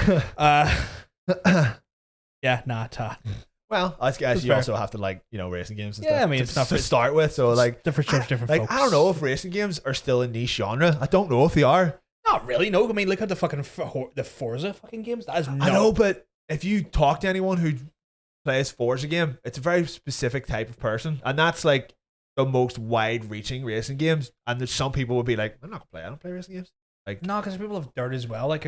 Well, I guess you also have to like racing games and stuff. I mean, it's not to start with. So like different folks. I don't know if racing games are still a niche genre. I don't know if they are. Not really. No, I mean, look at the fucking the Forza fucking games. That is I know, but if you talk to anyone who plays Forza game, it's a very specific type of person, and that's like the most wide-reaching racing games. And there's some people would be like, I don't play racing games. Like, no, because people have dirt as well. Like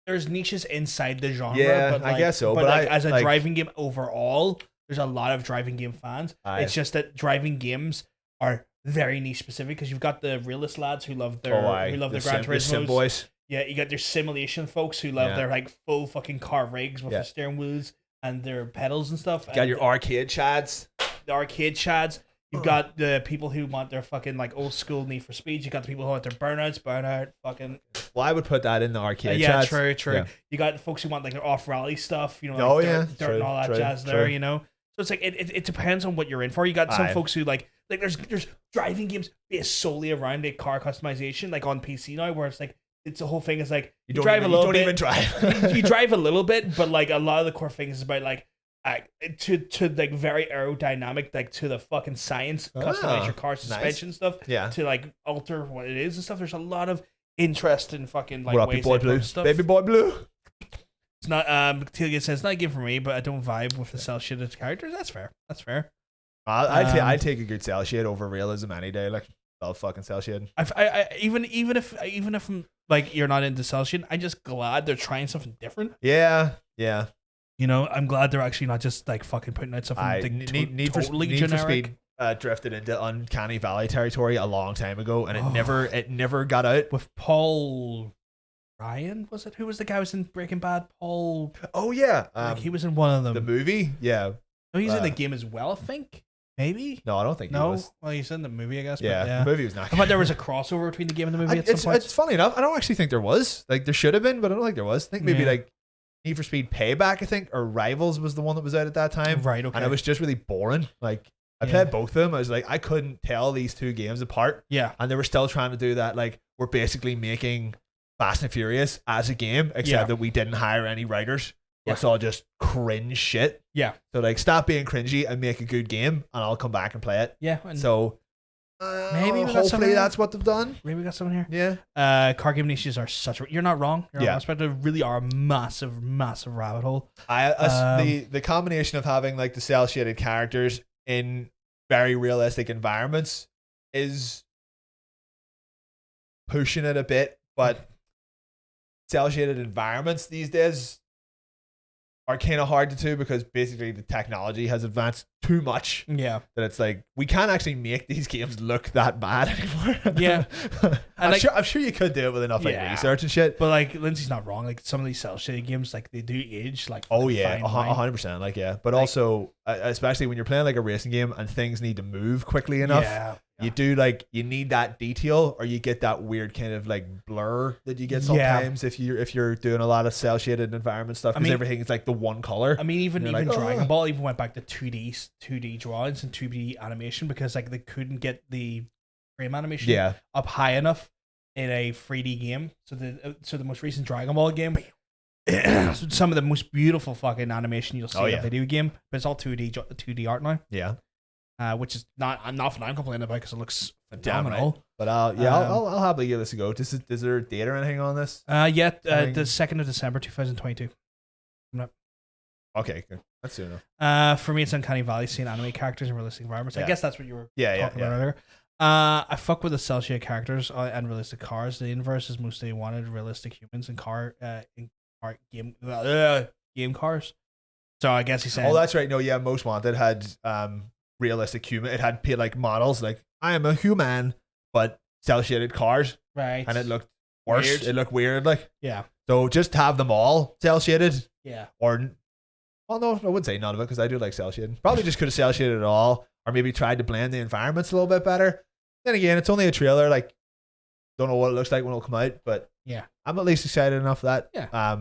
there's niches inside the genre. Yeah, but I guess so. But as a driving game overall, there's a lot of driving game fans. It's just that driving games are very niche specific because you've got the realist lads who love their Gran Turismo boys. Yeah, you got your simulation folks who love their like full fucking car rigs with the steering wheels and their pedals and stuff. You got your arcade chads. The arcade chads. You've got the people who want their fucking like old school Need for Speed. You got the people who want their burnout fucking. Well, I would put that in the arcade. Yeah, chads. true. Yeah. You got the folks who want like their off rally stuff. Dirt and all that jazz there. So it's like it depends on what you're in for. You got some folks who like there's driving games based solely around a car customization like on PC now, where it's like. It's the whole thing is like you drive a little bit. You don't even drive. you drive a little bit, but like a lot of the core thing is about like to like very aerodynamic, like to the fucking science, customize your car suspension stuff. Yeah. To like alter what it is and stuff. There's a lot of interest in fucking like what up, ways boy to blue stuff. Baby boy blue. It's not. Tealgate says it's not a game for me, but I don't vibe with the cell shaded characters. That's fair. That's fair. I'd take a good cell shade over realism any day. Like, I'll fucking cell shade. Even if I'm, like, you're not into cell shading, I'm just glad they're trying something different. Yeah. You know, I'm glad they're actually not just like fucking putting out something like, Need totally for generic. Speed drifted into Uncanny Valley territory a long time ago, and it never got out. With Paul Ryan, was it? Who was the guy who was in Breaking Bad? Paul. Oh yeah, like he was in one of them. The movie, yeah. No, he's in the game as well. I think. Maybe? No, I don't think he was. Well, he's in the movie, I guess. Yeah, but yeah. the movie was not. I thought there was a crossover between the game and the movie at some point. It's funny enough. I don't actually think there was. Like, there should have been, but I don't think there was. I think maybe like Need for Speed Payback, I think, or Rivals was the one that was out at that time. Right, okay. And it was just really boring. Like, I played both of them. I was like, I couldn't tell these two games apart. Yeah. And they were still trying to do that. Like, we're basically making Fast and Furious as a game, except that we didn't hire any writers. It's all just cringe shit. Yeah. So, like, stop being cringy and make a good game, and I'll come back and play it. Yeah. So, maybe hopefully that's what they've done. Maybe we got someone here. Yeah. Card game niches are such a... You're not wrong. You're not wrong. Especially really are a massive, massive rabbit hole. The combination of having, like, the cel-shaded characters in very realistic environments is pushing it a bit, but cel-shaded environments these days are kind of hard to do because basically the technology has advanced too much. Yeah. That it's like, we can't actually make these games look that bad anymore. Yeah. I'm sure you could do it with enough like research and shit. But like, Lindsay's not wrong. Like, some of these cel-shaded games, like, they do age. Like, oh yeah, 100%. Like, yeah. But like, also, especially when you're playing like a racing game and things need to move quickly enough, you do like, you need that detail, or you get that weird kind of like blur that you get sometimes if you're doing a lot of cel-shaded environment stuff, because everything is like the one color. I mean, even like, Dragon Ball even went back to 2D drawings and 2D animation because like they couldn't get the frame animation up high enough in a 3D game. So the most recent Dragon Ball game, some of the most beautiful fucking animation you'll see in a video game, but it's all 2D art now. Yeah. Which is not what I'm complaining about because it looks phenomenal. But I'll happily give this a go. Is there date or anything on this? The 2nd of December 2022. Okay, good. That's soon enough. For me, it's Uncanny Valley, seeing anime characters in realistic environments. I guess that's what you were talking about earlier. I fuck with the cel-shaded characters and realistic cars. The inverse is mostly wanted realistic humans and game cars. So I guess he's saying. Oh, that's right. No, yeah, Most Wanted had realistic human. It had like models like, I am a human, but cel-shaded cars. Right. And it looked worse. Weird. It looked weird. Like, yeah. So just have them all cel-shaded. Yeah. Or, well, no, I wouldn't say none of it because I do like cel-shading. Probably just could have cel-shaded it all, or maybe tried to blend the environments a little bit better. Then again, it's only a trailer. Like, don't know what it looks like when it'll come out, but yeah, I'm at least excited enough for that. Yeah.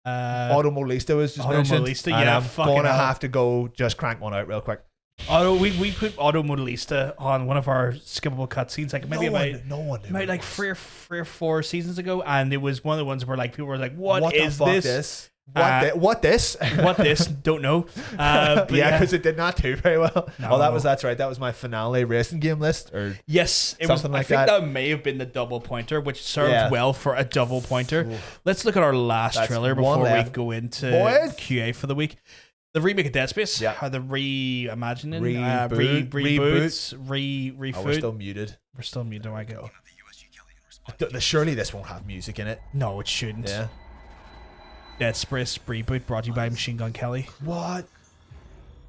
Automolista was just mentioned. Automolista, yeah. I'm gonna have to go just crank one out real quick. We put Automolista on one of our skippable cutscenes, like maybe about like three or four seasons ago, and it was one of the ones where like people were like, "What is this? What this? What this? Don't know." Because it did not do very well. No. That's right. That was my finale racing game list, or yes, it something was. Like I think that may have been the double pointer, which served well for a double pointer. Oof. Let's look at our last trailer before we go into QA for the week. The remake of Dead Space, the reimagining, reboots, refoot. Oh, we're still muted. We're still muted. I go. Surely this won't have music in it. No, it shouldn't. Yeah. Dead Space reboot brought to you by Machine Gun Kelly. What?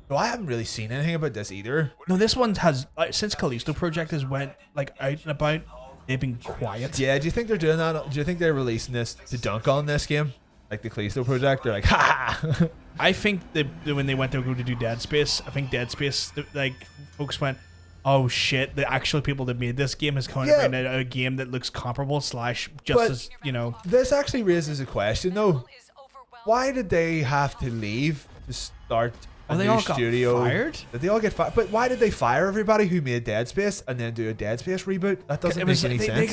No, I haven't really seen anything about this either. No, this one has since Callisto Project has went like out and about. They've been quiet. Yeah. Do you think they're doing that? Do you think they're releasing this to dunk on this game, like the Callisto Project? They're like, ha. I think that when they went to go to do Dead Space, I think Dead Space, like folks went, oh shit, the actual people that made this game is coming out a game that looks comparable / just as, you know. This actually raises a question though. Why did they have to leave to start a new studio? Got fired? Did they all get fired? But why did they fire everybody who made Dead Space and then do a Dead Space reboot? That doesn't make any sense.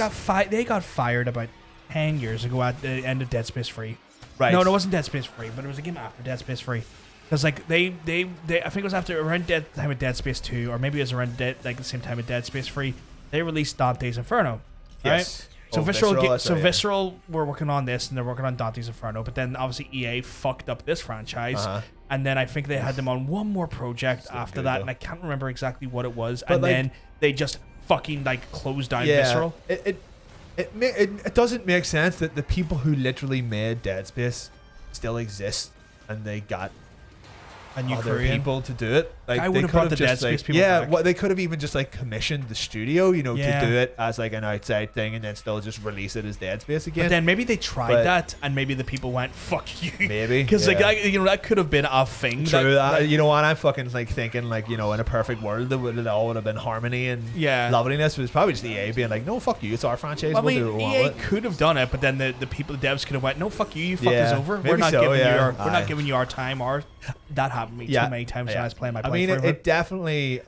They got fired about 10 years ago at the end of Dead Space 3. Right. No, it wasn't Dead Space 3, but it was a game after Dead Space 3. Because like they I think it was after around the time of Dead Space 2, or maybe it was around the same time of Dead Space 3. They released Dante's Inferno. Right? Yes. So Oh, Visceral, Visceral, that's right, yeah. Visceral were working on this, and they're working on Dante's Inferno. But then obviously EA fucked up this franchise, and then I think they had them on one more project after good, that, though. and I can't remember exactly what it was. But, And like- then they just fucking like closed down Yeah, Visceral. it doesn't make sense that the people who literally made Dead Space still exist, and they got A new other Korean. people to do it. Like I they would have could brought the Dead just, Space like, people yeah, back. well, they could have even just like commissioned the studio, you know, Yeah. to do it as like an outside thing, and then still just release it as Dead Space again. But then maybe they tried But- that, and maybe the people went "fuck you." Maybe, because like yeah. that could have been a thing. True that. You know what? I'm fucking like thinking like, you know, in a perfect world, it all would have been harmony and Yeah. loveliness. But it's probably just EA being like, no, fuck you, it's our franchise. I We'll do mean, what we want EA with it. could have done it, but then the people, the devs could have went, "No, fuck you, you fucked us Yeah, over. We're maybe not so, giving yeah. you we're Aye. not giving you our time." Or that happened to me too many times when I was playing my. I mean, it definitely,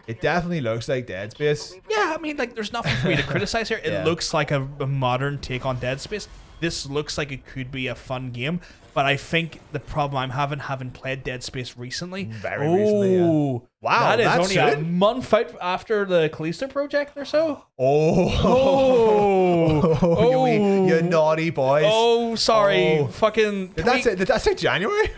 it definitely looks like Dead Space. Yeah, I mean, like, there's nothing for me to criticize here. It Yeah. looks like a modern take on Dead Space. This looks like it could be a fun game, but I think the problem I'm having played Dead Space recently. Very recently, yeah. Oh, Wow, that is that's only a soon? month out after the Callisto project or so. Oh, you naughty boys. Oh, sorry, Oh. fucking. Did that say January?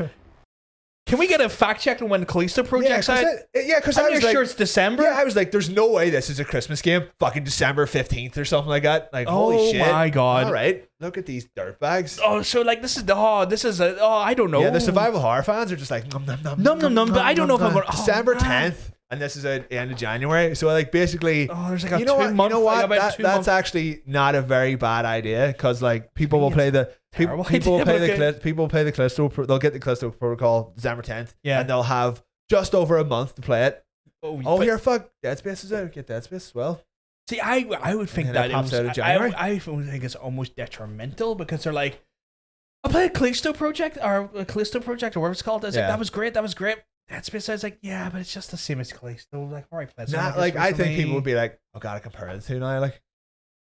Can we get a fact check on when the Callisto project's out? Because I'm I was like, sure it's December. Yeah, I was like, there's no way this is a Christmas game. Fucking December 15th or something like that. Like, Oh holy shit. my God. All right, look at these dirtbags. Oh, so like this is I don't know. Yeah, the survival horror fans are just like Num, num, num, but I don't know if I'm gonna- oh, December man. 10th, and this is at the end of January. So like basically, Oh, there's like a you know what? 2 month. You know what? about That's 2 month. actually not a very bad idea because like people will play the people, terrible will idea, play but the okay. people will play the Callisto. They'll get the Callisto protocol December 10th, Yeah. and they'll have just over a month to play it. Oh, but- here, fuck, Dead Space is out. Get Dead Space as well. See, I would think And then that it it pops was, out in January. I would think it's almost detrimental because they're like, I played a Callisto project or a Callisto project or whatever it's called. I was like, Yeah. that was great. Dead Space. I was like, yeah, but it's just the same as Callisto. Like, all right, played some Nah, of this like I think recently. people would be like, I gotta compare the two now. Like,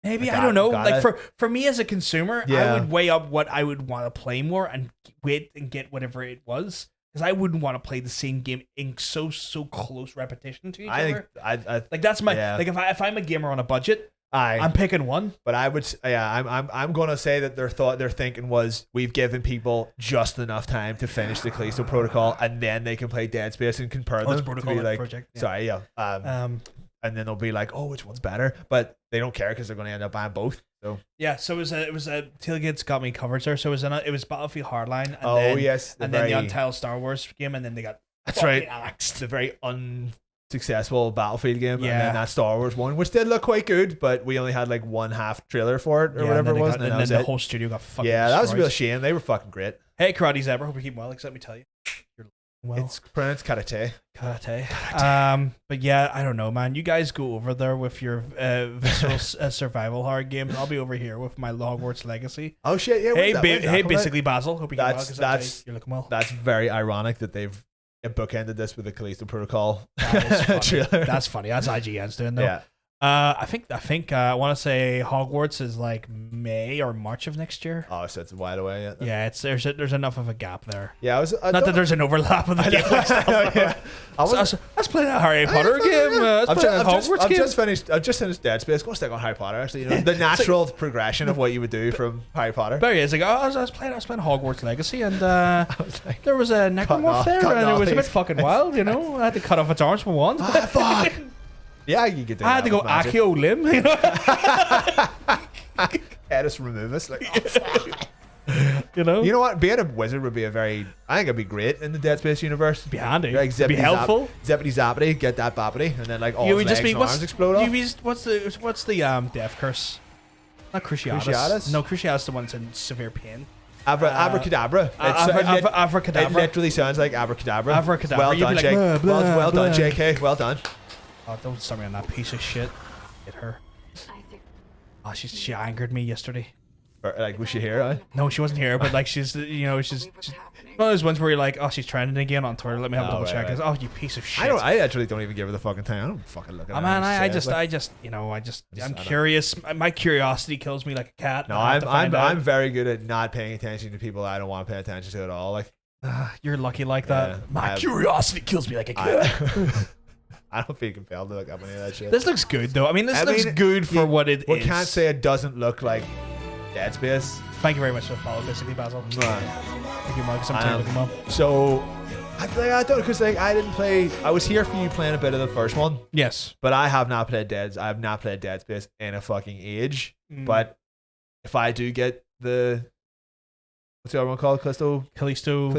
Maybe Like, I don't know. got Like it. for me as a consumer, I Yeah. would weigh up what I would want to play more and wait and get whatever it was because I wouldn't want to play the same game in so close repetition to each I other. think I Like that's my yeah. like if I'm a gamer on a budget, I'm picking one. But I would, I'm gonna say that their thinking was we've given people just enough time to finish the Callisto Protocol, and then they can play Dead Space and compare Oh, them. it's to Protocol, be not like, Project, yeah. sorry, yeah. And then they'll be like, oh, which one's better? But they don't care because they're gonna end up buying both. So Yeah, so it was a Tailgate's got me covered, sir. So it was Battlefield Hardline. And Oh, then, yes, and then the Untitled Star Wars game, and then they got that's fucking right. axed. It's a very unsuccessful Battlefield game, and Yeah. then that Star Wars one, which did look quite good, but we only had like one half trailer for it or Yeah, whatever and it then was, they got- and then that and was then the it. whole studio got fucking Yeah, that was a destroyed. real shame. They were fucking great. Hey, Karate Zebra, hope you're keeping well. Except let me tell you, you're well. It's pronounced karate. Karate. But yeah, I don't know, man. You guys go over there with your visceral survival horror games. I'll be over here with my Hogwarts Legacy. Oh shit! Yeah. Hey, when's that come out? basically Basil. Hope you get well. 'Cause That's you're looking well. That's very ironic that they've bookended this with the Callisto Protocol That is funny. trailer. That's funny. That's IGN's doing though. Yeah. I think I want to say Hogwarts is like May or March of next year. Oh, so it's a while away. Yeah. Yeah, there's enough of a gap there. Yeah. Not that there's an overlap with the gameplay stuff. Yeah. Let's play that Harry Potter game. Let's play that Hogwarts game. I've just finished Dead Space. Go stick on Harry Potter. Actually, you know, the natural progression of what you would do from Harry Potter. There he is. Like, I was playing Hogwarts Legacy, and like, there was a necromorph there, cutting and it off was a bit these- fucking wild. You know, I had to cut off its arms with one. Ah, fuck. Yeah, you could do I had that to go with magic. Accio limb. You know? Edis Removus. Like, oh, fuck. You know? You know what? Being a wizard would be I think it'd be great in the Dead Space universe. Be handy. Like Be helpful. Zippity zappity, get that boppity, and then like all You his would just legs be and arms explode off. what's the death curse? Not Cruciatus. Cruciatus? No, Cruciatus is the one that's in severe pain. Abracadabra. Abracadabra. It literally sounds like abracadabra. Abracadabra. Well You'd be done, like, Jake. blah, blah, well done, blah. JK. Well done. Oh, don't start me on that piece of shit. Hit her. Oh, she angered me yesterday. Or, like, was she here? No, she wasn't here, but like she's one of those ones where you're like, oh, she's trending again on Twitter. Let me have a double check. right. Oh, you piece of shit. I actually don't even give her the fucking time. I don't fucking look at Oh, her. man, I'm I curious. My curiosity kills me like a cat. No, I have to find out. I'm very good at not paying attention to people I don't want to pay attention to at all. Like, You're lucky like that. Yeah, My curiosity kills me like a cat. I don't feel compelled to look up any of that shit. This looks good though. I mean, this looks good for what it is. We can't say it doesn't look like Dead Space. Thank you very much for the follow, basically, Basil. Thank you, Marcus. I'm looking up. So, I don't, because like I didn't play. I was here for you playing a bit of the first one. Yes, but I have not played I have not played Dead Space in a fucking age. But if I do get the what's the other one called, Callisto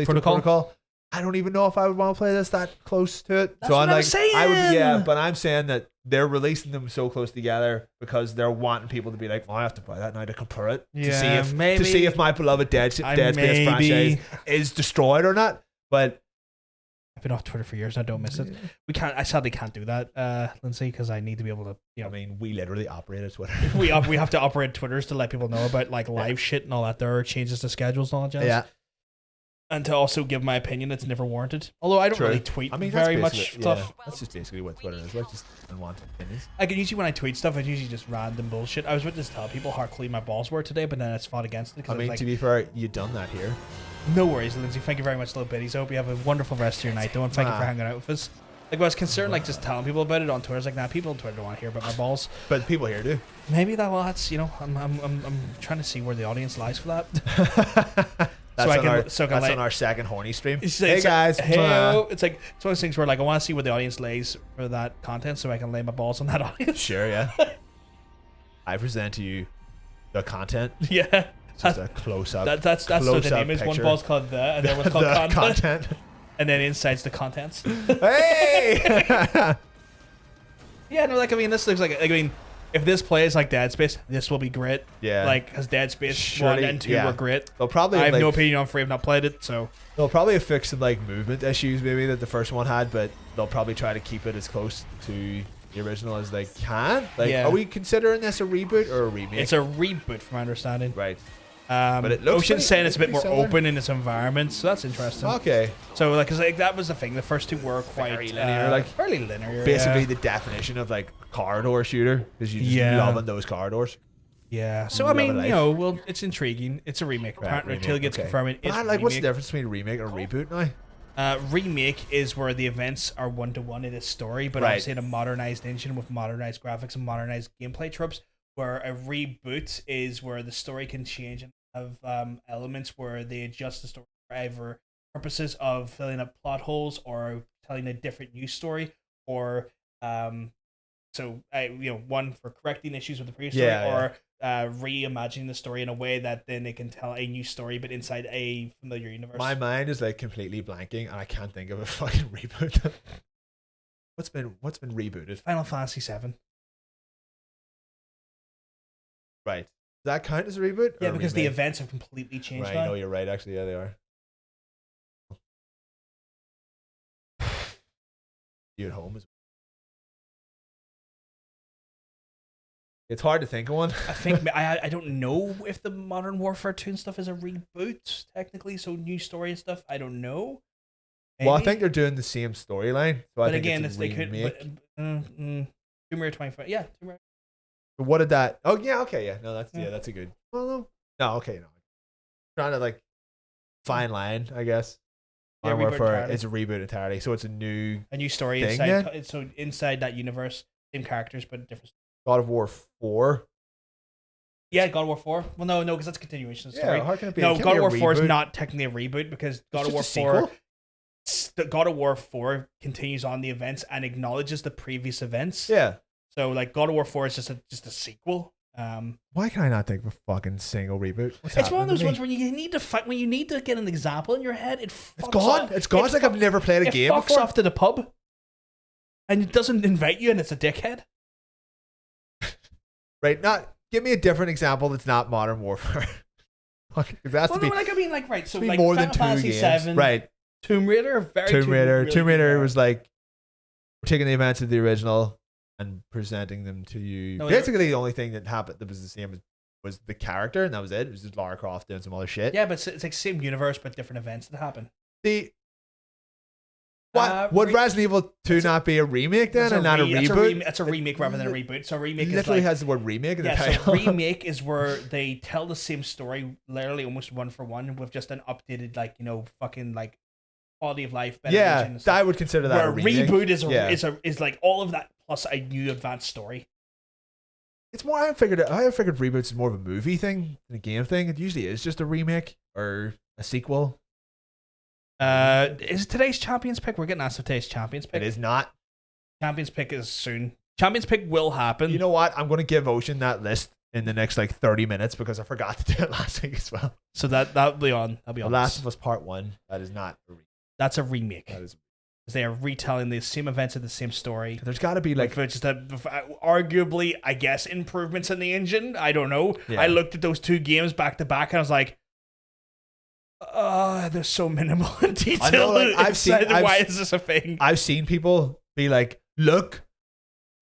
Protocol, I don't even know if I would want to play this that close to it. That's what I'm saying. But I'm saying that they're releasing them so close together because they're wanting people to be like, oh, I have to buy that now to compare it to see if my beloved Dead Space franchise is destroyed or not. But I've been off Twitter for years. I don't miss it. I sadly can't do that, Lindsay, because I need to be able to. I mean, we literally operate a Twitter. we have to operate Twitters to let people know about like live shit and all that. There are changes to schedules and all that jazz. Yeah. And to also give my opinion, it's never warranted. Although I don't really tweet very much stuff. That's just basically what Twitter is. Like just unwanted opinions. I can usually when I tweet stuff, it's usually just random bullshit. I was about to tell people how clean my balls were today, but then I fought against it. I mean, to be fair, you done that here. No worries, Lindsay. Thank you very much, little biddies. I hope you have a wonderful rest of your night, though, and thank you for hanging out with us. Like, I was concerned, like, just telling people about it on Twitter. I was like, nah, people on Twitter don't want to hear about my balls. But people here do. Maybe that's, I'm trying to see where the audience lies for that. That's on our second horny stream. Hey guys. Hey, it's like it's one of those things where like I want to see where the audience lays for that content, so I can lay my balls on that audience. Sure, yeah. I present to you the content. Yeah. Just a close up. That's what the name is. One ball's called the, and then one's called content. And then inside's the contents. Hey. Yeah, no, like I mean, this looks like I mean, if this plays like Dead Space, this will be great. Yeah. Like, because Dead Space 1 and 2 were great. They'll probably I have no opinion on 3. I've not played it, so. They'll probably have fixed some like movement issues maybe that the first one had, but they'll probably try to keep it as close to the original as they can. Like, are we considering this a reboot or a remake? It's a reboot, from my understanding. Right. But it looks Ocean's saying it's a bit more open in its environment, so that's interesting. Okay. So, like, cause like that was the thing. The first 2 were quite linear, fairly linear. Basically, the definition of like corridor shooter because you just loving those corridors. Yeah. So I mean, well, it's intriguing. It's a remake. Apparently, until it gets confirmed. But what's the difference between remake or reboot now? Remake is where the events are one-to-one in a story, but obviously in a modernized engine with modernized graphics and modernized gameplay tropes. Where a reboot is where the story can change and have elements where they adjust the story for either purposes of filling up plot holes or telling a different news story, or one for correcting issues with the previous story, or reimagining the story in a way that then they can tell a new story but inside a familiar universe. My mind is like completely blanking and I can't think of a fucking reboot. What's been rebooted? Final Fantasy 7. Right. Does that count as a reboot? Yeah, because the events have completely changed. Right, now. no, you're right, actually. Yeah, they are. You at home? It's hard to think of one. I think I don't know if the Modern Warfare 2 and stuff is a reboot, technically, so new story and stuff. I don't know. Maybe. Well, I think they're doing the same storyline. So I think again, it's a remake. Tomb Raider 25. Yeah, Tomb Raider. What did that? Oh yeah, okay, yeah. No, that's a good. Well, no, okay, no. Trying to like fine line, I guess. Yeah, it's a reboot entirely, so it's a new story thing, inside. So inside that universe, same characters but different. God of War 4. Yeah, God of War 4. Well, no, because that's a continuation of the story. Yeah, how can it be? No, God of War 4 is not technically a reboot because God of War 4. God of War 4 continues on the events and acknowledges the previous events. Yeah. So like God of War 4 is just a sequel. Why can I not think of a fucking single reboot? It's one of those ones where you need to fight when you need to get an example in your head. It's gone. It's gone. It's like I've never played a game before. It fucks off to the pub, and it doesn't invite you, and it's a dickhead. Right. Give me a different example that's not Modern Warfare. So like more than 2 games. 7, right. Tomb Raider, Tomb Raider was like we're taking the events of the original and presenting them to you. Basically, the only thing that happened that was the same was the character, and that was it. It was just Lara Croft doing some other shit. Yeah, but it's like same universe, but different events that happen. Would Resident Evil 2 not be a remake then, and not a reboot? It's a remake rather than a reboot. So a remake literally has the word remake in the title. So remake is where they tell the same story, literally almost one for one, with just an updated, fucking quality of life, better Yeah, engine and stuff. I would consider that Where a remake. reboot Yeah. is like all of that plus a new advanced story. It's more. I figured reboots is more of a movie thing than a game thing. It usually is just a remake or a sequel. Is it today's champions pick? We're getting asked if today's champions pick. It is not. Champions pick is soon. Champions pick will happen. You know what? I'm going to give Ocean that list in the next like 30 minutes because I forgot to do it last week as well. So that'll be on. That'll be The on. Last of Us Part 1. That is not a remake. That's a remake. That is. They are retelling the same events of the same story. There's got to be like just arguably, I guess, improvements in the engine. I don't know. Yeah. I looked at those two games back to back and I was like, they're so minimal in detail. I know, like, why is this a thing? I've seen people be like, look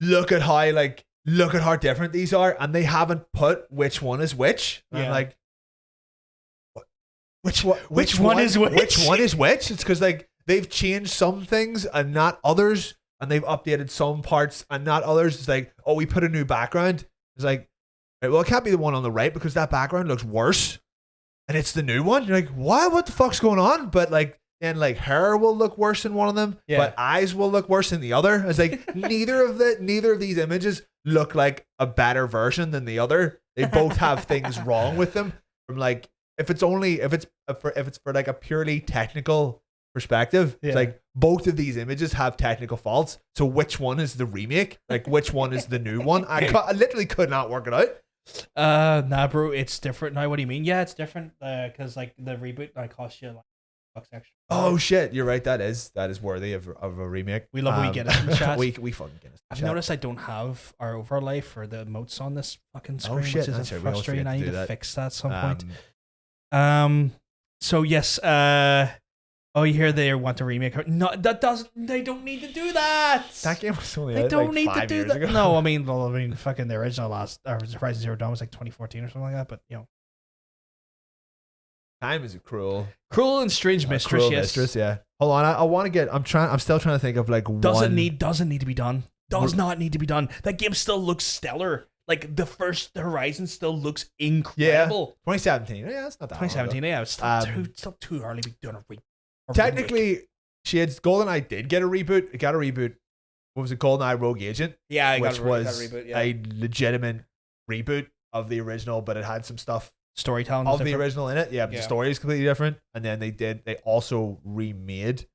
at how different these are, and they haven't put which one is which. And I'm like, what? Which one is which? Which one is which? It's because like they've changed some things and not others, and they've updated some parts and not others. It's like, oh, we put a new background. It's like, right, well, it can't be the one on the right because that background looks worse, and it's the new one. You're like, what the fuck's going on? But like, then like hair will look worse in one of them, but eyes will look worse in the other. It's like neither of these images look like a better version than the other. They both have things wrong with them. From like, if it's for like a purely technical perspective, it's like both of these images have technical faults. So which one is the remake? Like which one is the new one? I literally could not work it out. Nah, bro, it's different now. What do you mean? Yeah, it's different because like the reboot like cost you like bucks extra. Oh shit, you're right. That is worthy of a remake. We love we get it in the chat. we fucking get it. I've noticed I don't have our overlay for the emotes on this fucking screen, Oh shit, which is frustrating. I need to fix that at some point. So yes, oh, you hear they want to remake? No, they don't need to do that. That game was only They out, don't like, need to 5 do years that. ago. No, I mean, fucking the original Horizon Zero Dawn was like 2014 or something like that. But you know, time is cruel and strange mistress. Cruel Yes, mistress. Yeah. Hold on, I want to get. I'm still trying to think of like doesn't need to be done. Does not need to be done. That game still looks stellar. Like the first Horizon still looks incredible. 2017. Yeah, that's not that. 2017. Yeah, it's still too early to be doing a reboot. Technically, GoldenEye did get a reboot. It got a reboot. What was it? GoldenEye Rogue Agent. Yeah, which was got a reboot. Yeah. a legitimate reboot of the original, but it had some stuff Storytelling of the original in it. Yeah, but the story is completely different. And then they also remade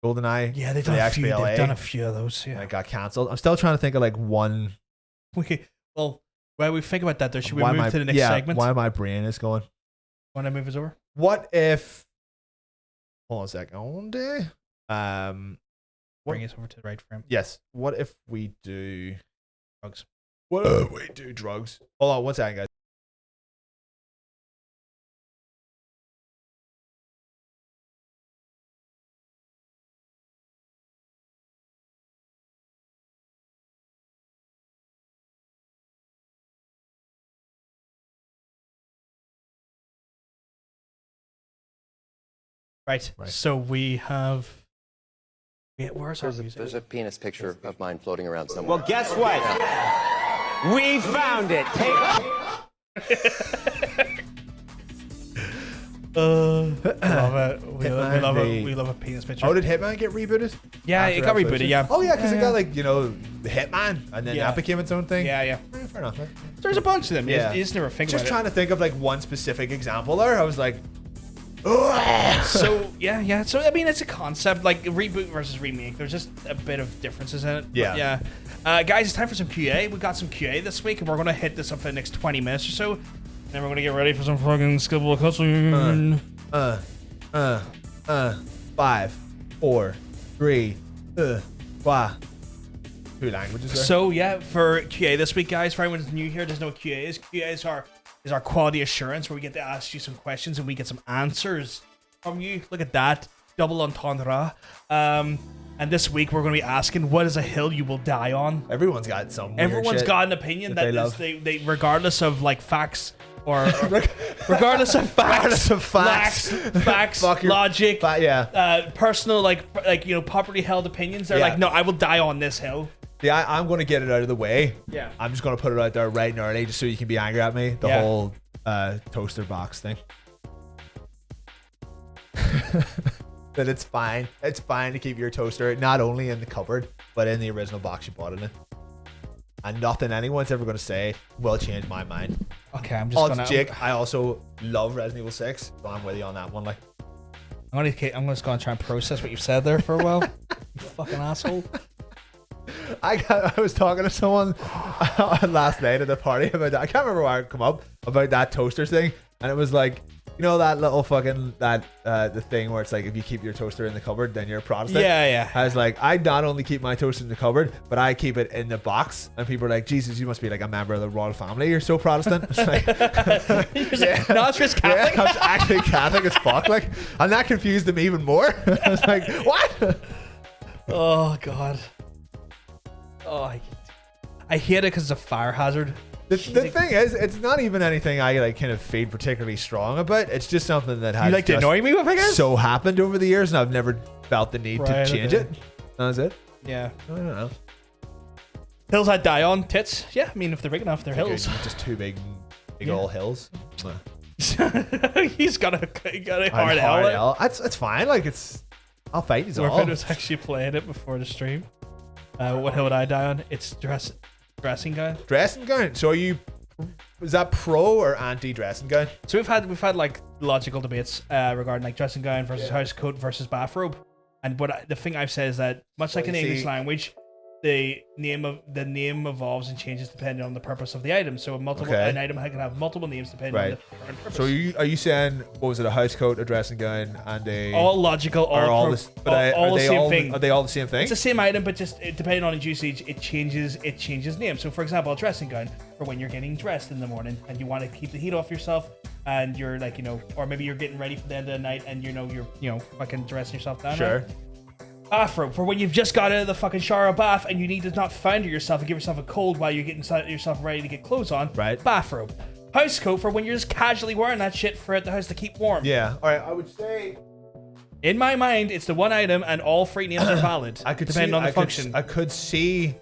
GoldenEye. Yeah, they've for done the a few. XBLA, They've done a few of those. Yeah, and it got cancelled. I'm still trying to think of like one. Well, while we think about that, should we move to the next segment? Why my brain is going. Want to move us over? What if? Hold on a second. Bring us over to the right frame. Yes. What if we do drugs? What if we do drugs? Hold on 1 second, guys. Right. So we have. Where's our music? There's a penis picture of mine floating around somewhere. Well, guess what? We found it. Love it. We love a penis picture. Oh, did Hitman get rebooted? Yeah, it got rebooted. Yeah. Oh yeah, because it got like the Hitman, and then that became its own thing. Yeah. Fair enough. Man. There's a bunch of them. Yeah. You just never think Just about trying to think of like one specific example there. I was like, So yeah. So I mean, it's a concept like reboot versus remake. There's just a bit of differences in it. Yeah. Guys, it's time for some QA. We got some QA this week, and we're gonna hit this up for the next 20 minutes or so. Then we're gonna get ready for some fucking skillable cutscene. 5, 4, 3, 2 languages there. So yeah, for QA this week, guys, for anyone who's new here, doesn't know what QA is. QA is our quality assurance, where we get to ask you some questions and we get some answers from you. Look at that, double entendre. And this week we're going to be asking, what is a hill you will die on? Everyone's got some. Everyone's got an opinion that they regardless of like facts or regardless of facts, logic, personal like popularly held opinions. They're like, no, I will die on this hill. Yeah, I'm going to get it out of the way. Yeah. I'm just going to put it out there right and early just so you can be angry at me. The whole toaster box thing. that it's fine. It's fine to keep your toaster not only in the cupboard, but in the original box you bought it in. And nothing anyone's ever going to say will change my mind. Okay, I'm just gonna. Jake, I also love Resident Evil 6, so I'm with you on that one. Like, I'm just gonna try and process what you've said there for a while. You fucking asshole. I was talking to someone last night at the party about that. I can't remember why it come up about that toaster thing, and it was like, you know, that little fucking the thing where it's like, if you keep your toaster in the cupboard, then you're a Protestant. Yeah. I was like, I not only keep my toaster in the cupboard, but I keep it in the box. And people are like, Jesus, you must be like a member of the royal family. You're so Protestant. It's like, no, it's just Catholic. Yeah, I'm actually Catholic as fuck. Like, and that confused them even more. I was like, what? Oh God. Oh, I hate it because it's a fire hazard. The thing is, it's not even anything I like kind of feel particularly strong about. It's just something that has You like to annoy me with, I guess? so happened over the years, and I've never felt the need to change it. That's it. Yeah. I don't know. Hills I'd die on. Tits. Yeah, I mean, if they're big enough, they're hills. Just two big old hills. He's got a hard L. It's fine. Like, I'll fight you all. Morfin was actually playing it before the stream. What hill would I die on? It's dressing gown. Dressing gown. So is that pro or anti dressing gown? So we've had like logical debates regarding like dressing gown versus house coat versus bathrobe. And the thing I've said is that much like in the English language, the name evolves and changes depending on the purpose of the item. So an item can have multiple names depending on the current purpose. So are you saying, what was it, a house coat, a dressing gown, and all logical, all the same thing? Are they all the same thing? It's the same item, but just depending on its usage, it changes name. So for example, a dressing gown for when you're getting dressed in the morning and you want to keep the heat off yourself, and you're like, or maybe you're getting ready for the end of the night and you're fucking dressing yourself down. Sure. Right? Bathrobe for when you've just got out of the fucking shower or bath and you need to not founder yourself and give yourself a cold while you're getting yourself ready to get clothes on. Right. Bathrobe. House coat for when you're just casually wearing that shit for at the house to keep warm. Yeah. All right. I would say, in my mind, it's the one item and all three names are valid. Depending on the function. I could see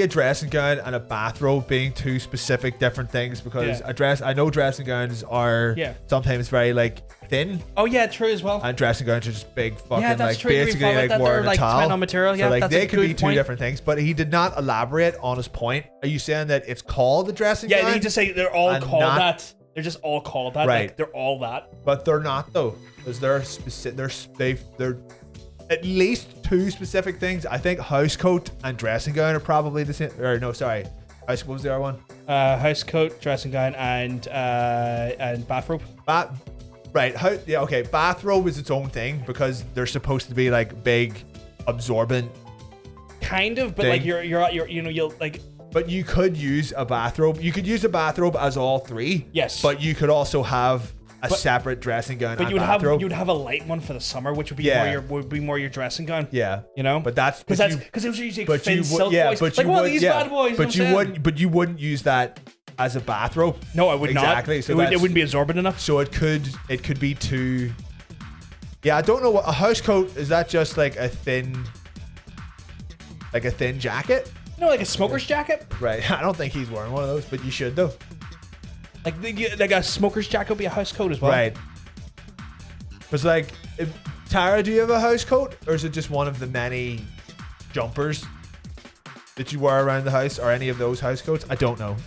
a dressing gown and a bathrobe being two specific different things, because I know dressing gowns are sometimes very like thin. Oh yeah, true as well. And dressing gowns are just big fucking like true. basically like wearing a towel. On material. So like they could be two different things, but he did not elaborate on his point. Are you saying that it's called the dressing gown? Yeah, he just say they're all called that. They're just all called that. Right. Like, they're all that. But they're not though, because they're at least two specific things. I think house coat and dressing gown are probably the same. Or no, sorry. What was the other one? House coat, dressing gown, and bathrobe. Right. Okay. Bathrobe is its own thing because they're supposed to be like big, absorbent. Kind of, but thing. like you'll like. But you could use a bathrobe. You could use a bathrobe as all three. Yes. But you could also have a separate dressing gown. But you would have a light one for the summer, which would be more your dressing gown. Yeah. But that's because it was usually thin silk boys. But like one of these bad boys. But you wouldn't use that as a bathrobe. No, I would not. Exactly. So it wouldn't be absorbent enough. So it could be too. Yeah, I don't know what a house coat is. That just like a thin jacket? Like a smoker's jacket. Right. I don't think he's wearing one of those, but you should though. Like a smoker's jacket would be a house coat as well. Right. It's like, Tara, do you have a house coat, or is it just one of the many jumpers that you wear around the house, or any of those house coats? I don't know.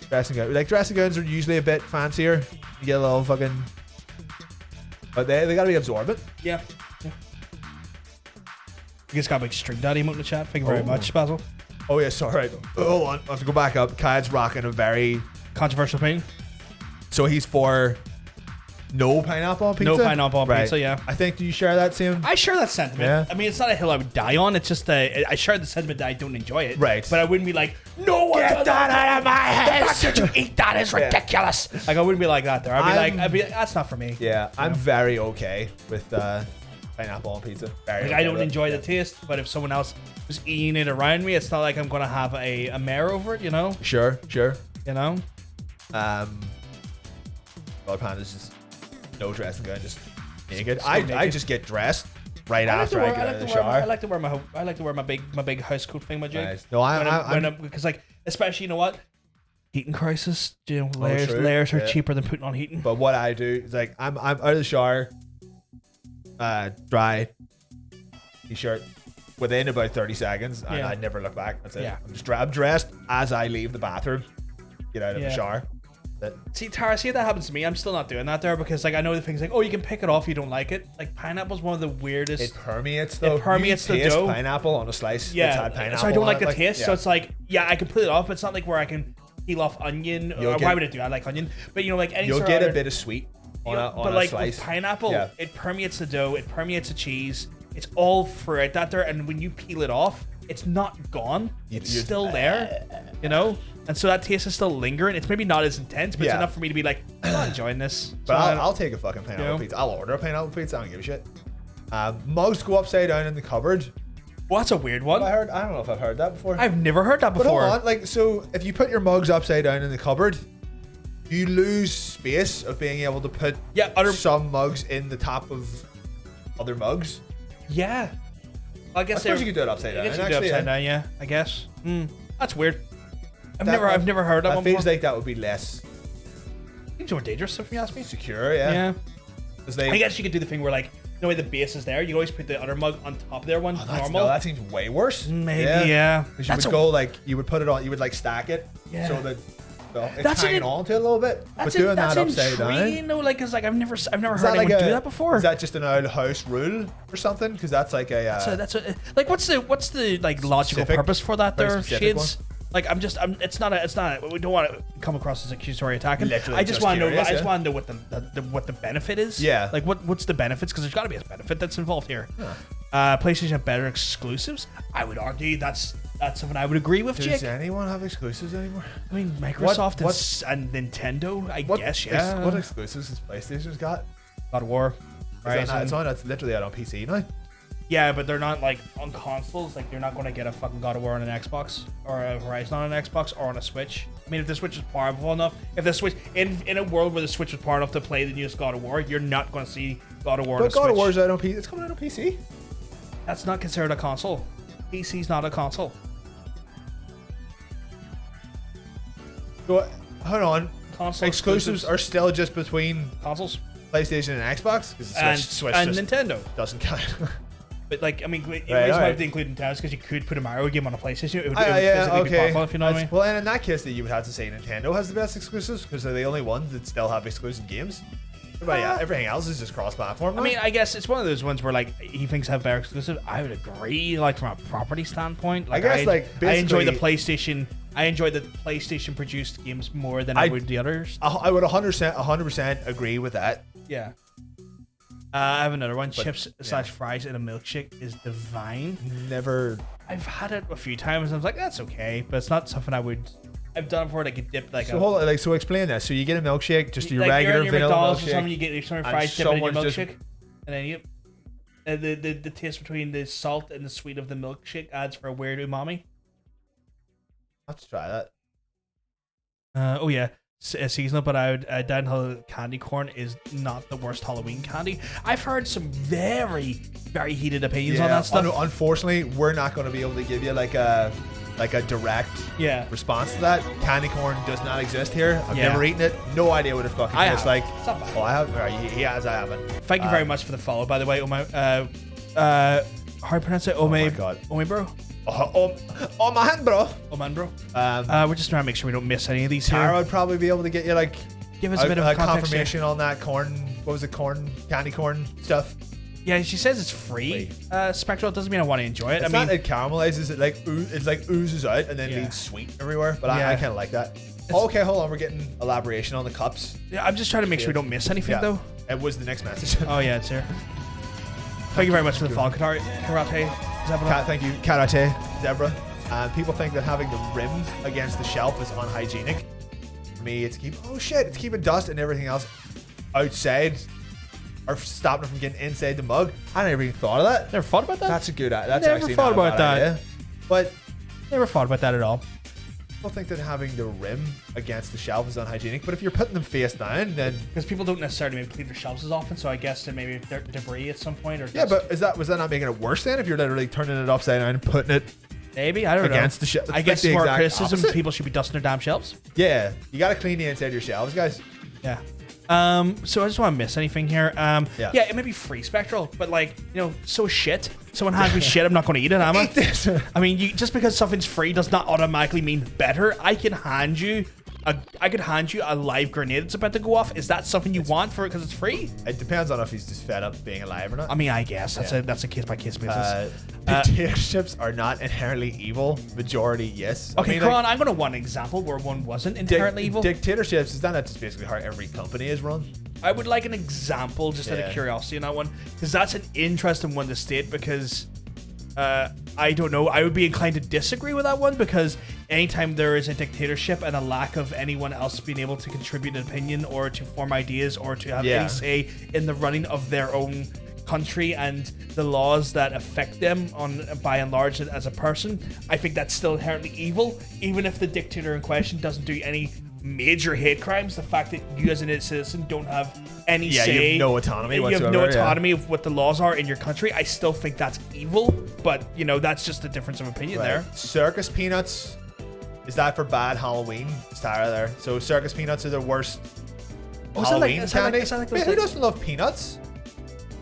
Dressing gowns are usually a bit fancier. You get a little fucking, but they gotta be absorbent. Yeah. You just got a big string daddy emote in the chat. Thank you very much, Basil. Oh yeah, sorry. Hold on, I have to go back up. Kad's rocking a very controversial opinion. So he's for no pineapple on pizza? No pineapple on pizza, yeah. I think, do you share that same? I share that sentiment. Yeah. I mean, it's not a hill I would die on. It's just I share the sentiment that I don't enjoy it. Right. But I wouldn't be like, no one get that out of my head. The fact that you eat that is ridiculous. Like, I wouldn't be like that there. I'd be like, that's not for me. Yeah, I'm very okay with pineapple on pizza. Like, I don't enjoy the taste, but if someone else was eating it around me, it's not like I'm gonna have a mare over it, you know? Sure. You know? Brother Panda's just no dressing gown, just naked. I just get dressed right after I get out of the shower. I like to wear my big house coat thing, my jig. Nice. No, because like, especially, you know what? Heating crisis. You know, true. layers are Yeah. cheaper than putting on heating. But what I do is like I'm out of the shower, dry t-shirt within about 30 seconds, and Yeah. I never look back. That's it. Yeah. I'm dressed as I leave the bathroom, get out of the shower. See, Tara, see if that happens to me. I'm still not doing that there because, like, I know the things like, oh, you can pick it off, you don't like it. Like, pineapple's one of the weirdest. It permeates though. It permeates You the taste dough. pineapple on a slice. Yeah, It's had pineapple so I don't on like it, the taste. So yeah. it's like, yeah, I can peel it off, but it's not like where I can peel off onion. Or why would I do? I like onion, but you know, like any. You'll sort get of a bit of sweet on a but like slice. with pineapple, Yeah. it permeates the dough, it permeates the cheese. It's all throughout that there, and when you peel it off, it's not gone. It's still there, you know. And so that taste is still lingering. It's maybe not as intense, but it's enough for me to be like, I'm not enjoying this. But So I'll take a fucking pineapple You know? pizza. I'll order a pineapple pizza. I don't give a shit. Mugs go upside down in the cupboard. well, that's a weird one. I don't know if I've heard that before. I've never heard that But before. hold on, like, so if you put your mugs upside down in the cupboard, you lose space of being able to put some mugs in the top of other mugs. Yeah. I guess suppose you could do it upside down. I guess you could do Actually, it upside yeah. down, yeah. I guess. That's weird. I've That never heard that one feels before. like that would be less Seems more dangerous if you ask me. secure, yeah. Yeah. 'Cause I guess you could do the thing where like the way the base is there, you always put the other mug on top of their one normal. No, that seems way worse. Maybe, yeah. Because you That's would go like, you would put it on, you would like stack it Yeah. so that it's That's hanging on to it a little bit. But doing that upside intriguing, down. though, like, cause like I've never Is heard that anyone like do that before. Is that just an old house rule or something? Because that's like a. So that's like what's the like logical Specific- purpose for that very there, specific Shades? Like it's not we don't want to come across as accusatory attacking. Literally I just just want to know curious, I just yeah. want to know what the benefit is. Yeah. Like what's the benefits, because there's got to be a benefit that's involved here. PlayStation have better exclusives. I would argue that's something I would agree with, Does Jake. anyone have exclusives anymore? I mean, Microsoft What- and Nintendo, I guess, yeah. What exclusives has PlayStation's got? God of War. It's literally out on PC now. Yeah, but they're not like on consoles. Like you're not going to get a fucking God of War on an Xbox or a Horizon on an Xbox or on a Switch. I mean, if the Switch is powerful enough, if the Switch in a world where the Switch was powerful enough to play the newest God of War, you're not going to see God of War on a But God Switch. of War's out on PC. It's coming out on PC. That's not considered a console. PC's not a console. So, hold on. Console Exclusives are still just between consoles PlayStation and Xbox. 'Cause the and Switch and just Nintendo. doesn't count. But like, I mean, the reason Right, why alright. they include Nintendo is because you could put a Mario game on a PlayStation. It would, Yeah, physically be okay. possible, if you know what I mean. Well, and in that case, that you would have to say Nintendo has the best exclusives because they're the only ones that still have exclusive games. Everything else is just cross-platform. I mean, I guess it's one of those ones where like he thinks have better exclusive. I would agree, like from a property standpoint. Like, I guess, like, I enjoy the basically- PlayStation. I enjoy the PlayStation produced games more than I would the others. I would 100% agree with that. Yeah. I have another one. But, Chips yeah. / fries in a milkshake is divine. Never. I've had it a few times. And I was like, that's okay, but it's not something I would. I've done it before. Like a dip, like So hold on, like, so explain this. So you get a milkshake, just your like regular you're in your vanilla McDonald's or milkshake. something. You get some and fries, dip it in your someone's milkshake, just- and then you. The taste between the salt and the sweet of the milkshake adds for a weird umami. I'll have to try that. Oh yeah, seasonal. But I would downhill candy corn is not the worst Halloween candy. I've heard some very heated opinions on that stuff. Unfortunately, we're not going to be able to give you like a direct response to that. Candy corn does not exist here. I've Yeah. never eaten it. No idea what it fucking I tastes have. like. It's not bad. Oh, I have. Right, he has. I haven't. Thank you very much for the follow, by the way. How do you pronounce it? Oh my God. Bro. Oh man, bro. Oh man, bro. Um, We're just trying to make sure we don't miss any of these Tara here. would probably be able to get you like Give us a bit of context confirmation on that corn. What was it? Candy corn stuff. Yeah, she says it's free. Spectral doesn't mean I want to enjoy it. It's not it caramelizes. It like it's like oozes out and then Yeah. leaves sweet everywhere. But Yeah. I kind of like that. Okay, hold on. We're getting elaboration on the cups. Yeah, I'm just trying to make sure we don't miss anything Yeah. though. It was the next message. Oh yeah, it's here. Thank you very much for the follow, Karate. Thank you, Karate, Zebra. People think that having the rim against the shelf is unhygienic. For me, it's it's keeping dust and everything else outside or stopping it from getting inside the mug. I never even thought of that. Never thought about that? That's a good. That's Never actually thought not a about bad that. idea. But Never thought about that at all. people think that having the rim against the shelf is unhygienic. But if you're putting them face down, then Because people don't necessarily maybe clean their shelves as often, so I guess there maybe debris at some point or yeah. dust. But was that not making it worse then? If you're literally turning it upside down and putting it Maybe, I don't against know. the shelf. I guess more criticism. People should be dusting their damn shelves. Yeah, you got to clean the inside of your shelves, guys. Yeah. So I just want to miss anything here. Yeah, it may be free spectral, but like, you know, so shit. Someone hands me shit, I'm not going to eat it, am I? Eat this. I mean, just because something's free does not automatically mean better. I could hand you a live grenade that's about to go off. Is that something you want for it because it's free? It depends on if he's just fed up being alive or not. I mean, I guess that's a case by case basis. Dictatorships are not inherently evil. Majority, yes. Okay, I mean, Kron, I'm going to want an example where one wasn't inherently evil. Dictatorships, is that not just basically how every company is run? I would like an example just out of curiosity in that one, because that's an interesting one to state, because I don't know, I would be inclined to disagree with that one, because anytime there is a dictatorship and a lack of anyone else being able to contribute an opinion or to form ideas or to have any say in the running of their own country and the laws that affect them on by and large as a person, I think that's still inherently evil, even if the dictator in question doesn't do any major hate crimes. The fact that you as a citizen don't have any say, you have no autonomy whatsoever. You have no autonomy of what the laws are in your country. I still think that's evil, but you know, that's just a difference of opinion there. Circus peanuts, is that for bad Halloween style there? So circus peanuts are the worst Halloween candy. Who doesn't love peanuts?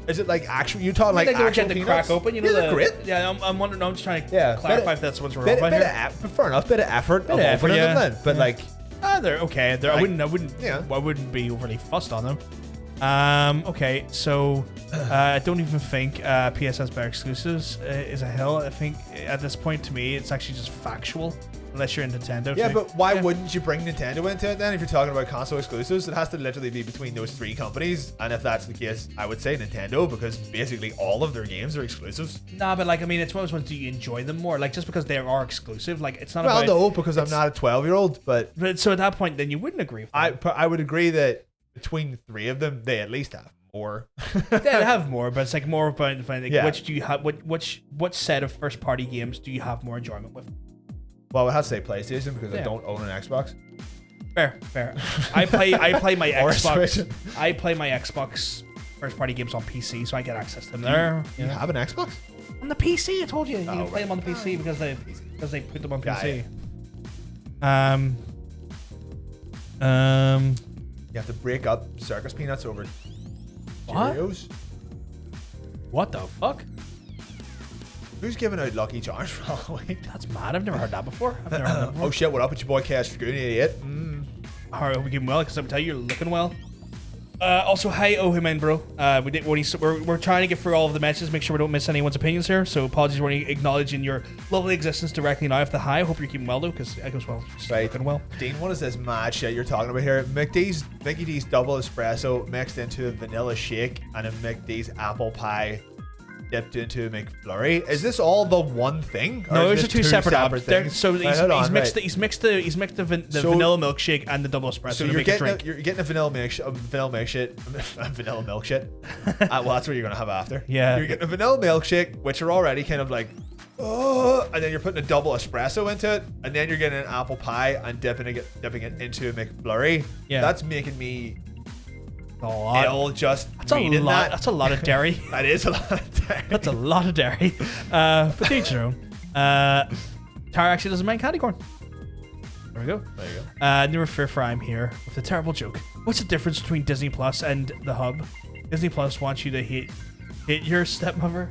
Is it like actual? You talking like actual peanuts? Crack open, you know, they're great. Yeah, I'm wondering. I'm just trying to clarify if that's what's wrong about here. Fair enough, bit of effort, but like. They're okay. I wouldn't be overly fussed on them. Okay, so I don't even think PS has better exclusives is a hill. I think at this point, to me, it's actually just factual. Unless you're in Nintendo. Yeah, but why wouldn't you bring Nintendo into it then? If you're talking about console exclusives, it has to literally be between those three companies. And if that's the case, I would say Nintendo, because basically all of their games are exclusives. Nah, but like, I mean, it's one of those ones. Do you enjoy them more? Like, just because they are exclusive, like, it's not. Well, no, because I'm not a 12-year-old. But so at that point, then you wouldn't agree with that. I would agree that between the three of them, they at least have more. They have more, but it's like more about like, which do you have? What set of first-party games do you have more enjoyment with? Well, I have to say PlayStation because I don't own an Xbox. Fair. I play my Xbox. I play my Xbox first party games on PC, so I get access to them there. You have an Xbox? On the PC, I told you. You can play them on the PC because they put them on PC. You have to break up circus peanuts over Cheerios. What the fuck? Who's giving out Lucky Charms for Halloween? That's mad. I've never heard that before. Oh shit, what up with your boy Cash Dragoon, idiot? Alright, hope we keep him well, because I'm telling you, you're looking well. Also, hi, Ohimen, bro. We're trying to get through all of the messages, make sure we don't miss anyone's opinions here. So apologies for acknowledging your lovely existence directly now. If the hi, I hope you're keeping well though, because it goes well. Looking well. Dean, what is this mad shit you're talking about here? Mickey D's double espresso mixed into a vanilla shake and a McD's apple pie dipped into a McFlurry. Is this all the one thing? No, those are two separate things. So he's mixed the vanilla milkshake and the double espresso. So you're getting a vanilla milkshake. Vanilla milkshake. Well, that's what you're gonna have after. Yeah. You're getting a vanilla milkshake, which are already kind of like, and then you're putting a double espresso into it, and then you're getting an apple pie and dipping it into a McFlurry. Yeah. That's making me just reading that. That's a lot of dairy. That is a lot of dairy. That's a lot of dairy. But to each their own. Tara actually doesn't mind candy corn. There we go. There you go. Never fear, for I'm here with a terrible joke. What's the difference between Disney Plus and the Hub? Disney Plus wants you to hate your stepmother.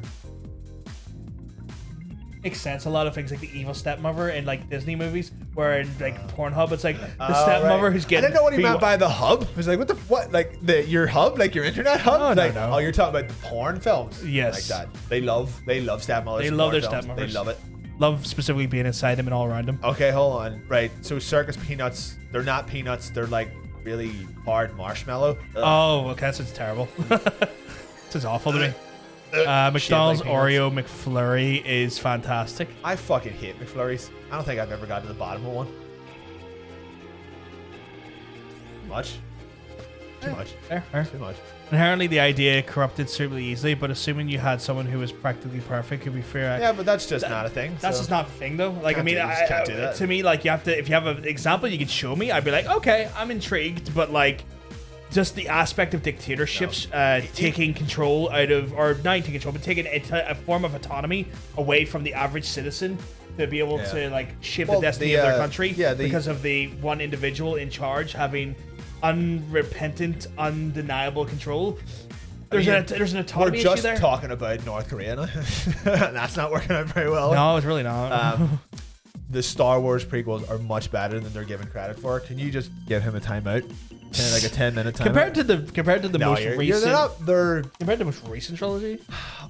Makes sense. A lot of things like the evil stepmother in like Disney movies, where in like Pornhub, it's like the stepmother who's getting. I didn't know what he meant by the hub. I was like, what? Like your hub, like your internet hub? No. Oh, you're talking about the porn films. Yes. Like that. They love stepmothers. They love their films. stepmothers. They love it. Love specifically being inside them and all around them. Okay, hold on. Right. So circus peanuts, they're not peanuts. They're like really hard marshmallow. Ugh. Oh, okay. That's terrible. This is awful to me. McDonald's Oreo McFlurry is fantastic. I fucking hate McFlurries. I don't think I've ever got to the bottom of one. Too much. Fair. Too much. Inherently, the idea corrupted super easily, but assuming you had someone who was practically perfect, could be fair. Yeah, but that's just not a thing. That's just not a thing, though. Like, can't do that. To me, like, you have to. If you have an example, you could show me. I'd be like, okay, I'm intrigued, but like. Just the aspect of dictatorships taking control out of, or not taking control, but taking a form of autonomy away from the average citizen to be able Yeah. to like shape Well, the destiny the, of their country because of the one individual in charge having unrepentant, undeniable control. There's an We're autonomy issue just there. talking about North Korea now. And that's not working out very well. No, it's really not. The Star Wars prequels are much better than they're given credit for. Can you just give him a timeout? Like a 10-minute timeout? compared to the No, most you're recent not, they're compared to the most recent trilogy.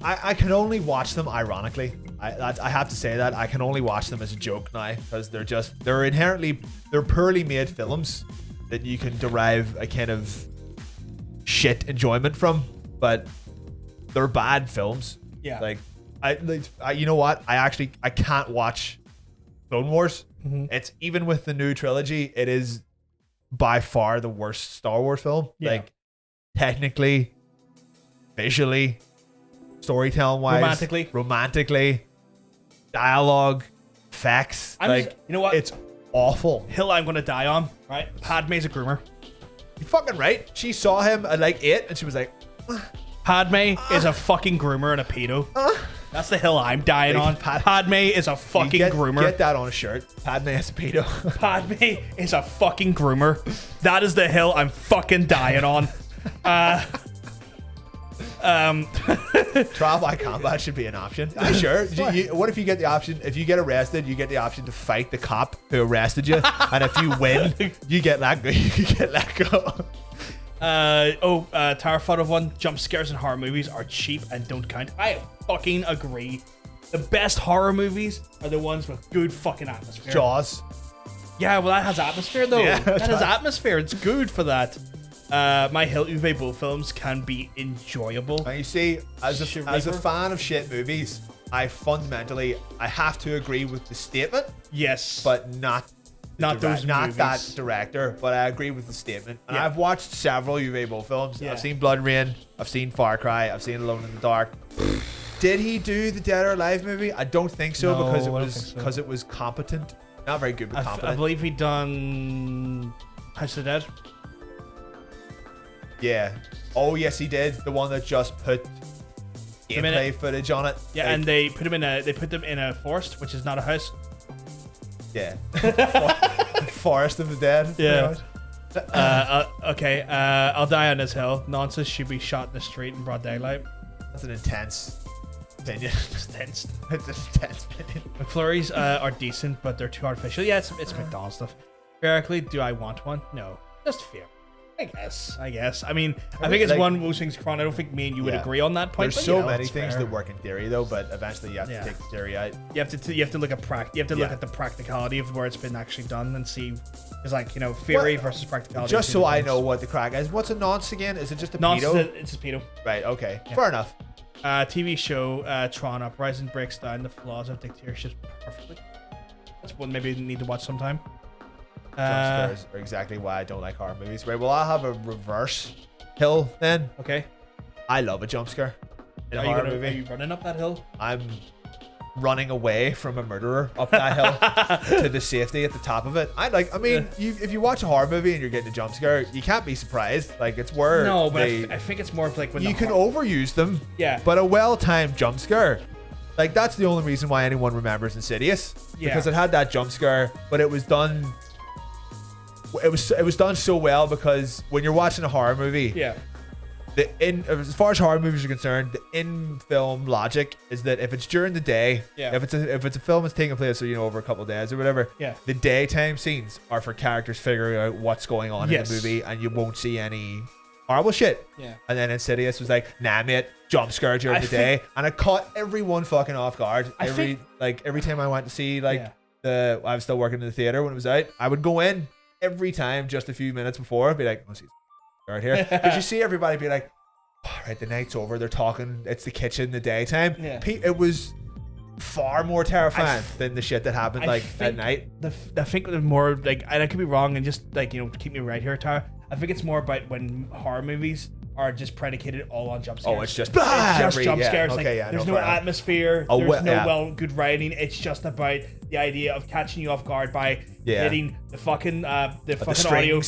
I can only watch them ironically. I have to say that I can only watch them as a joke now because they're poorly made films that you can derive a kind of shit enjoyment from, but they're bad films. Yeah. Like I you know what? I can't watch Clone Wars. It's even with the new trilogy, it is by far the worst Star Wars film. Yeah. Like technically, visually, storytelling wise, romantically, dialogue, facts. You know what? It's awful. Hill I'm gonna die on, right? Padme's a groomer. You're fucking right. She saw him at like 8 and she was like, Padme is a fucking groomer and a pedo. That's the hill I'm dying on. Padme is a fucking groomer. Get that on a shirt. Padme is a pedo. Padme is a fucking groomer. That is the hill I'm fucking dying on. Trial by combat should be an option. Sure. What if you get the option? If you get arrested, you get the option to fight the cop who arrested you, and if you win, you get let go. You get let go. Terrified of one. Jump scares in horror movies are cheap and don't count. I fucking agree. The best horror movies are the ones with good fucking atmosphere. Jaws. Yeah, well, that has atmosphere though. Yeah, that has atmosphere. It's good for that. My Hill Uwe Boll films can be enjoyable. And you see, as a fan of shit movies, I have to agree with the statement. Yes, but not that director. But I agree with the statement. And I've watched several Uwe Boll films. Yeah. I've seen Blood Rain. I've seen Far Cry. I've seen Alone in the Dark. Did he do the Dead or Alive movie? I don't think so, because it was competent. Not very good, but competent. I believe he done House of the Dead. Yeah. Oh yes, he did. The one that just put gameplay footage on it. Yeah, like, and they put them in a forest, which is not a house. Yeah. Forest of the Dead. Yeah. Okay. I'll die on this hill. Nonsense should be shot in the street in broad daylight. That's an intense opinion. It's tense. It's an intense opinion. McFlurries are decent, but they're too artificial. Yeah, it's McDonald's stuff. Theoretically, do I want one? No. Just fear. I guess. I mean, I think it's one of those things, Kron. I don't think me and you would agree on that point. There's so many things that work in theory, though, but eventually you have to take the theory out. You have to look at look at the practicality of where it's been actually done and see. It's like, theory versus practicality. Just so I know what the crack is. What's a nonce again? Is it just a pedo? It's a pedo. Right. Okay. Yeah. Fair enough. TV show Tron Uprising breaks down the flaws of dictatorships perfectly. That's one maybe you need to watch sometime. Jump scares are exactly why I don't like horror movies. Right, well, I'll have a reverse hill then. Okay. I love a jump scare in a horror movie. Are you running up that hill? I'm running away from a murderer up that hill to the safety at the top of it. If you watch a horror movie and you're getting a jump scare, you can't be surprised. Like, it's where no, but I think it's more of like when you can overuse them. Yeah. But a well-timed jump scare, like, that's the only reason why anyone remembers Insidious. Yeah. Because it had that jump scare, but it was done. It was done so well because when you're watching a horror movie, as far as horror movies are concerned, the in-film logic is that if it's during the day, if it's a film that's taking place, over a couple of days or whatever, the daytime scenes are for characters figuring out what's going on in the movie, and you won't see any horrible shit. Yeah. And then Insidious was like, nah, mate, jump scare during the day, and it caught everyone fucking off guard. Every time I went to see I was still working in the theater when it was out, I would go in every time just a few minutes before. I'd be like, see right here, because you see everybody be like, oh, right, the night's over, they're talking, it's the kitchen, the daytime. It was far more terrifying than the shit that happened at night. I think the more and I could be wrong, and just keep me right here, Tara. I think it's more about when horror movies are just predicated all on jump scares. Oh, it's just jump scares. There's no atmosphere. There's good writing. It's just about the idea of catching you off guard by hitting the fucking audio,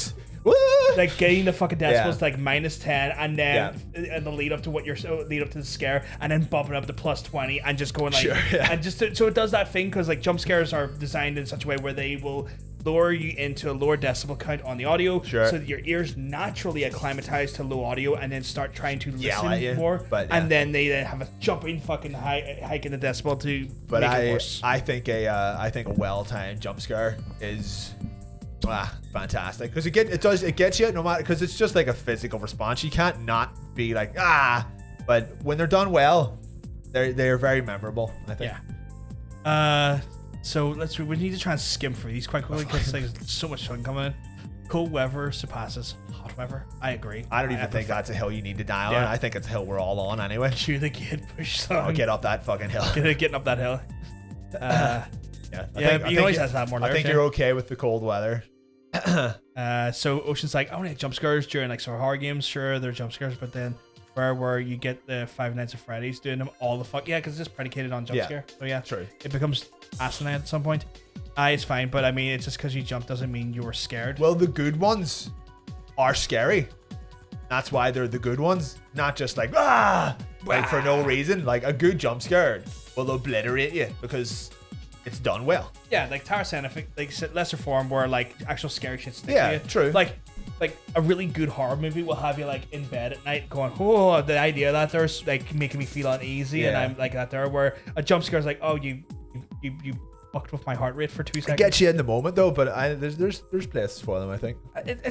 Woo! like getting the fucking decibels Yeah. to like -10, and then and the lead up to lead up to the scare, and then bumping up to +20, and just going like, Sure, yeah. and just so it does that thing because like jump scares are designed in such a way where they will lower you into a lower decibel count on the audio, Sure. so that your ears naturally acclimatize to low audio, and then start trying to Yell at you, listen more, but, and yeah. then they then have a jumping fucking hike in the decibel to But make it worse. I think a well-timed jump scare is fantastic because it gets you no matter, because it's just like a physical response. You can't not be like but when they're done well, they're very memorable, I think. Yeah. So we need to try and skim through these quite quickly because there's so much fun coming in. Cold weather surpasses hot weather. I agree. I don't even think that's a hill you need to die on. Yeah. I think it's a hill we're all on anyway. Cue the kid push song. I'll get up that fucking hill. Getting up that hill. I you always have to have more I think nerves, you're okay with the cold weather. So Ocean's like, I want to get jump scares during like sort of horror games. Sure, they're jump scares, but then where you get the Five Nights at Freddy's doing them all the fuck. Yeah, because it's just predicated on jump scare. So yeah, true. It becomes asinine at some point. It's fine, but I mean, it's just because you jump doesn't mean you were scared. Well, the good ones are scary. That's why they're the good ones, not just like for no reason. Like a good jump scare will obliterate you because it's done well. Yeah, like Tower Scientific, like lesser form where like actual scary shit sticks Yeah, to you. true. Like a really good horror movie will have you like in bed at night going, oh, the idea that there's like making me feel uneasy, and Yeah. I'm like that there. Where a jump scare is like, oh, you fucked with my heart rate for 2 It seconds. gets you in the moment though, but there's places for them, I think.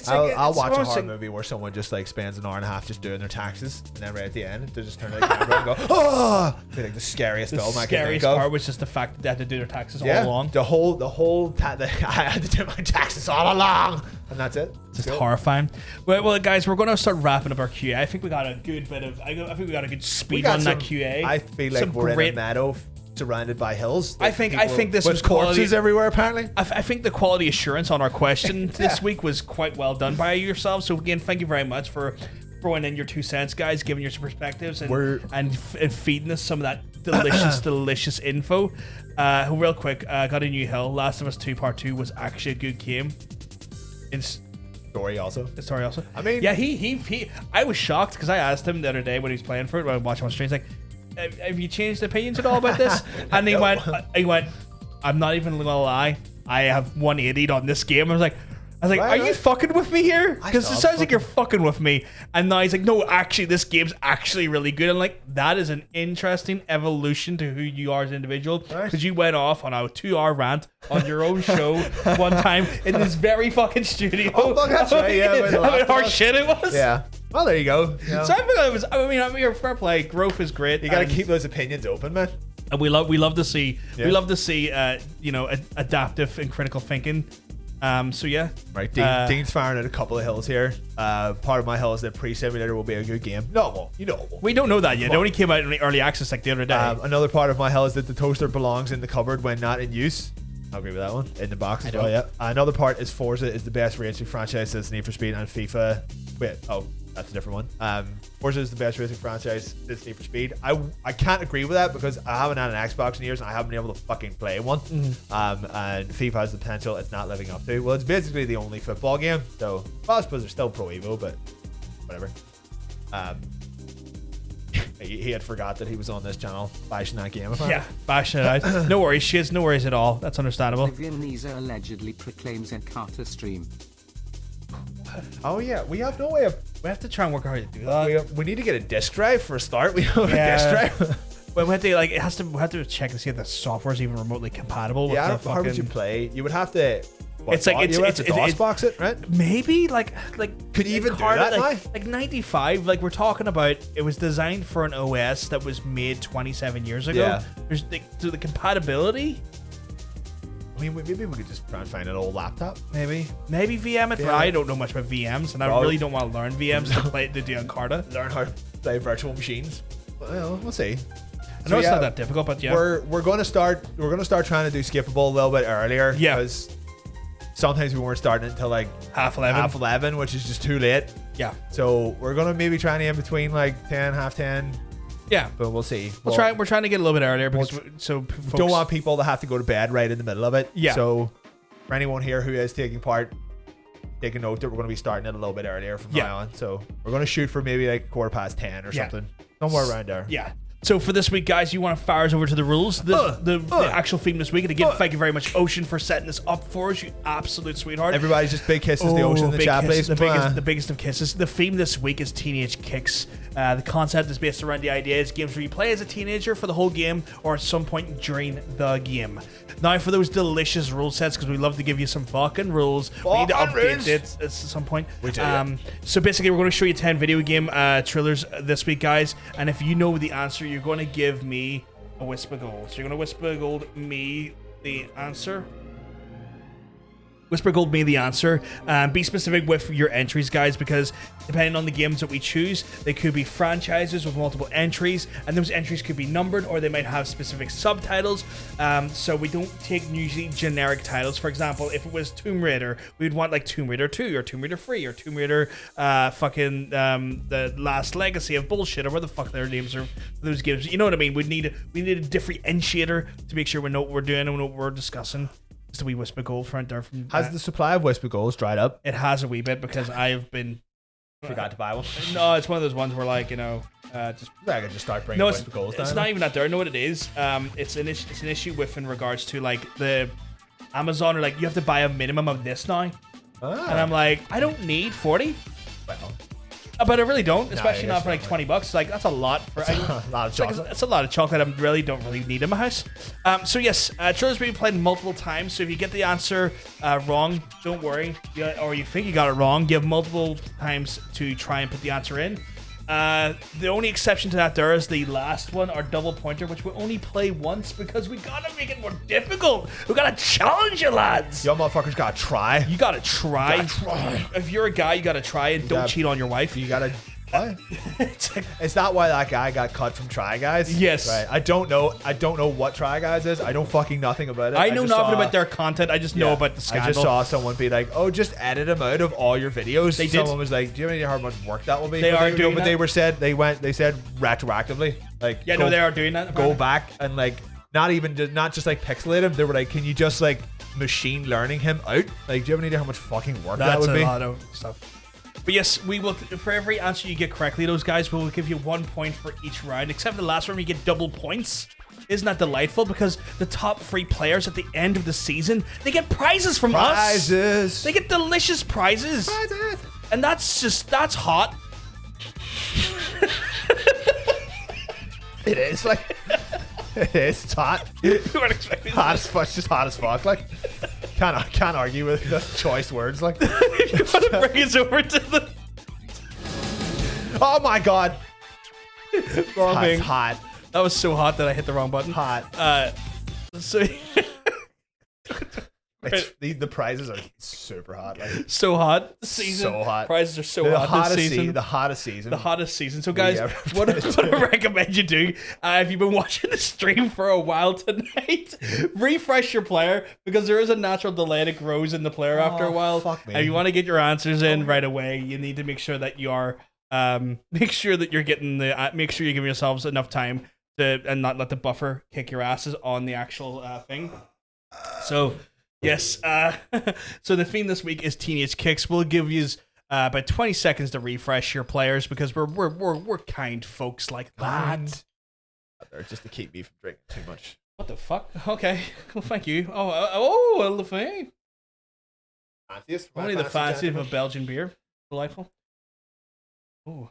I'll watch a horror movie where someone just like spends an hour and a half just doing their taxes, and then right at the end they just turn to the camera and go, oh, be like the scariest The film I can scariest think of. part was just the fact that they had to do their taxes all Yeah, along. the whole I had to do my taxes all along, and that's it. Just horrifying. Well, guys, we're going to start wrapping up our QA. I think we got a good bit of. I think we got a good speed on that QA. I feel like we're in a meadow surrounded by hills. I think this with was corpses quality everywhere. Apparently, I think the quality assurance on our question this week was quite well done by yourselves. So again, thank you very much for throwing in your 2 cents, guys, giving your perspectives and feeding us some of that delicious info. Real quick, got a new hill. Last of Us 2 Part 2 was actually a good game. Story also. I mean, yeah, he I was shocked because I asked him the other day when he was playing for it, when I watched him on stream, he's like, have you changed opinions at all about this? And he went, I'm not even gonna lie, I have 180'd on this game. I was like, are you fucking with me here? Because it sounds like you're fucking with me. And now he's like, no, actually, this game's actually really good. I'm like, that is an interesting evolution to who you are as an individual. Because you went off on a 2-hour rant on your own show one time in this very fucking studio. Oh, fuck, that's right. Yeah, how hard shit it was. Yeah. Well, there you go. Yeah. So I think it was. I mean, your fair play. Growth is great. You got to keep those opinions open, man. And we love to see. Yeah. We love to see. Adaptive and critical thinking. So yeah. Right. Dean's firing at a couple of hills here. Part of my hill is that Pre-Simulator will be a good game. No, it won't. You know it won't. We don't know that yet. It only came out in early access like the other day. Another part of my hill is that the toaster belongs in the cupboard when not in use. I'll agree with that one. In the box as well, yeah. Another part is Forza is the best racing franchise since Need for Speed and FIFA. That's a different one. Forza is the best racing franchise since Need for Speed. I can't agree with that because I haven't had an Xbox in years and I haven't been able to fucking play one. And FIFA has the potential it's not living up to. Well, it's basically the only football game. So, well, I suppose there's still Pro Evo, but whatever. He had forgot that he was on this channel bashing that game. Yeah, bashing it out. No worries, shiz. No worries at all. That's understandable. Viennese allegedly proclaims Encarta stream. Oh yeah, we have no way of. We have to try and work out how to do that. We need to get a disc drive for a start. We have a disc drive. Well, we have to we have to check to see if the software is even remotely compatible. Yeah, with the how would you play? You would have to. It's like it's DOSBox it, right? Maybe like could you even do that now? Like 95, like we're talking about. It was designed for an OS that was made 27 years ago. Yeah. There's the compatibility. I mean, maybe we could just try and find an old laptop. Maybe VM it. But I don't know much about VMs, and I really don't want to learn VMs to do Encarta. Learn how to play virtual machines. Well, we'll see. I know it's not that difficult, but yeah, we're going to start trying to do skippable a little bit earlier. Yeah, because sometimes we weren't starting until like half 11, which is just too late. Yeah. So we're gonna maybe try and aim between like 10, half 10. Yeah, but we'll see. We're trying to get a little bit earlier because folks don't want people to have to go to bed right in the middle of it. Yeah. So for anyone here who is taking part, take a note that we're going to be starting it a little bit earlier from now on. So we're going to shoot for maybe like 10:15 or something, somewhere around there. Yeah. So for this week, guys, you want to fire us over to the rules. The actual theme this week. And again, thank you very much, Ocean, for setting this up for us. You absolute sweetheart. Everybody just big kisses the Ocean in the chat, please. The biggest of kisses. The theme this week is Teenage Kicks. The concept is based around the idea is games where you play as a teenager for the whole game or at some point during the game. Now, for those delicious rule sets, because we love to give you some fucking rules, we need to update it at some point. We do. So basically, we're going to show you 10 video game trailers this week, guys. And if you know the answer, you're going to give me a Whisper Gold. So you're going to Whisper Gold me the answer. Whisper Gold me the answer. Be specific with your entries, guys, because depending on the games that we choose, they could be franchises with multiple entries, and those entries could be numbered or they might have specific subtitles. So we don't take usually generic titles. For example, if it was Tomb Raider, we'd want like Tomb Raider 2 or Tomb Raider 3 or Tomb Raider the Last Legacy of bullshit, or what the fuck their names are for those games. You know what I mean? We need a differentiator to make sure we know what we're doing and what we're discussing. Just a wee Whisper Gold front there from. Has the supply of Whisper Golds dried up? It has a wee bit because I've been. Forgot to buy one. No, it's one of those ones where, like, you know, just. I could just start bringing Whisper Golds down. It's not even that there. I know what it is. It's an issue with in regards to like the Amazon, or like you have to buy a minimum of this now, and I'm like, I don't need 40. Well. But I really don't, especially not for like $20. Like, that's a lot for a lot of chocolate. It's a lot of chocolate. I don't really need in my house. So yes, trailers being played multiple times. So if you get the answer wrong, don't worry. Or you think you got it wrong, you have multiple times to try and put the answer in. The only exception to that there is the last one, our double pointer, which we only play once because we gotta make it more difficult. We gotta challenge you, lads. Y'all motherfuckers gotta try. You gotta try. If you're a guy, you gotta try and don't cheat on your wife. You gotta. Is that why that guy got cut from Try Guys? Yes. Right. I don't know what Try Guys is. I don't fucking nothing about it. I know nothing about their content. I just know about the scandal. I just saw someone be like, "Oh, just edit them out of all your videos." Someone was like, "Do you have any how much work that will be?" They are doing that. But they said retroactively, like, yeah, no, they are doing that. Go back and like not just like pixelate him. They were like, "Can you just like machine learning him out?" Like, do you have any idea how much fucking work that would be? That's a lot of stuff. But yes, we will. For every answer you get correctly, those guys will give you 1 point for each round, except for the last round, you get double points. Isn't that delightful? Because the top 3 players at the end of the season, they get prizes from us. They get delicious prizes. And that's hot. It is like. It is. It's hot. You weren't expecting hot as fuck. It's just hot as fuck. Like, can't argue with the choice words. Like, if you want to bring us over to the. Oh my god. Wrong thing. Hot. That was so hot that I hit the wrong button. Hot. So. The prizes are super hot. Like, so hot. Season. So hot. Prizes are so hot this season. The hottest season. The hottest season. So guys, what I recommend you do, if you've been watching the stream for a while tonight, refresh your player, because there is a natural delay that grows in the player after a while. Fuck me. And you want to get your answers in right away, you need to make sure that you are make sure you're giving yourselves enough time to and not let the buffer kick your asses on the actual thing. So yes, so the theme this week is Teenage Kicks. We'll give you about 20 seconds to refresh your players, because we're kind folks like that. Just to keep me from drinking too much. What the fuck? Okay, well, thank you. Oh, the thing. Fanciest. Only the fanciest of a Belgian beer. Delightful. Oh.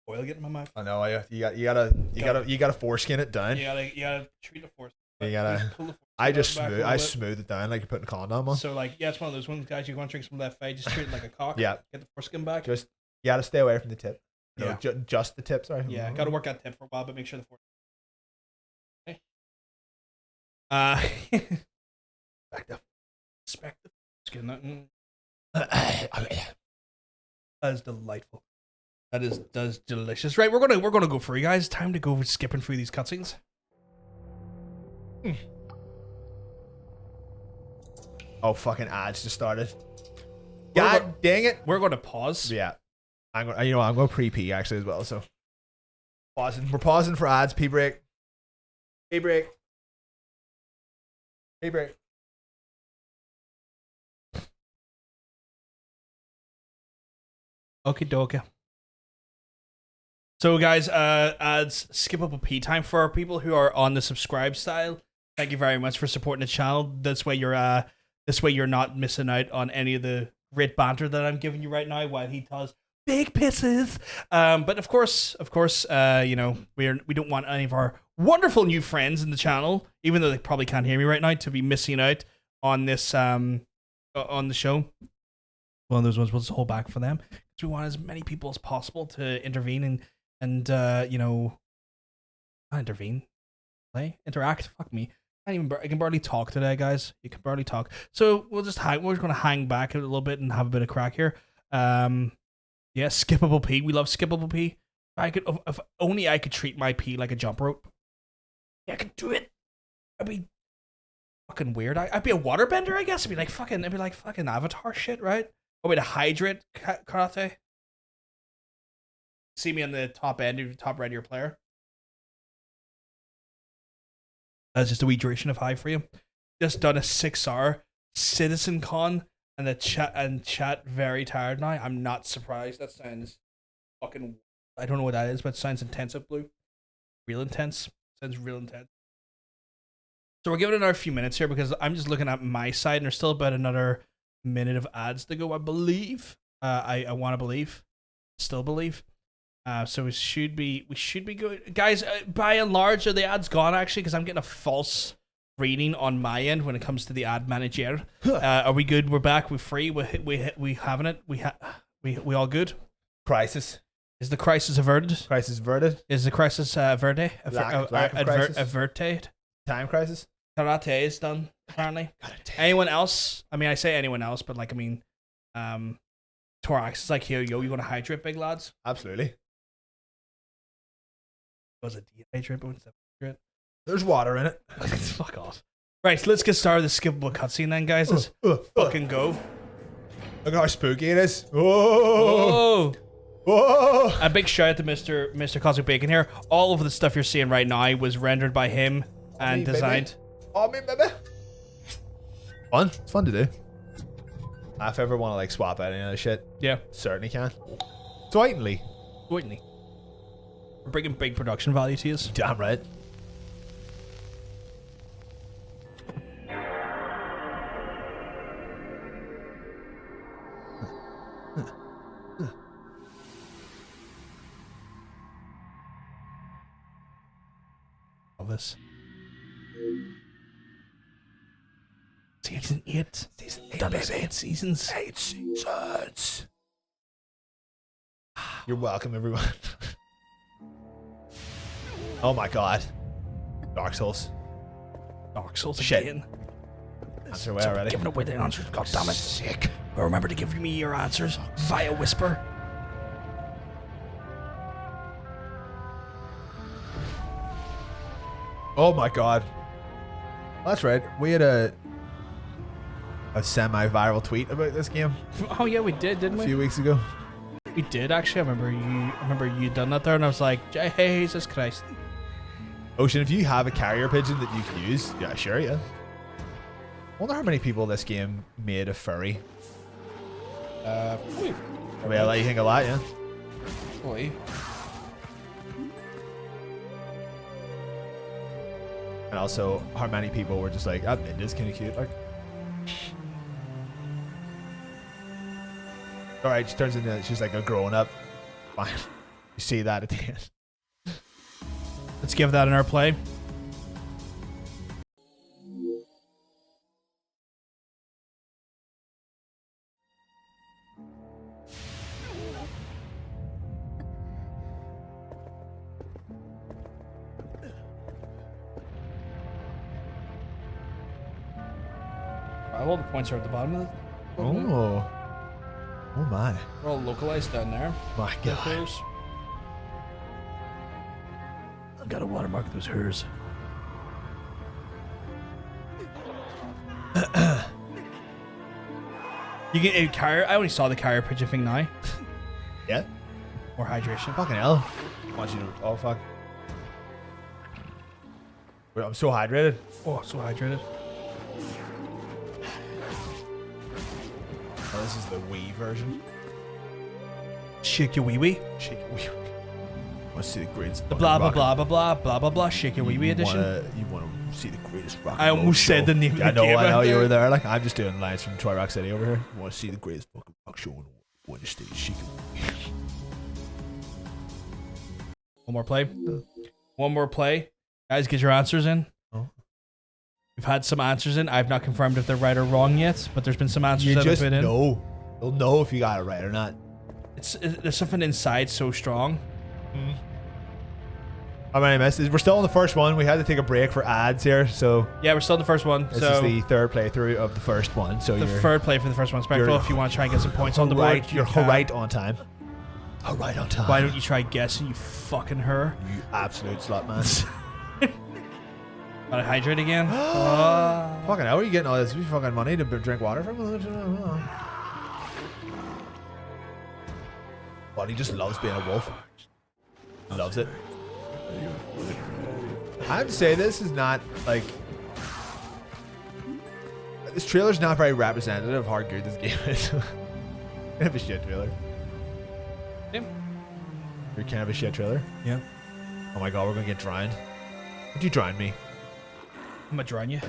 Oil getting in my mouth. I know. You gotta foreskin it down. You gotta treat the force. You gotta. I smooth it down like you're putting a condom on. So like, yeah, it's one of those ones, guys. You want to drink some left face, just treat it like a cock. Yeah. Get the foreskin back. Just you gotta stay away from the tip. Yeah. No, just the tip. Sorry. Yeah, gotta work that tip for a while, but make sure the foreskin. Okay. Respect the foreskin. That is delightful. That is delicious. Right, we're gonna go through, you guys. Time to go skipping through these cutscenes. Oh, fucking ads just started. God dang it! We're gonna pause. Yeah, I'm going pre-pee actually as well. So pausing. We're pausing for ads. Pee break. Pee break. Hey, bro. Okie dokie. So guys, adds skippable P time for our people who are on the subscribe style. Thank you very much for supporting the channel. This way you're not missing out on any of the great banter that I'm giving you right now while he does big pisses. But of course, you know, we don't want any of our wonderful new friends in the channel, even though they probably can't hear me right now, to be missing out on this on the show. One of those ones we'll just hold back for them because we want as many people as possible to intervene and you know, not intervene, interact. Fuck me. I can barely talk today, guys. You can barely talk. So we're just gonna hang back a little bit and have a bit of crack here. Yeah, skippable P. We love skippable P. If only I could treat my P like a jump rope. Yeah, I could do it. I'd be fucking weird. I'd be a waterbender, I guess. It'd be like fucking Avatar shit, right? Oh wait, a hydrate karate. See me on the top end, top right of your player. That's just a wee duration of high for you. Just done a 6-hour Citizen Con and the chat very tired now. I'm not surprised. That sounds fucking. I don't know what that is, but it sounds intense up blue. Real intense. Sounds real intense. So we're giving it another few minutes here because I'm just looking at my side and there's still about another minute of ads to go, I believe. I want to believe. Still believe. So we should be good. Guys, by and large, are the ads gone actually? Because I'm getting a false reading on my end when it comes to the ad manager. Are we good? We're back. We're free. We having it. We all good? Crisis. Is the crisis averted? Crisis averted. Is the crisis averted? Lack of crisis. Averted? Time crisis. Karate is done, apparently. Anyone else? I mean, I say anyone else, but like, I mean, Torax is like, yo, you want to hydrate, big lads? Absolutely. Was it dehydrate? But what's that? There's water in it. Fuck off. Right, so let's get started with the skippable cutscene then, guys. Let's fucking go. Look how spooky it is. Oh. Whoa. A big shout out to Mr. Cosmic Bacon here. All of the stuff you're seeing right now was rendered by him and designed. Oh, me, baby. Fun. It's fun to do. If I ever want to like swap out any of that shit, yeah, certainly can. Certainly. We're bringing big production value to you. Damn right. All this. Season 8. Season 8, done baby. 8 seasons. 8 seasons. You're welcome, everyone. Oh my god. Dark Souls. Dark Souls shit. Again. Answer away already. Giving away the answers. God damn it. Sick. But remember to give me your answers via whisper. Oh my god. That's right. We had a semi-viral tweet about this game. Oh yeah, we did, didn't we? A few weeks ago. We did actually. I remember you done that there, and I was like, Jesus Christ. Ocean, if you have a carrier pigeon that you can use, yeah, sure, yeah. Wonder how many people this game made a furry. Well, you think a lot, yeah. Boy. And also, how many people were just like, "Ah, it is kind of cute." Like, all right, she turns into she's like a grown up. Fine, you see that at the end. Let's give that an our play. All the points are at the bottom of it. Oh my! We're all localized down there. My God! I've got to watermark those hers. You get a carrier. I only saw the carrier pigeon thing now. Yeah. More hydration. Fucking hell! I want you to. Oh fuck! Wait, I'm so hydrated. Oh, so hydrated. This is the Wii version. Shake your wee wee. Shake your wee. Want to see the greatest? The blah blah blah blah blah blah blah blah. Shake your wee wee edition. You want to see the greatest rock? I almost said the name of the I know. game I know out you there. were there. Like I'm just doing lines from Toy Rock City over here. You want to see the greatest fucking rock show on the stage? Shake your wee. One more play. One more play. Guys, get your answers in. Oh. We've had some answers in. I've not confirmed if they're right or wrong yet, but there's been some answers You that have just been in. know. You'll know if you got it right or not. There's something inside so strong. How many misses? We're still on the first one. We had to take a break for ads here, so Yeah, we're still in the first one. this so is the third playthrough of the first one. So the you're third play for the first one. Spectral, you're if you want to try and get some points on the board, right. You're you can. right on time. Right on time. Why don't you try guessing, you fucking her? You absolute slut, man. Gotta hydrate again. Fucking hell, are you getting all this fucking money to drink water from? Buddy just loves being a wolf. Loves it. I have to say, this is not like. This trailer's not very representative of how good this game is. Kind of a shit trailer. Yeah. You're kind of a shit trailer. Yeah. Oh my god, we're gonna get drowned. Would you drown me? I'm gonna drown you.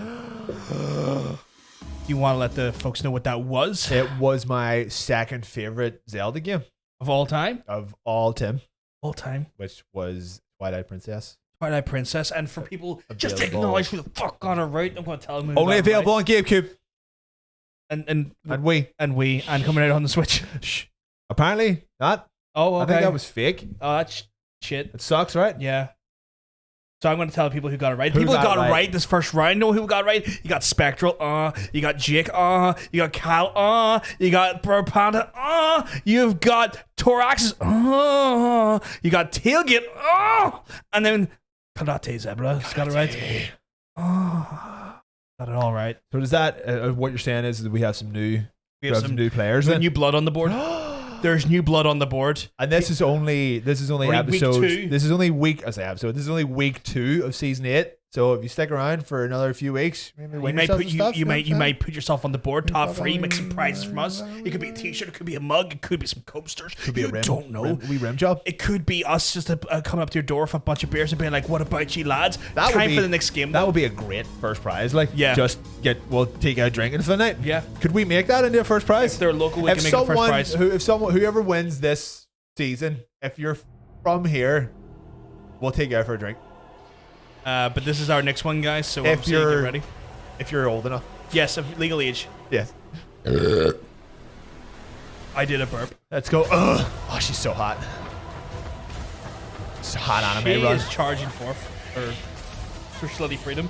You want to let the folks know what that was? It was my second favorite Zelda game Of all time? of all time, All time. which was Twilight Princess. Twilight Princess. And for people, just Available. acknowledge who the fuck got it right. I'm gonna tell them. who Only got it available right. on GameCube And and Wii. and coming out on the Switch. Shh. Apparently not. Oh, okay. I think that was fake. Oh, that's shit. It sucks, right? Yeah. So I'm going to tell people who got it right. Who People who got got it it right? right this first round know who got it right. You got Spectral, you got Jake, you got Cal, you got Bird Panda, you've got Torax, you got Tailgate, and then Karate Zebra's got it right. Got it all right. So does that? What you're saying is that we have some new, We have some new players. There's Then? new blood on the board. There's new blood on the board. And this is only We're in week episode. 2. This is only week. I say episode. This is only week 2 of season 8. So if you stick around for another few weeks, maybe You win might yourself put some stuff, you know what I'm might put yourself on the board, top 3, make some fucking- prizes from us. It could be a T-shirt, it could be a mug, it could be some coasters. Could be You a rim. don't know. Rim job. It could be us just coming up to your door with a bunch of beers and being like, "What about you, lads? That would Time be- for the next game." That would be a great first prize. Like, Yeah. just we'll take out drinking for the night. Yeah. Could we make that into a first prize? If they're local, we can make it first prize. Whoever wins this season, if you're from here, we'll take you out for a drink. But this is our next one, guys. So If obviously get you're- ready. If you're old enough. Yes, of legal age. Yes. I did a burp. Let's go. Ugh. Oh, she's so hot. It's a hot anime She run. is charging for Slutty Freedom.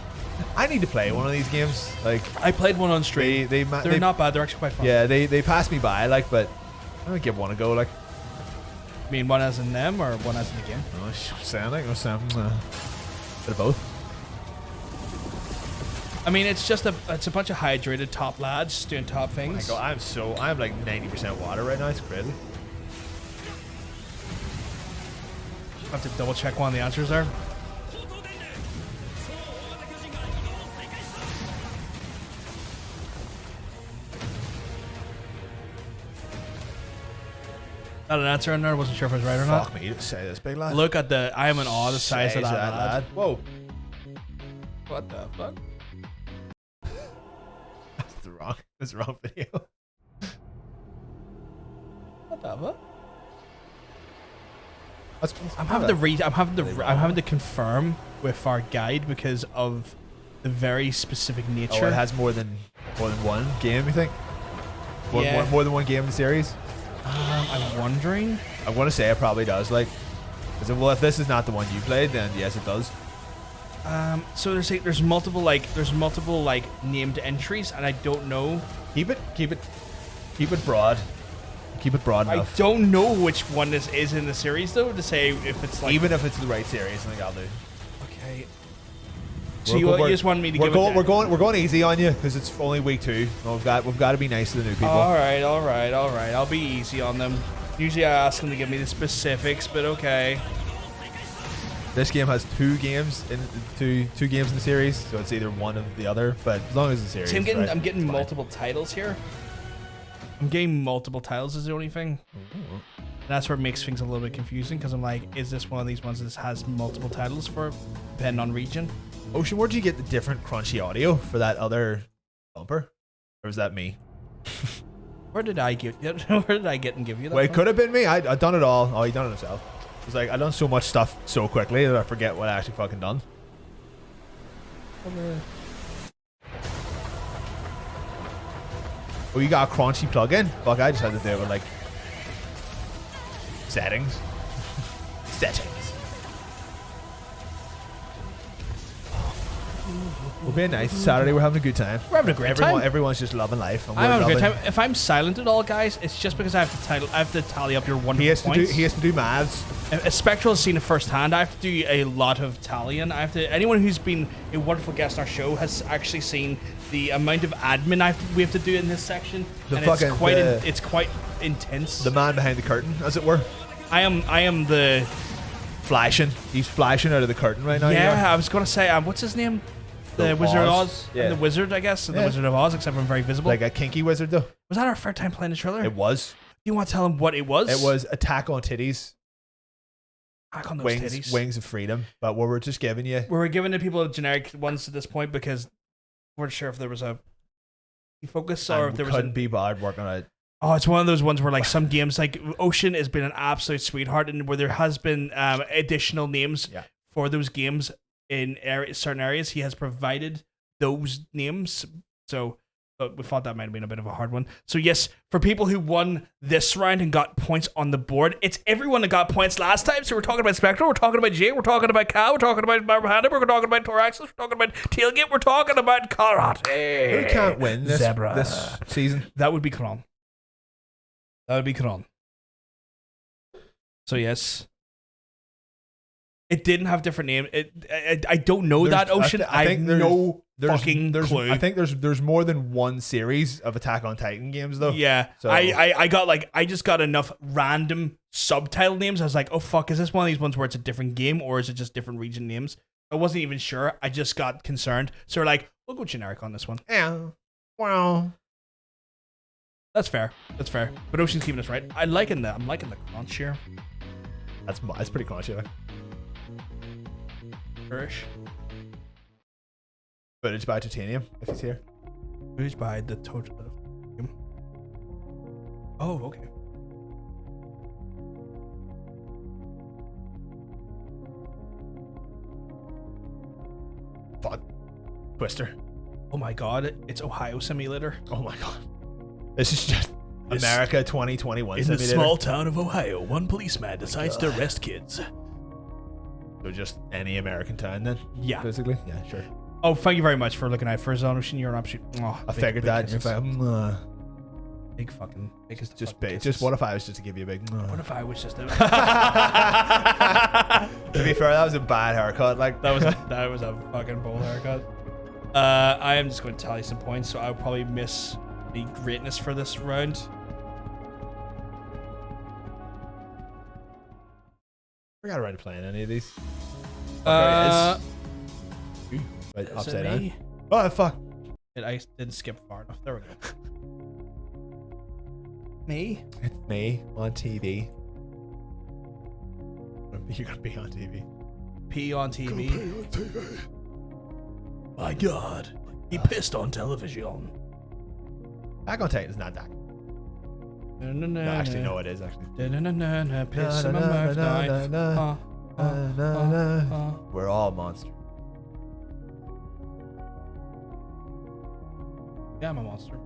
I need to play one of these games. Like, I played one on stream. they're They're not bad. They're actually quite fun. Yeah, they passed me by. Like, but I'm gonna give one a go. Like, I mean, one as in them or one as in the game. I'm saying like, bit of both. I mean, it's just it's a bunch of hydrated top lads just doing top Oh my things. God, I'm like 90% water right now. It's crazy. I have to double check one of the answers there. Not an answer in there. Wasn't sure if it was right or not. Fuck me to say this, big lad. Look at the. I am in awe of the size of that lad. Whoa. What the fuck? That's the wrong video. What the fuck? I'm I'm having to confirm with our guide because of the very specific nature. Oh, it has more than one game. You think? Yeah. More than one game in the series. I'm wondering. I want to say it probably does. Like, well, if this is not the one you played, then yes, it does. So there's multiple named entries, and I don't know. Keep it broad. Keep it broad I enough. don't know which one this is in the series though to say if it's like. Even if it's the right series, I think I'll do. Okay. So you just want me to give we're going easy on you because it's only week 2. We've got to be nice to the new people. All right. I'll be easy on them. Usually I ask them to give me the specifics, but okay. This game has 2 games in two games in the series, so it's either one of the other. But as long as the series, See, I'm right, getting it's fine. multiple titles here. I'm getting multiple titles is the only thing. That's where it makes things a little bit confusing because I'm like, is this one of these ones that has multiple titles for depending on region? Ocean, where'd you get the different crunchy audio for that other bumper? Or was that me? Where did I get and give you that? Well, it from? could have been me. I done it all. Oh, he done it himself. It's like I done so much stuff so quickly that I forget what I actually fucking done. Oh, you got a crunchy plugin? Fuck, I just had to do it with like settings. Settings. We're being nice. Saturday, we're having a good time. We're having a great time. Everyone's just loving life. And I'm having a great time. If I'm silent at all, guys, it's just because I have to tally up your wonderful points. He has to do maths. If Spectral has seen it firsthand, I have to do a lot of tallying. Anyone who's been a wonderful guest on our show has actually seen the amount of admin we have to do in this section. It's quite intense. The man behind the curtain, as it were. I am the flashing. He's flashing out of the curtain right now. Yeah, I was gonna say, what's his name? The Wizard of Oz. Yeah. The Wizard, I guess. The Wizard of Oz, except I'm very visible. Like a kinky wizard, though. Was that our third time playing the trailer? It was. You want to tell him what it was? It was Attack on Titties. Attack on those titties. Wings of Freedom. But what we're just giving you. We were giving the people generic ones at this point because we weren't sure if there was a focus or if there was. Couldn't be bothered working on it. Oh, it's one of those ones where like some games, like Ocean has been an absolute sweetheart, and where there has been additional names for those games in certain areas, he has provided those names. So, but we thought that might have been a bit of a hard one. So yes, for people who won this round and got points on the board, it's everyone that got points last time. So we're talking about Spectral, we're talking about Jay, we're talking about Cal, we're talking about Marhanda, we're talking about Toraxis, we're talking about Tailgate, we're talking about Karate. Who can't win this season? That would be Kron. That would be Kron. So yes. It didn't have different names. I don't know that, Ocean. I have no fucking clue. I think there's more than one series of Attack on Titan games, though. Yeah. So I just got enough random subtitle names. I was like, oh fuck, is this one of these ones where it's a different game or is it just different region names? I wasn't even sure. I just got concerned. So we're like, we'll go generic on this one. Yeah. Wow. That's fair. But Ocean's keeping us right. I'm liking the crunch here. That's pretty crunchy. Like. Footage by Titanium, if he's here. Footage by the total. Oh, okay. Fuck. Twister. Oh my god, it's Ohio Simulator. Oh my god. This is just America 2021 in Simulator. The small town of Ohio, one policeman decides to arrest kids. So just any American town then? Yeah. Basically? Yeah, sure. Oh, thank you very much for looking out for Zone Ocean. You're an absolute... Oh, I figured that. Big just big. Just what if I was just to give you a big... What if I was just a... To be fair, that was a bad haircut. Like that was a fucking bold haircut. I am just going to tally some points, so I'll probably miss the greatness for this round. I forgot around playing any of these. Right, upside down. Oh fuck! I didn't skip far enough. There we go. Me? It's me on TV. You're gonna be on TV. P on TV. My God, he pissed on television. Back on Titan is not that. No, actually, no, it is actually. Piss in my mouth. We're all monsters. Yeah, I'm a monster.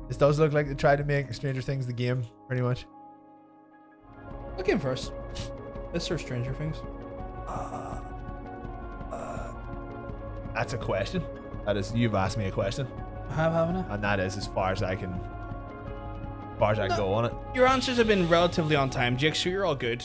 This does look like they tried to make Stranger Things the game, pretty much. What came first? This or Stranger Things? That's a question. That is, you've asked me a question. Haven't I? And that is as far as I can go on it. Your answers have been relatively on time, Jake, so you're all good.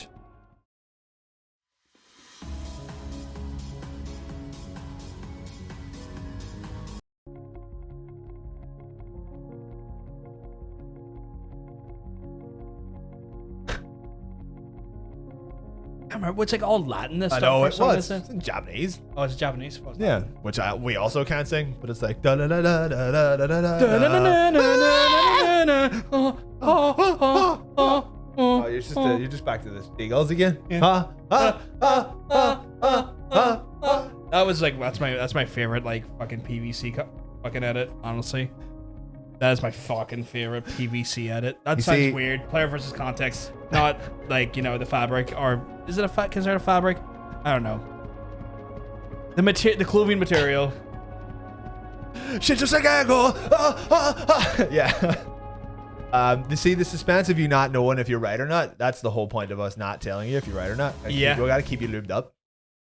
I remember it's like all Latin and I stuff. know or it something, was. isn't It's it? in Japanese. Oh, it's Japanese. Yeah, which we also can't sing, but it's like da da da da da da da da da. Oh, you're just back to the seagulls again. Yeah. That was like that's my favorite like fucking PVC fucking edit. Honestly, that is my fucking favorite PVC edit. That sounds weird. Player versus context, not like the fabric, or is it considered a fabric? I don't know. The clothing material. Shit, just like I go. Yeah. You see the suspense of you not knowing if you're right or not. That's the whole point of us not telling you if you're right or not. Yeah. We gotta keep you lubed up.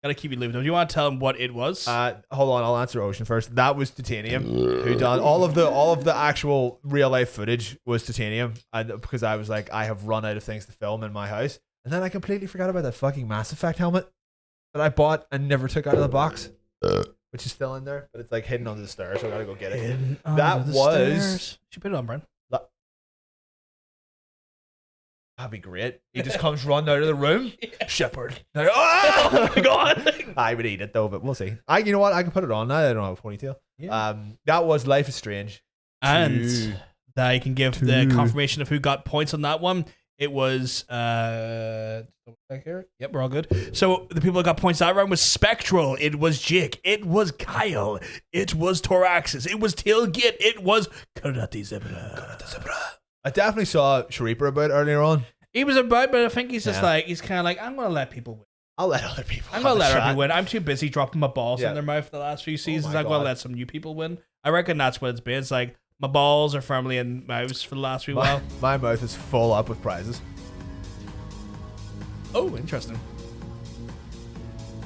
Gotta keep you lubed up. Do you want to tell him what it was? Hold on, I'll answer Ocean first. That was Titanium, who done all of the actual real life footage was Titanium, and because I was like, I have run out of things to film in my house, and then I completely forgot about that fucking Mass Effect helmet that I bought and never took out of the box, which is still in there, but it's like hidden under the stairs, so I gotta go get it. That was. You put it on, Brent. That'd be great. He just comes running out of the room. Shepard. Like, Oh my god! I would eat it though, but we'll see. You know what? I can put it on now. I don't have a ponytail. Yeah. That was Life is Strange. And that you can give the confirmation of who got points on that one. It was Yep, we're all good. So the people that got points that round was Spectral, it was Jake, it was Kyle, it was Toraxis, it was Tailgate, it was Karate Zebra. I definitely saw Sharipa about earlier on. He was about, but I think he's just he's kind of like, I'm going to let people win. I'll let other people. I'm going to let everyone win. I'm too busy dropping my balls in Yeah. their mouth the last few seasons. my I'm going to God. let some new people win. I reckon that's what it's been. It's like my balls are firmly in mouths for the last few while. My mouth is full up with prizes. Oh, interesting.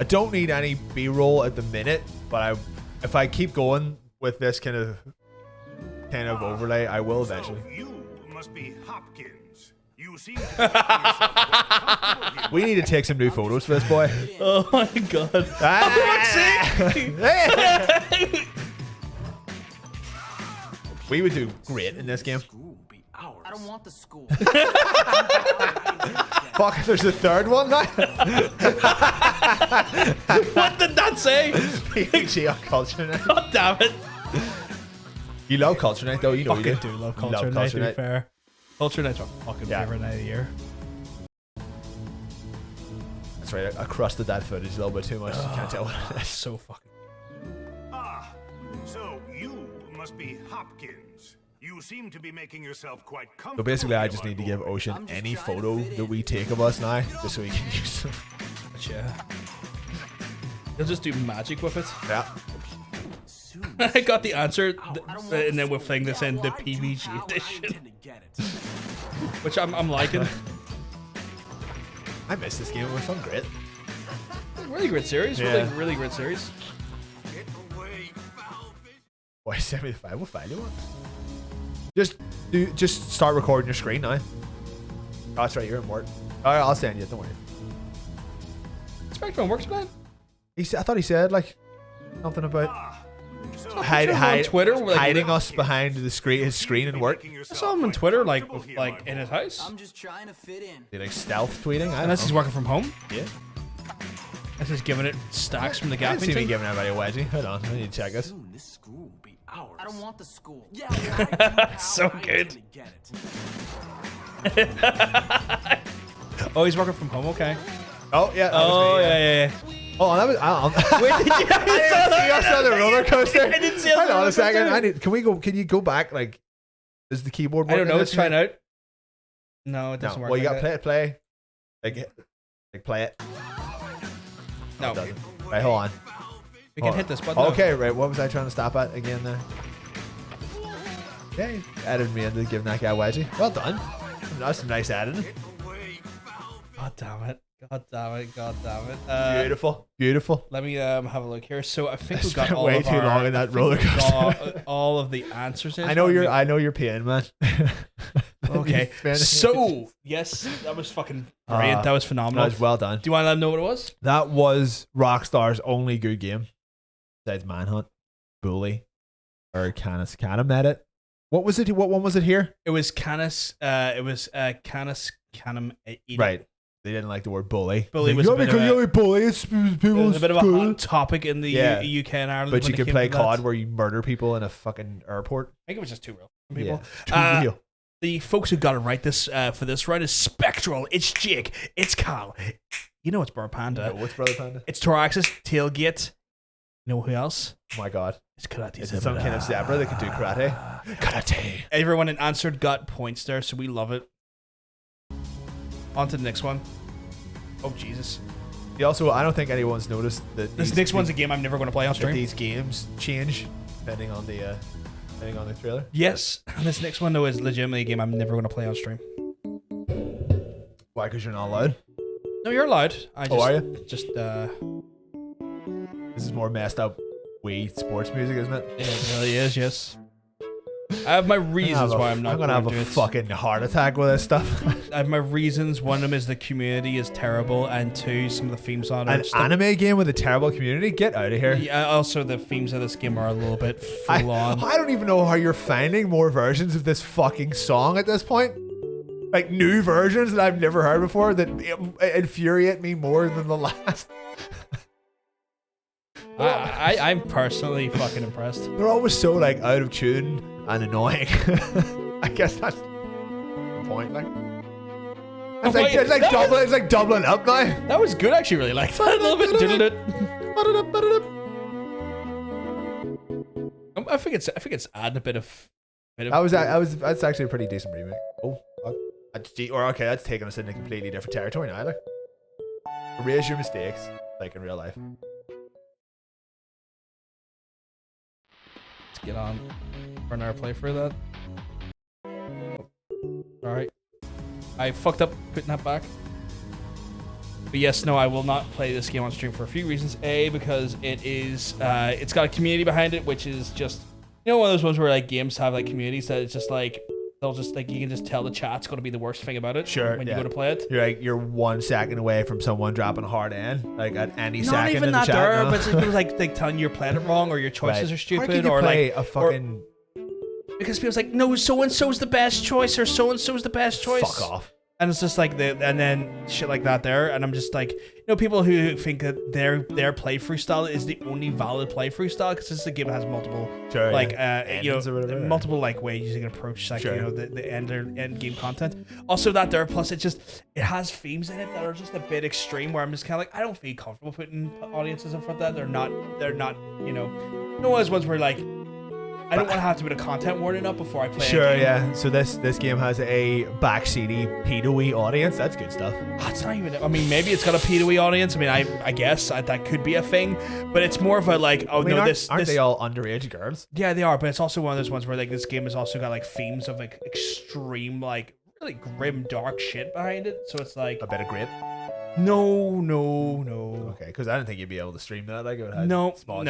I don't need any B-roll at the minute, but if I keep going with this kind of overlay, I will eventually. You must be Hopkins. You seem to be making yourself quite comfortable here. We need to take some new photos for this boy. Oh my god. We would do great in this game. I don't want the school. Fuck, there's a third one now. What did that say? PG on Culture Night. God damn it. You love Culture Night though, you know you Fucking do love Culture Night, to be fair. Culture Night's my fucking favorite night of the year. That's right, I crusted that footage a little bit too much. You can't tell what it is. So fucking. So you must be Hopkins. You seem to be making yourself quite comfortable. So basically, I here, just my need to boy. give Ocean any photo that we take of us now, just so he can use them. Yeah. He'll just do magic with it. Yeah. I got the answer, and then we're playing this in the PVG edition, which I'm liking. I missed this game. It was fun, great. Really great series. Yeah. Really great series. Why send me the file? What file do you want? Just start recording your screen now. Oh, that's right, you're in work. Alright, I'll send you. Don't worry. Spectrum works, man. I thought he said like something about on Twitter, like, hiding us behind his screen and work. I saw him on Twitter, like in his house. I'm just trying to fit in. They like stealth tweeting. Unless he's working from home. Yeah. Unless he's giving it stacks from the I didn't see me gaffing. giving everybody a wedgie. Hold on, I need to check this. Soon this school will be ours. I don't want the school. Yeah, That's so good. Oh, he's working from home. Okay. Oh yeah. That Oh was me, yeah. Oh, that was. Wait, did you see us on the roller coaster. I didn't see us on Hold the on roller a second. coaster. Can we go? Can you go back? Like, is the keyboard? I don't working know. on Let's this find thing? out. No, it doesn't No. work. Well, you like got that. play. Like play it. No, It doesn't. Right, hold on. we can hit this button. Okay, right. What was I trying to stop at again there? Okay, added me into giving that guy a wedgie. Well done. That's some nice editing. God damn it. God damn it. God damn it. Beautiful. Beautiful. Let me have a look here. So I think I we got spent all way of too our, long in that I think roller we coaster. got all of the answers. I know your pain, man. Okay. So yes, that was fucking brilliant. That was phenomenal. That was well done. Do you want to let them know what it was? That was Rockstar's only good game besides Manhunt, Bully, or Canis Edit. What was it? What one was it here? It was Canis. It was Canis Canem Edit. Right. They didn't like the word bully. Bully was was like, a bit of you bully people. It was a bit of a school." hot topic in the UK and Ireland. But when you it could came play to that. COD where you murder people in a fucking airport. I think it was just too real for people. Yeah, too real. The folks who got it right this for this round is Spectral. It's Jake. It's Cal. You know it's Brother Panda. No, what's Brother Panda? It's Toraxis. Tailgate. You know who else? Oh my god. It's Karate. Is it some kind of zebra that can do karate? Karate. Everyone in answered got points there, so we love it. On to the next one. Oh Jesus. Yeah, also, I don't think anyone's noticed that This next one's a game I'm never going to play on stream. These games change depending on the trailer. Yes, this next one though is legitimately a game I'm never going to play on stream. Why? Because you're not allowed. No, you're allowed. I just, are you? Just This is more messed up Wii sports music, isn't it? Yeah, it really is. Yes. I have my reasons why I'm not. I'm gonna have going a to fucking heart attack with this stuff. I have my reasons. One of them is the community is terrible, and two, some of the themes on An it. anime game with a terrible community? Get out of here. Yeah. Also, the themes of this game are a little bit full on. I don't even know how you're finding more versions of this fucking song at this point. Like new versions that I've never heard before that infuriate me more than the last. I'm personally fucking impressed. They're always so like out of tune and annoying. I guess that's the point. Like, it's like doubling up now. That was good. I actually really liked that a little bit. I think it's adding a bit of. That's actually a pretty decent remake. Oh, okay, that's taking us into a completely different territory now. Like, erase your mistakes, like in real life. Let's get on for another playthrough of that. Alright. I fucked up putting that back. But yes, no, I will not play this game on stream for a few reasons. A, because it is it's got a community behind it, which is just, you know, one of those ones where like games have like communities that it's just like they'll just like, you can just tell the chat's going to be the worst thing about it. Sure. When you go to play it. You're 1 second away from someone dropping a hard end, like at any second. Not even in the that chat, there, no? but it's just like telling you you're playing it wrong or your choices are stupid, How can you or play like a fucking. because people's like, no, so and so's the best choice, or so and so's the best choice. Fuck off. And it's just like and then shit like that there, and I'm just like, you know, people who think that their playthrough style is the only valid playthrough style because this is a game that has multiple, like, you know, multiple like ways you can approach like, you know, the end game content. Also that there, plus it has themes in it that are just a bit extreme where I'm just kind of like, I don't feel comfortable putting audiences in front of that. They're not, you know, one of those ones where like, I don't want to have to put a content warning up before I play. Sure, yeah. So this game has a backseaty pedo-y audience. That's good stuff. It's not even. I mean, maybe it's got a pedo-y audience. I mean, I guess that could be a thing, but it's more of a like, oh, I mean, no, aren't they all underage girls? Yeah, they are. But it's also one of those ones where like this game has also got like themes of like extreme, like really grim, dark shit behind it. So it's like a bit of grit. No. Okay, because I didn't think you'd be able to stream that. Like, it would have no, small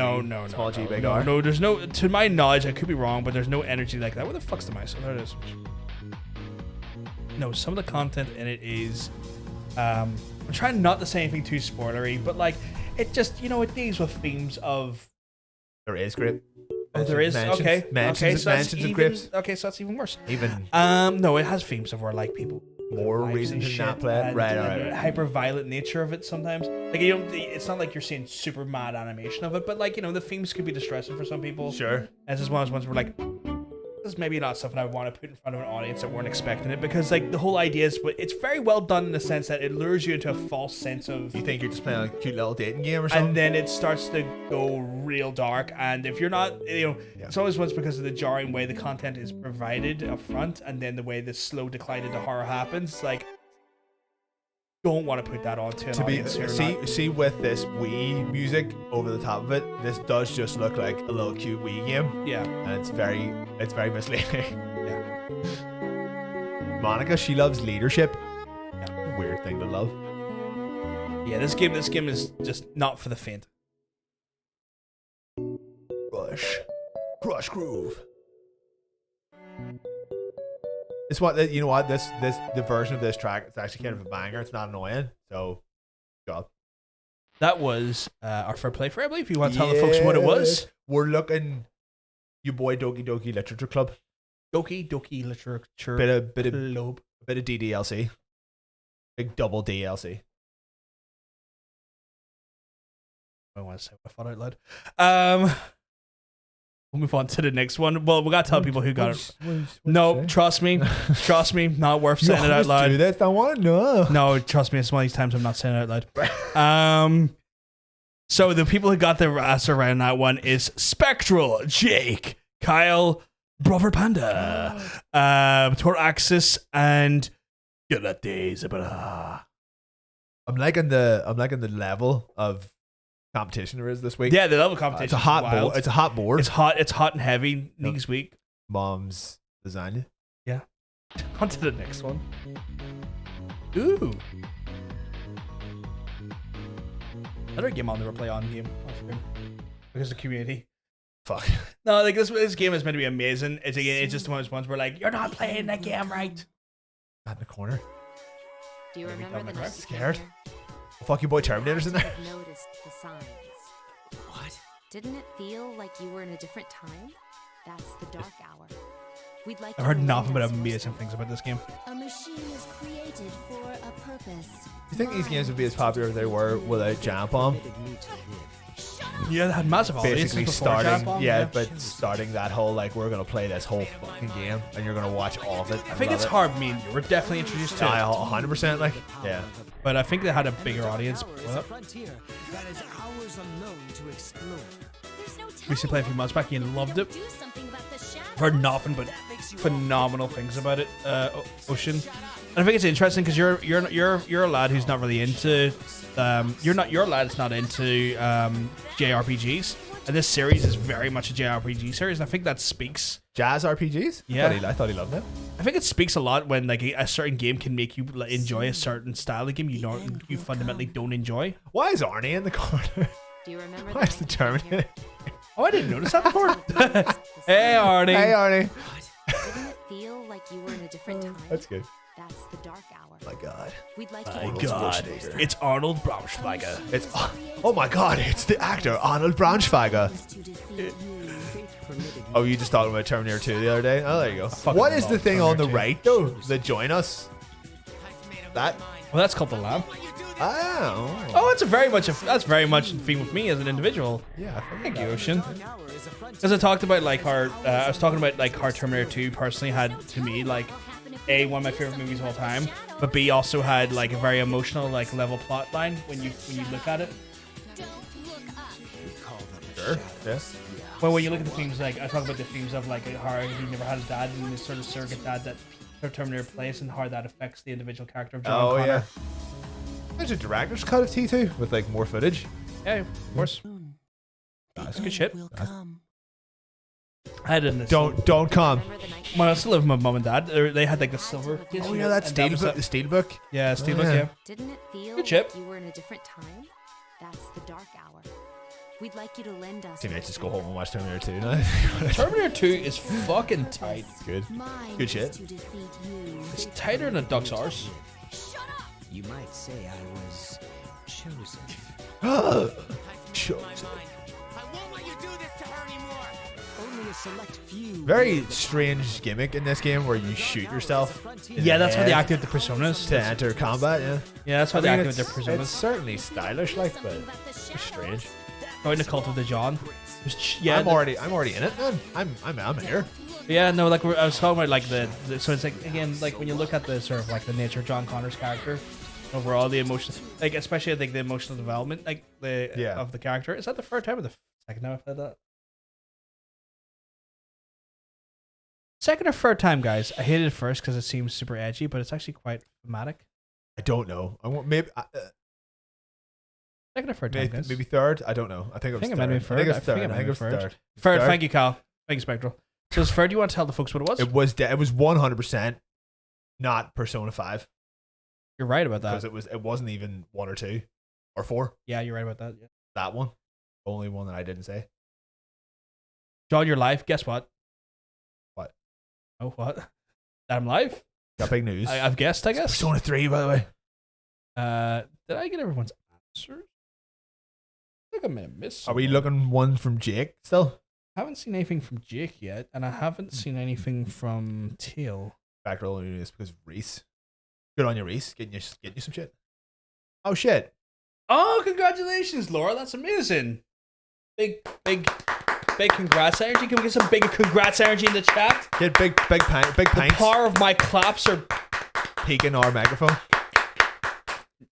G, big R. No, there's no. To my knowledge, I could be wrong, but there's no energy like that. Where the fuck's the mouse? Oh, there it is. No, some of the content in it is. I'm trying not to say anything too spoilery, but like it just, you know, it deals with themes of. There is grip. Oh, there is. Okay. Mentions of grips. Okay, so that's even worse. Even. No, it has themes of where like people. More reason to not play it. Right. Hyper violent nature of it sometimes. Like you don't. It's not like you're seeing super mad animation of it, but like, you know, the themes could be distressing for some people. Sure. And it's just one of those ones where like, this is maybe not something I want to put in front of an audience that weren't expecting it, because like the whole idea is, it's very well done in the sense that it lures you into a false sense of. You think you're just playing a cute little dating game or something, and then it starts to go real dark. And if you're not, you know, it's always once because of the jarring way the content is provided up front, and then the way the slow decline into horror happens. It's like, don't want to put that onto an audience here. See, with this Wii music over the top of it, this does just look like a little cute Wii game. Yeah, and it's very misleading. Yeah. Monica, she loves leadership. Yeah. Weird thing to love. Yeah, this game is just not for the faint. Crush groove. It's what, you know what, the version of this track, it's actually kind of a banger. It's not annoying, so job. That was our fair play for, I believe. You want to tell the folks what it was? We're looking, your boy Doki Doki Literature Club. Doki Doki Literature Bit of Club. bit of DDLC. Big double DLC. I don't want to say what I thought out loud. We'll move on to the next one. Well, we got to tell people who got it. No, trust me, not worth saying it out loud. Do this. I want to know. No, trust me, it's one of these times I'm not saying it out loud. So the people who got their ass around that one is Spectral, Jake, Kyle, Brother Panda, Tor Axis, and Days. I'm liking the level of competition there is this week. Yeah, the level of competition. It's a hot board. It's a hot board. It's hot and heavy next week. Mom's lasagna. Yeah. On to the next one. Ooh. Another game I'll never play on game. Because of the community. Fuck. No, like this game is meant to be amazing. It's just one of those ones where like you're not playing that game right. Not in the corner. Do you remember the night scared? Fuck you, boy, Terminator's in there. Noticed the signs. What? Didn't it feel like you were in a different time? That's the dark hour. We'd like I've heard nothing but amazing things about this game. A machine is created for a purpose. You think these games would be as popular if they were without Jump Bomb? Yeah, they had massive audiences Basically before Jump starting, Bomb, yeah, but starting that whole like we're gonna play this whole fucking game and you're gonna watch all of it. I think it's hard. Me and you were definitely introduced to it. 100%. Like, yeah. But I think they had a bigger audience. We used to play a few months back and you loved it. I've heard nothing but phenomenal things about it, Ocean. And I think it's interesting because you're a lad who's not really into you're a lad that's not into JRPGs, and this series is very much a JRPG series, and I think that speaks. Jazz RPGs? Yeah, I thought he loved it. I think it speaks a lot when like a certain game can make you enjoy a certain style of game you fundamentally don't enjoy. Why is Arnie in the corner? Do you remember? Why is the Terminator? Oh, I didn't notice that before. Hey, Arnie. Hey, Arnie. Didn't it feel like you were in a different time? That's good. That's the dark hour. My God. We'd like My to God, it's Arnold Braunschweiger. It's oh my God, it's the actor Arnold Braunschweiger. Oh, you just talking about Terminator 2 the other day? Oh, there you go. What is the thing on the right though? The Join Us. That? Well, that's called the Lamb. Oh. Oh, that's very much a theme with me as an individual. Yeah. Thank you, Ocean. Because I talked about like how I was talking about like how Terminator 2 personally had to me like A, one of my favorite movies of all time, but B also had like a very emotional like level plot line when you look at it. Sure. Yes. Well, when you look at the themes, like I talk about the themes of like how he never had a dad and this sort of surrogate dad that Terminator plays and how that affects the individual character of John Connor. Yeah. There's a director's cut of T2 with like more footage. Yeah, of course. That's good shit. I had it in this. Don't come. When I still live with my mom and dad, they had like the silver. Oh yeah, that's Steelbook. The Steelbook. Yeah, Steelbook. Yeah. Didn't it feel good chip. Like you were in a different time? That's the dark hour. We'd like you to lend us. Maybe I just go home and watch Terminator 2 now. Terminator 2 is fucking tight. It's good. Good shit. It's tighter than a duck's arse. You might say I was chosen. Chosen. I won't let you do this to her anymore. Only a select few. Very strange gimmick in this game where you shoot yourself. Yeah, that's how they activate the personas to enter combat. Yeah. Yeah, that's how they activate their personas. It's certainly stylish, like, but it's strange. Going to Cult of the John. Yeah, I'm already in it, man. I'm here. Yeah, no, like I was talking about like the so it's like again like when you look at the sort of like the nature of John Connor's character, overall the emotions, like especially like the emotional development like of the character. Is that the first time or the second time I've played that? Second or third time, guys. I hated it first because it seems super edgy, but it's actually quite thematic. I don't know. I want maybe. Second or third time, guys. Maybe third. I don't know. I think it was third. I think it was third. Third. Thank you, Cal. Thank you, Spectral. So it's third. Do you want to tell the folks what it was? It was 100% not Persona 5. You're right about that. Because it wasn't even 1 or 2 or 4. Yeah, you're right about that. Yeah. That one. Only one that I didn't say. John, you're live. Guess what? What? Oh, what? That I'm live? Got big news. I've guessed, I guess. It's Persona 3, by the way. Did I get everyone's answers? I think I may have missed Are we looking one from Jake still? I haven't seen anything from Jake yet, and I haven't seen anything from Teal. Back rolling this because Reese. Good on you, Reese. Getting you some shit. Oh shit. Oh, congratulations, Laura. That's amazing. Big congrats energy. Can we get some big congrats energy in the chat? Get big pints. The power of my claps are peaking our microphone.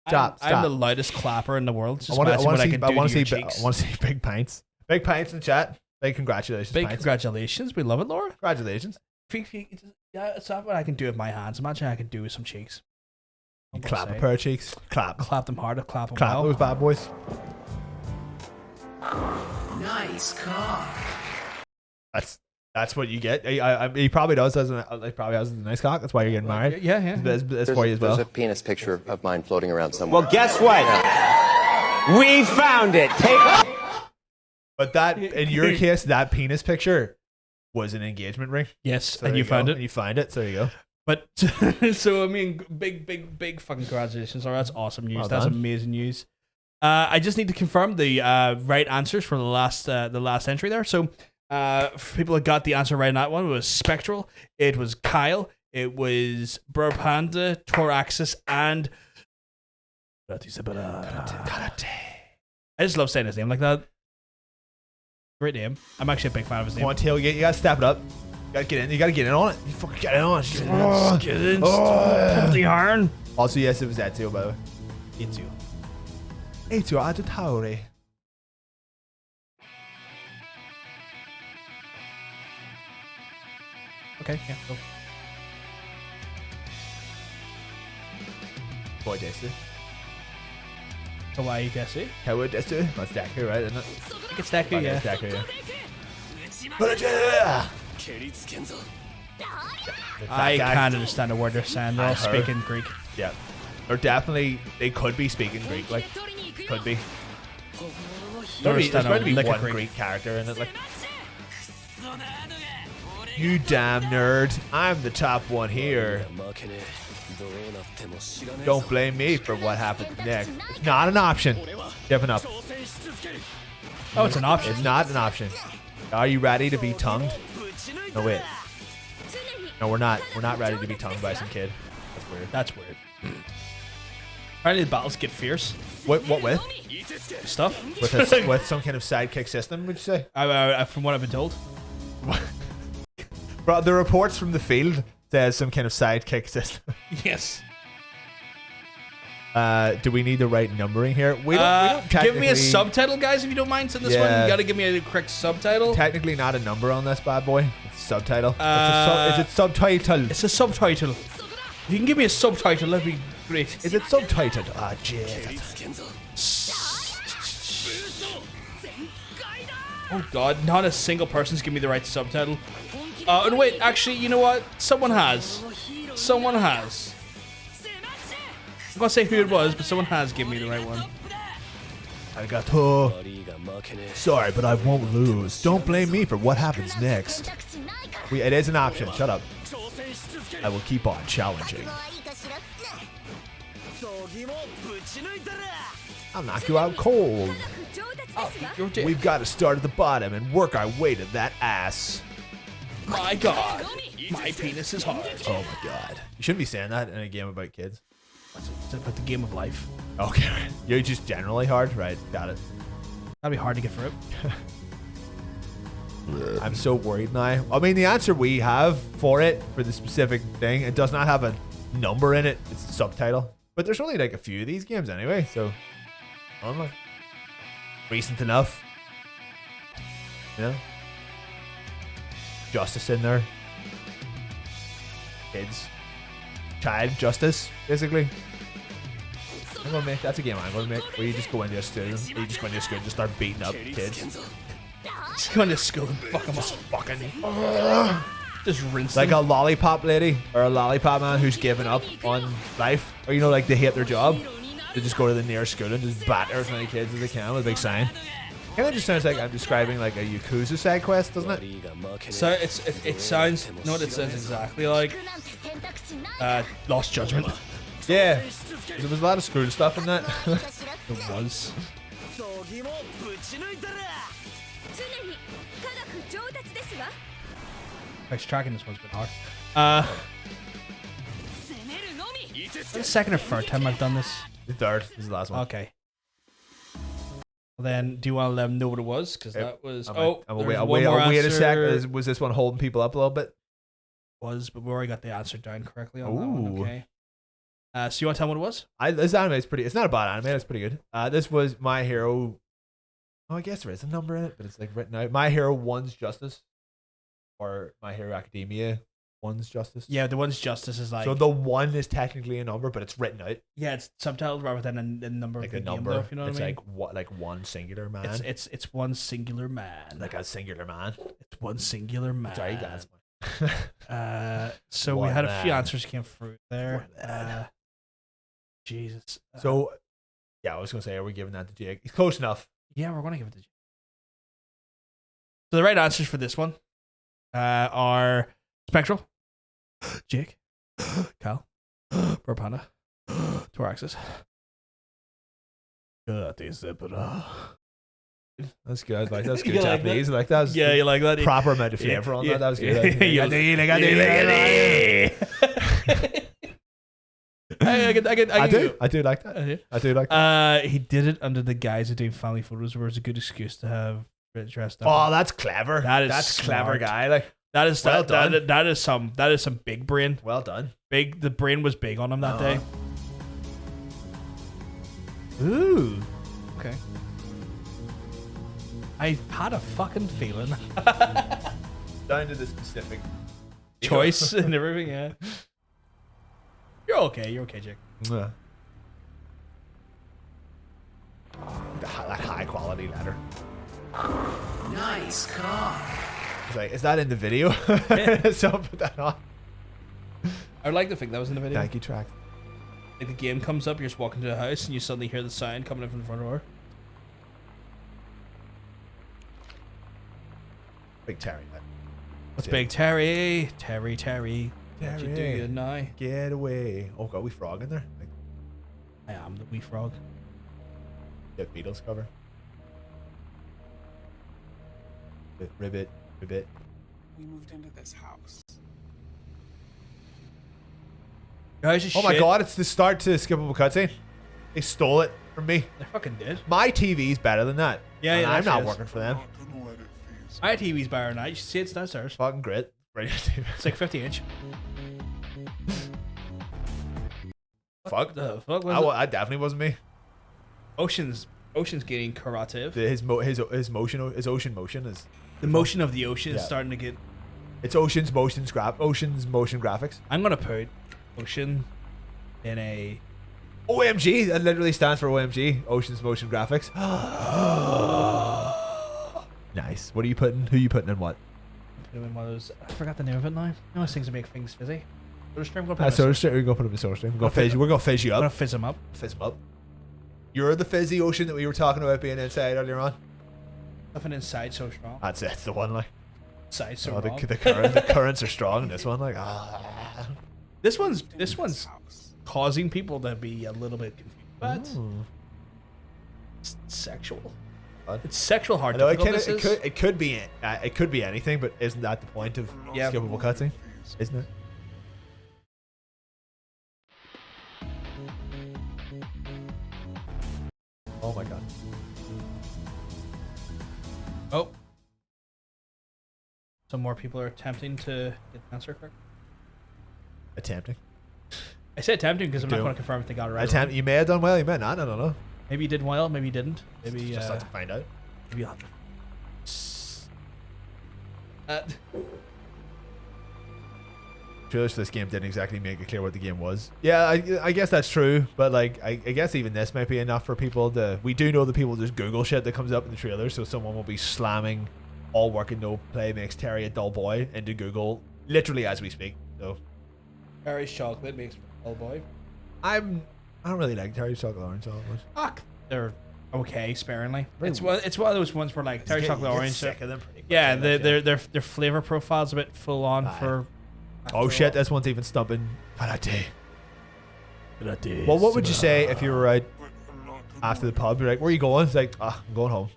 Stop. I'm the loudest clapper in the world. Just I want to see big pints. Big pints in chat. Big congratulations. Big pints. congratulations. We love it, Laura. Congratulations. Yeah, it's not what I can do with my hands. Imagine I could do with some cheeks. Clap a pair of cheeks. Clap them hard. Clap them well. Those bad boys. Nice cock. That's what you get. He probably does. He probably has a nice cock. That's why you're getting married. Yeah. That's for you as well. There's a penis picture of mine floating around somewhere. Well, guess what? We found it. But that, in your case, that penis picture was an engagement ring. Yes, So and you found it. And you find it. So there you go. But so I mean, big fucking congratulations! Laura. That's awesome news. Well That's done. amazing news. I just need to confirm the right answers for the last entry there. So for people that got the answer right on that one, it was Spectral, it was Kyle, it was Bro Panda, Toraxis, and I just love saying his name like that. Great name. I'm actually a big fan of his name. Come on, Tailgate. You gotta step it up. You gotta get in on it. You fucking get in on it. Get in. Pump the iron. Also, yes, it was Ezio, by the way. Ezio Auditore. Okay, yeah, go. Boy, Desu. Hawaii Desu. Cowboy Desu. That's Deku, right? Isn't it? I think it's Deku, yeah. It's Deku, yeah. I can't understand a word they're saying. They're all speaking Greek. Yeah. They could be speaking Greek, like, could be. There's going to be one Greek character in it, like. You damn nerd. I'm the top one here. Don't blame me for what happened next. It's not an option. Giving up. Oh, it's an option. It's not an option. Are you ready to be tongued? No, wait. No, we're not. We're not ready to be tongued by some kid. That's weird. That's weird. Apparently the battles get fierce. What with? Stuff. With some kind of sidekick system, would you say? From what I've been told. Bro, the reports from the field says some kind of sidekick system. Yes. Do we need the right numbering here? We don't give me a subtitle, guys, if you don't mind. In this one, you got to give me a correct subtitle. Technically, not a number on this bad boy. It's a subtitle. Is it subtitle? It's a subtitle. If you can give me a subtitle, that'd be great. Is it subtitled? Ah, jeez. Oh God, not a single person's giving me the right subtitle. And wait, actually, you know what? Someone has. Someone has. I'm gonna say who it was, but someone has given me the right one. Arigato. Sorry, but I won't lose. Don't blame me for what happens next. It is an option. Shut up. I will keep on challenging. I'll knock you out cold. Oh, we've got to start at the bottom and work our way to that ass. My God, my penis is hard. Oh my God. You shouldn't be saying that in a game about kids. It's about the game of life. Okay. You're just generally hard? Right. Got it. That'd be hard to get through. I'm so worried now. I mean, the answer we have for it, for the specific thing, it does not have a number in it. It's a subtitle. But there's only like a few of these games anyway, so I don't know. Recent enough. Yeah. Justice in there. Kids. Child justice, basically. I'm gonna make that's a game I'm gonna make where you just go into a school and just start beating up kids. Just go into school and fuck them up. Just rinse like them. a lollipop lady or a lollipop man who's given up on life, or you know, like they hate their job. They just go to the nearest school and just batter as many kids as they can with a big sign. Kind of just sounds like I'm describing like a Yakuza side quest, doesn't it? So it sounds, no, it sounds exactly like Lost Judgment. Yeah, there was a lot of school stuff in that. It was. Tracking this one's been hard. Is that the second or third time I've done this? The third. This is the last one. Okay. Well, then, do you want to let them know what it was? Because that was... I'll wait a sec. Was this one holding people up a little bit? Was, but we already got the answer down correctly on that one. Okay. So you want to tell me what it was? This anime is pretty... It's not a bad anime. It's pretty good. This was My Hero... Oh, I guess there is a number in it, but it's like written out. My Hero One's Justice. Or My Hero Academia One's Justice. Yeah, the One's Justice is like... So the one is technically a number, but it's written out. Yeah, it's subtitled rather than a number like of the number. Game, though, if you know it's what I mean? like one singular man. It's one singular man. Like a singular man. It's one singular man. Sorry, guys. So One we had man. a few answers came through there. Jesus. So, yeah, I was going to say, are we giving that to Jake? It's close enough. Yeah, we're going to give it to Jake. So the right answers for this one are Spectral, Jake, Cal, Burpanda, Toraxis. That's good. That's good You like Japanese. that? Like that. Was You like that? Proper amount of flavor on that. That was good. I do like that. I do like that. He did it under the guise of doing family photos, where it's a good excuse to have dressed up. Oh, that's clever. That's clever, smart. guy. Like that is well done. That is some big brain. Well done. The brain was big on him that day. Ooh. Okay. I had a fucking feeling. Down to the specific choice and everything. Yeah. You're okay, Jake. Yeah. That high quality letter. Nice car. It's like, is that in the video? So put that on. I would like to think that was in the video. Thank you, track. Like the game comes up, you're just walking to the house, and you suddenly hear the sound coming in from the front door. Big Terry. What's Big Terry? Terry. What you do now? Get away. Oh, got a wee frog in there. Like, I am the wee frog. get Beatles cover. Ribbit. We moved into this house. Guys, Oh my god, it's the start to skippable cutscene. They stole it from me. They fucking did. My TV's better than that. Yeah, and I'm not is. working for them. My TV's better than that. You should see it's downstairs. Fucking great. It's like 50 inch. Fuck. The fuck was it? I definitely wasn't me. Ocean's getting corrosive. His ocean motion is The motion of the ocean is Yeah. starting to get. it's Ocean's motion graphics. I'm gonna put ocean in a. OMG, that literally stands for OMG, Ocean's Motion Graphics. Nice. What are you putting? Who are you putting in what? Put him in one of those. I forgot the name of it now. You know those things that make things fizzy. Soda stream. We're gonna put him in soda stream. We're gonna fizz you I'm gonna up. fizz him up. Fizz him up. You're the fizzy ocean that we were talking about being inside earlier on. Nothing inside so strong. That's it. It's the one like. Inside so Oh, wrong. the currents are strong in this one. Like This one's causing people to be a little bit confused. But it's sexual. What? It's sexual hard. I know it could be anything, but isn't that the point of skippable cutscene? Isn't it? Oh my god. Oh. Some more people are attempting to get the answer correct. Attempting. I said attempting because I'm not Do. going to confirm if they got it right. You may have done well, you may not. I don't know. Maybe you did well, maybe you didn't. Maybe Just have to find out. maybe you'll have to. Trailers for this game didn't exactly make it clear what the game was. Yeah, I guess that's true, but like I guess even this might be enough for people to. We do know that people just Google shit that comes up in the trailer, so someone will be slamming "all work and no play makes Terry a dull boy" into Google literally as we speak. So Terry's chocolate makes a boy. I don't really like Terry's chocolate orange all that much. Fuck. They're okay, sparingly. Very It's one of those ones where like Terry chocolate orange. Sick of them pretty much, Yeah, I like, their flavor profile's a bit full on for. Oh shit, this one's even stumping. Karate. Well, what would you say if you were out after the pub? You're like, where are you going? It's like, I'm going home.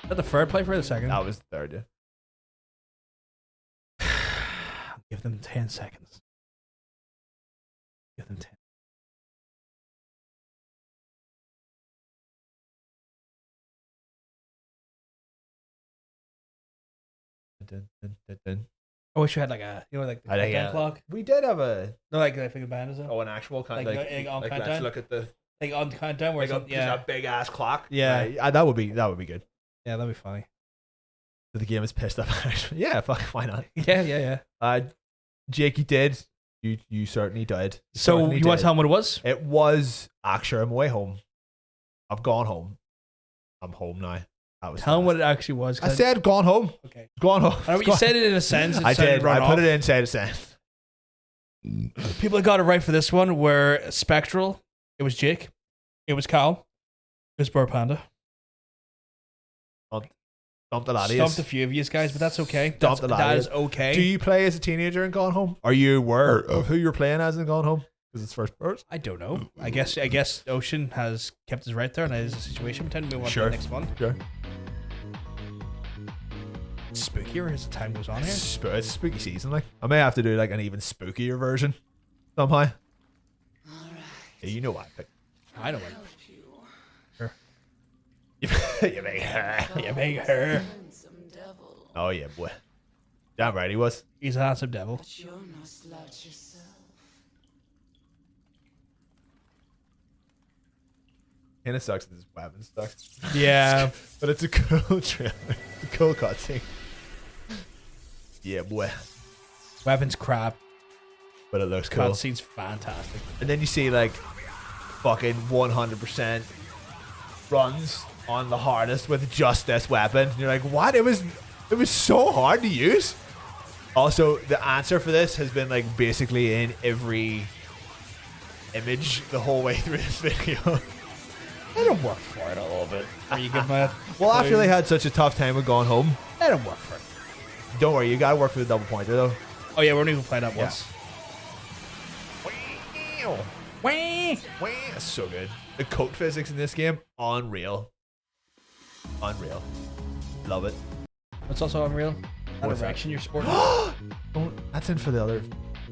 Is that the third play for the second? That was the third, yeah. Give them 10 seconds. Give them 10. I wish you had like a, you know, like the countdown clock. We did have a No, like I think the band is it? an actual countdown. Like on let's countdown? look at the Like on countdown where it's a big ass clock. Yeah. That would be good. Yeah, that'd be funny. So the game is pissed off. Yeah, fuck, why not? Yeah. Jake, you did. You certainly did. So Certainly you want did. to tell him what it was? It was actually I'm way home. I've gone home. I'm home now. That was Tell him fast. what it actually was. I said gone home. Okay. Gone home. I know you said it in a sense. I did. I put it inside a sentence. People that got it right for this one were Spectral. It was Jake. It was Cal. It was Burr Panda. Stumped a lot of Stumped a few of you guys, but that's okay. That is okay. Do you play as a teenager in Gone Home? Are you aware of who you're playing as in Gone Home? Because it's first person. I don't know. I guess Ocean has kept us right there, and that is a situation. Pretend to move on to the next one. Sure. Spookier as the time goes on here. It's a spooky season. Like I may have to do like an even spookier version somehow. Yeah, you know what I picked. I know what. Sure. You make her. You make her. Oh yeah, boy. Damn right he was. He's a handsome devil. Kinda sucks that this weapon sucks. Yeah. But it's a cool trailer. It's a cool cutscene. Yeah, boy. Weapons crap. But it looks cool. Cutscene's fantastic. And then you see like fucking 100% runs on the hardest with just this weapon. And you're like, what? It was so hard to use. Also, the answer for this has been like basically in every image the whole way through this video. Let him work for it a little bit. Are you good, man? Well, after they had such a tough time with Gone Home, Let him work for it. don't worry, you gotta work for the double pointer though. Oh yeah, we're not even playing that once. That's so good. The code physics in this game, unreal. Unreal. Love it. It's also unreal. That What's erection you're sporting. That's in for the other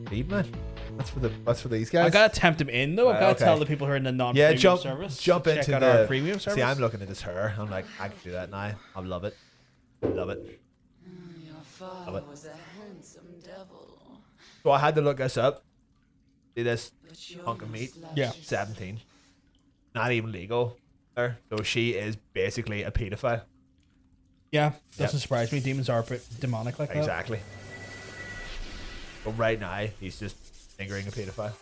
feed, man. That's for these guys. I gotta tempt him in though. I gotta tell the people who are in the non-premium service. Jump check into out the our premium service. See, I'm looking at this hair. I'm like, I can do that now. I love it. Love it. Love it. So I had to look this up. See this hunk of meat? Yeah. 17. Not even legal there. So she is basically a pedophile. Yeah, doesn't surprise me. Demons are a bit demonic like that. Exactly. But right now, he's just fingering a pedophile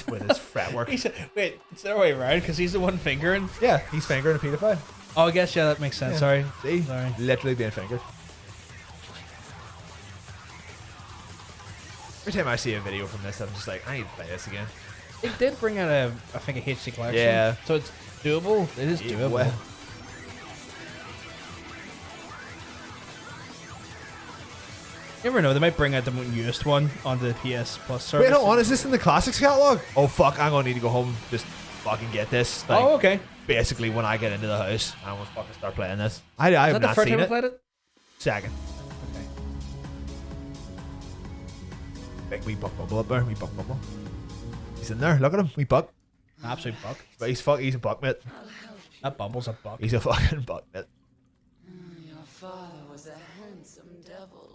with his fretwork. Wait, it's the other way around because he's the one fingering. Yeah, he's fingering a pedophile. Oh, I guess that makes sense. Yeah. Sorry. See? Sorry. Literally being fingered. Every time I see a video from this, I'm just like, I need to play this again. It did bring out I think a HD collection. Yeah. So it's doable. It is doable. You never know, they might bring out the newest one on the PS Plus service. Wait, hold on, is this in the classics catalog? Oh fuck, I'm gonna need to go home just fucking get this. Like, oh, okay. Basically, when I get into the house, I'm gonna fucking start playing this. I have that not the first seen time you it. played it? Second. Okay. Big wee buck bubble up there, wee buck bubble. He's in there, look at him, wee buck. Absolute buck. But he's a buck, mate. That bubble's a buck. He's a fucking buck, mate. Your father was a handsome devil.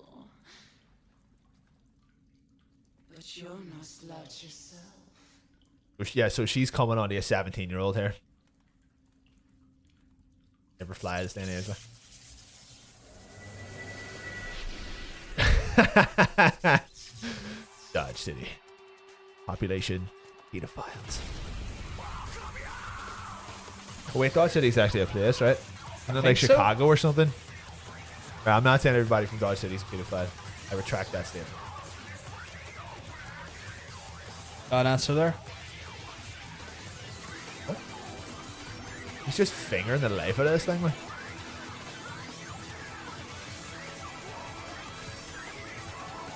But you're no slouch yourself. Yeah, so she's coming on to a 17-year-old here. Never fly this day and age. Dodge City. Population pedophiles. Oh, wait, Dodge City's actually a place, right? Isn't it like Chicago or something? Right, I'm not saying everybody from Dodge City's a pedophile. I retract that statement. Got an answer there? What? He's just fingering the life out of this thing, like.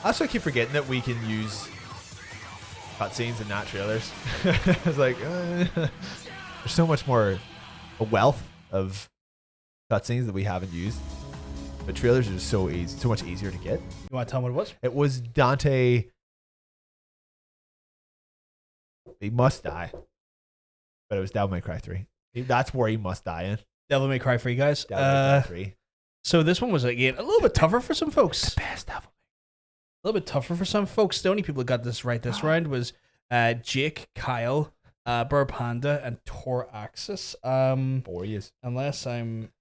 I also keep forgetting that we can use cutscenes and not trailers. It's like, there's so much more a wealth of cutscenes that we haven't used. But trailers are just so much easier to get. You want to tell me what it was? It was Dante He must die. But it was Devil May Cry 3. That's where he must die in. Devil May Cry for you guys. Devil May Cry 3. So this one was again a little bit tougher for some folks. The best Devil May. A little bit tougher for some folks. The only people who got this right this round was Jake, Kyle, Burr Panda, and Tor Axis. Unless I'm...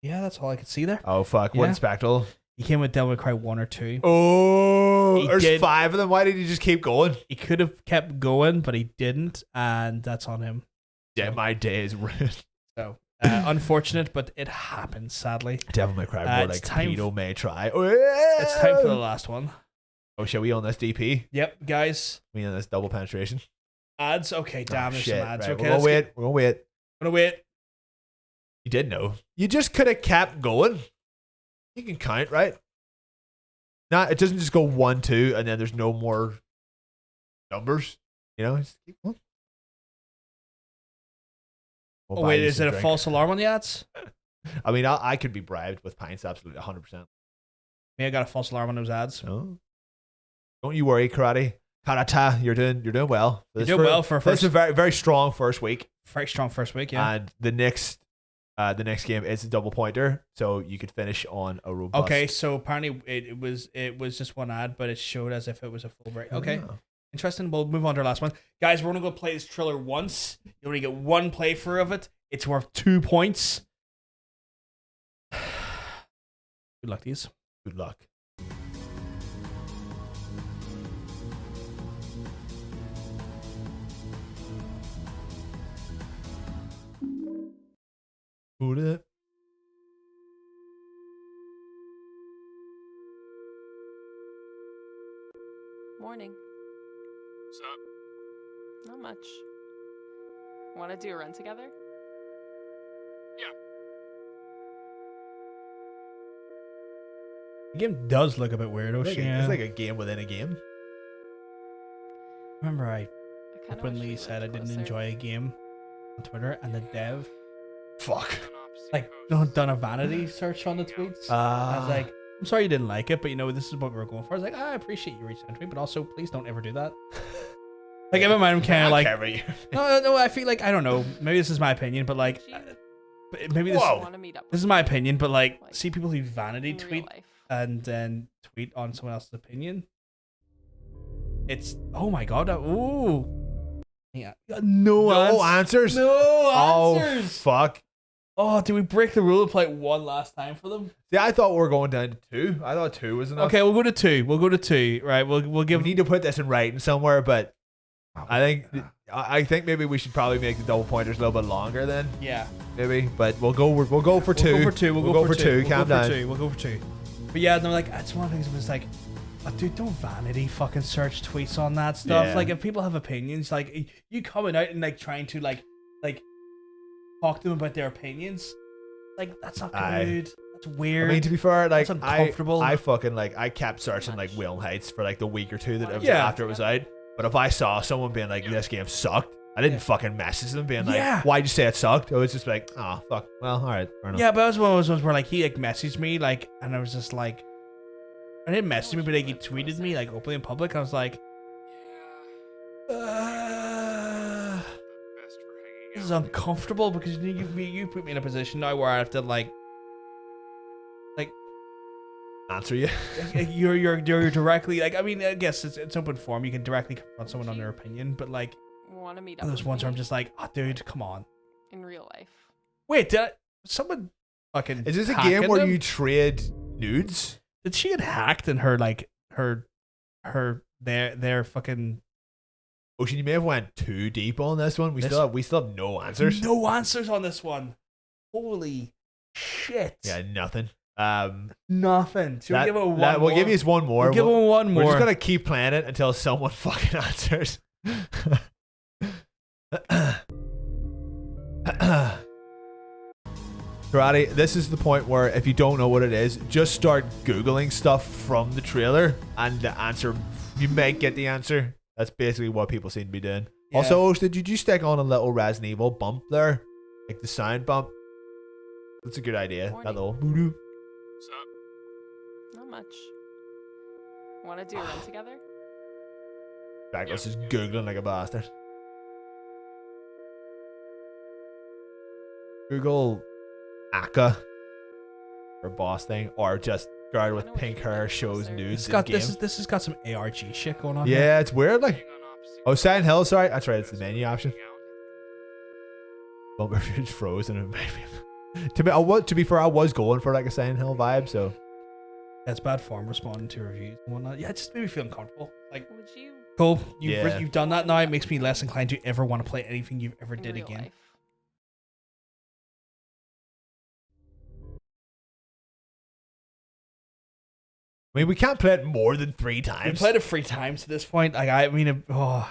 Yeah, that's all I could see there. Oh, fuck. Yeah. One Spectral. He came with Devil May Cry 1 or 2. Oh, there's 5 of them. Why did he just keep going? He could have kept going, but he didn't, and that's on him. Yeah, my day is ruined. So, unfortunate, but it happens, sadly. Devil May Cry more like Pedo may try. It's time for the last one. Oh, shall we on this DP? Yep, guys. We on this double penetration? Ads? Okay, damn, there's some ads. Right, Okay, we're gonna wait. We're gonna wait. I'm gonna wait. You did know. You just could have kept going. You can count, right? Nah, it doesn't just go 1, 2, and then there's no more numbers. You know, just keep going. Oh, wait, is it a false alarm on the ads? I mean, I could be bribed with pints, absolutely 100%. Maybe I got a false alarm on those ads. No. Don't you worry, Karate. Karata, you're doing well. You're doing well for this is a very, very strong first week. Very strong first week, yeah. And the next game is a double pointer, so you could finish on a robust. Okay, so apparently it was just one ad, but it showed as if it was a full break. Okay, interesting. We'll move on to our last one, guys. We're gonna go play this trailer once. You only get one playthrough of it. It's worth 2 points. Good luck, these. Good luck. Put it. Morning. What's up? Not much. Want to do a run together? Yeah. The game does look a bit weird. It's like a game within a game. Remember, I openly said I didn't enjoy a game on Twitter, and the dev, like, done a vanity search on the tweets. I was like, I'm sorry you didn't like it, but this is what we were going for. I was like, I appreciate you reaching out to me, but also please don't ever do that. Like, in my mind, I'm kind of like, no, I feel like, I don't know, maybe this is my opinion, but like, maybe this is my opinion, but like, see people who vanity tweet and then tweet on someone else's opinion. It's, oh my god, ooh. Yeah, no answers. No answers. answers. Oh, fuck. Oh, did we break the rule of play one last time for them? See, I thought we were going down to 2. I thought 2 was enough. Okay, we'll go to 2. We'll go to 2. Right, we'll give. We need to put this in writing somewhere, but I think maybe we should probably make the double pointers a little bit longer then. Yeah. Maybe, but we'll go for 2. We'll go for 2. We'll go for 2. Calm down. We'll go for 2. But yeah, no, like, that's one of the things. It was like, oh, dude, don't vanity fucking search tweets on that stuff. Yeah. Like, if people have opinions, like, you coming out and like trying to like talk to them about their opinions, like, that's not good. That's weird. I mean, to be fair, like, that's uncomfortable. I fucking like, I kept searching like Wheel Heights for like the week or 2 that it was after it was out. But if I saw someone being like, this game sucked, I didn't fucking message them being like, why'd you say it sucked? I was just like, oh, fuck. Well, all right. Fair enough. Yeah, but it was one of those ones where like he like messaged me like, and I was just like, I didn't message me, but like he tweeted me like openly in public. I was like, this is uncomfortable because you put me in a position now where I have to like answer you. you're directly like, I mean, I guess it's open forum. You can directly confront someone on their opinion, but like, Want to meet up those with ones where me I'm just like, oh, dude, come on. in real life? Wait, someone fucking? Is this a hack game in where them? you trade nudes? Did she get hacked and her like their fucking? Ocean, you may have went too deep on this one. We still have no answers. No answers on this one. Holy shit. Yeah, nothing. Nothing. Should we give it one more? We'll give you one more. We'll give it one more. We're just gonna keep playing it until someone fucking answers. Karate, this is the point where if you don't know what it is, just start Googling stuff from the trailer and the answer, you might get the answer. That's basically what people seem to be doing. Yeah. Also, did you stick on a little Resident Evil bump there? Like the sound bump? That's a good idea. That little voodoo. What's up? Not much. Want to do a run together? Back, let's just Googling like a bastard. Google Aka or boss thing, or just girl with pink hair shows nudes. It's got in this. game. This has got some ARG shit going on. Yeah, here. it's weird. Like, oh, Silent Hill. Sorry, that's right. It's the menu option. Bumper just froze and it made me. To be fair, I was going for like a Silent Hill vibe, so. That's bad form responding to reviews and whatnot. Yeah, it just made me feel uncomfortable. Like, Would you? cool, you've done that now. It makes me less inclined to ever want to play anything you've ever did again. Life? I mean, we can't play it more than 3 times. We played it 3 times at this point. Like, I mean, I'll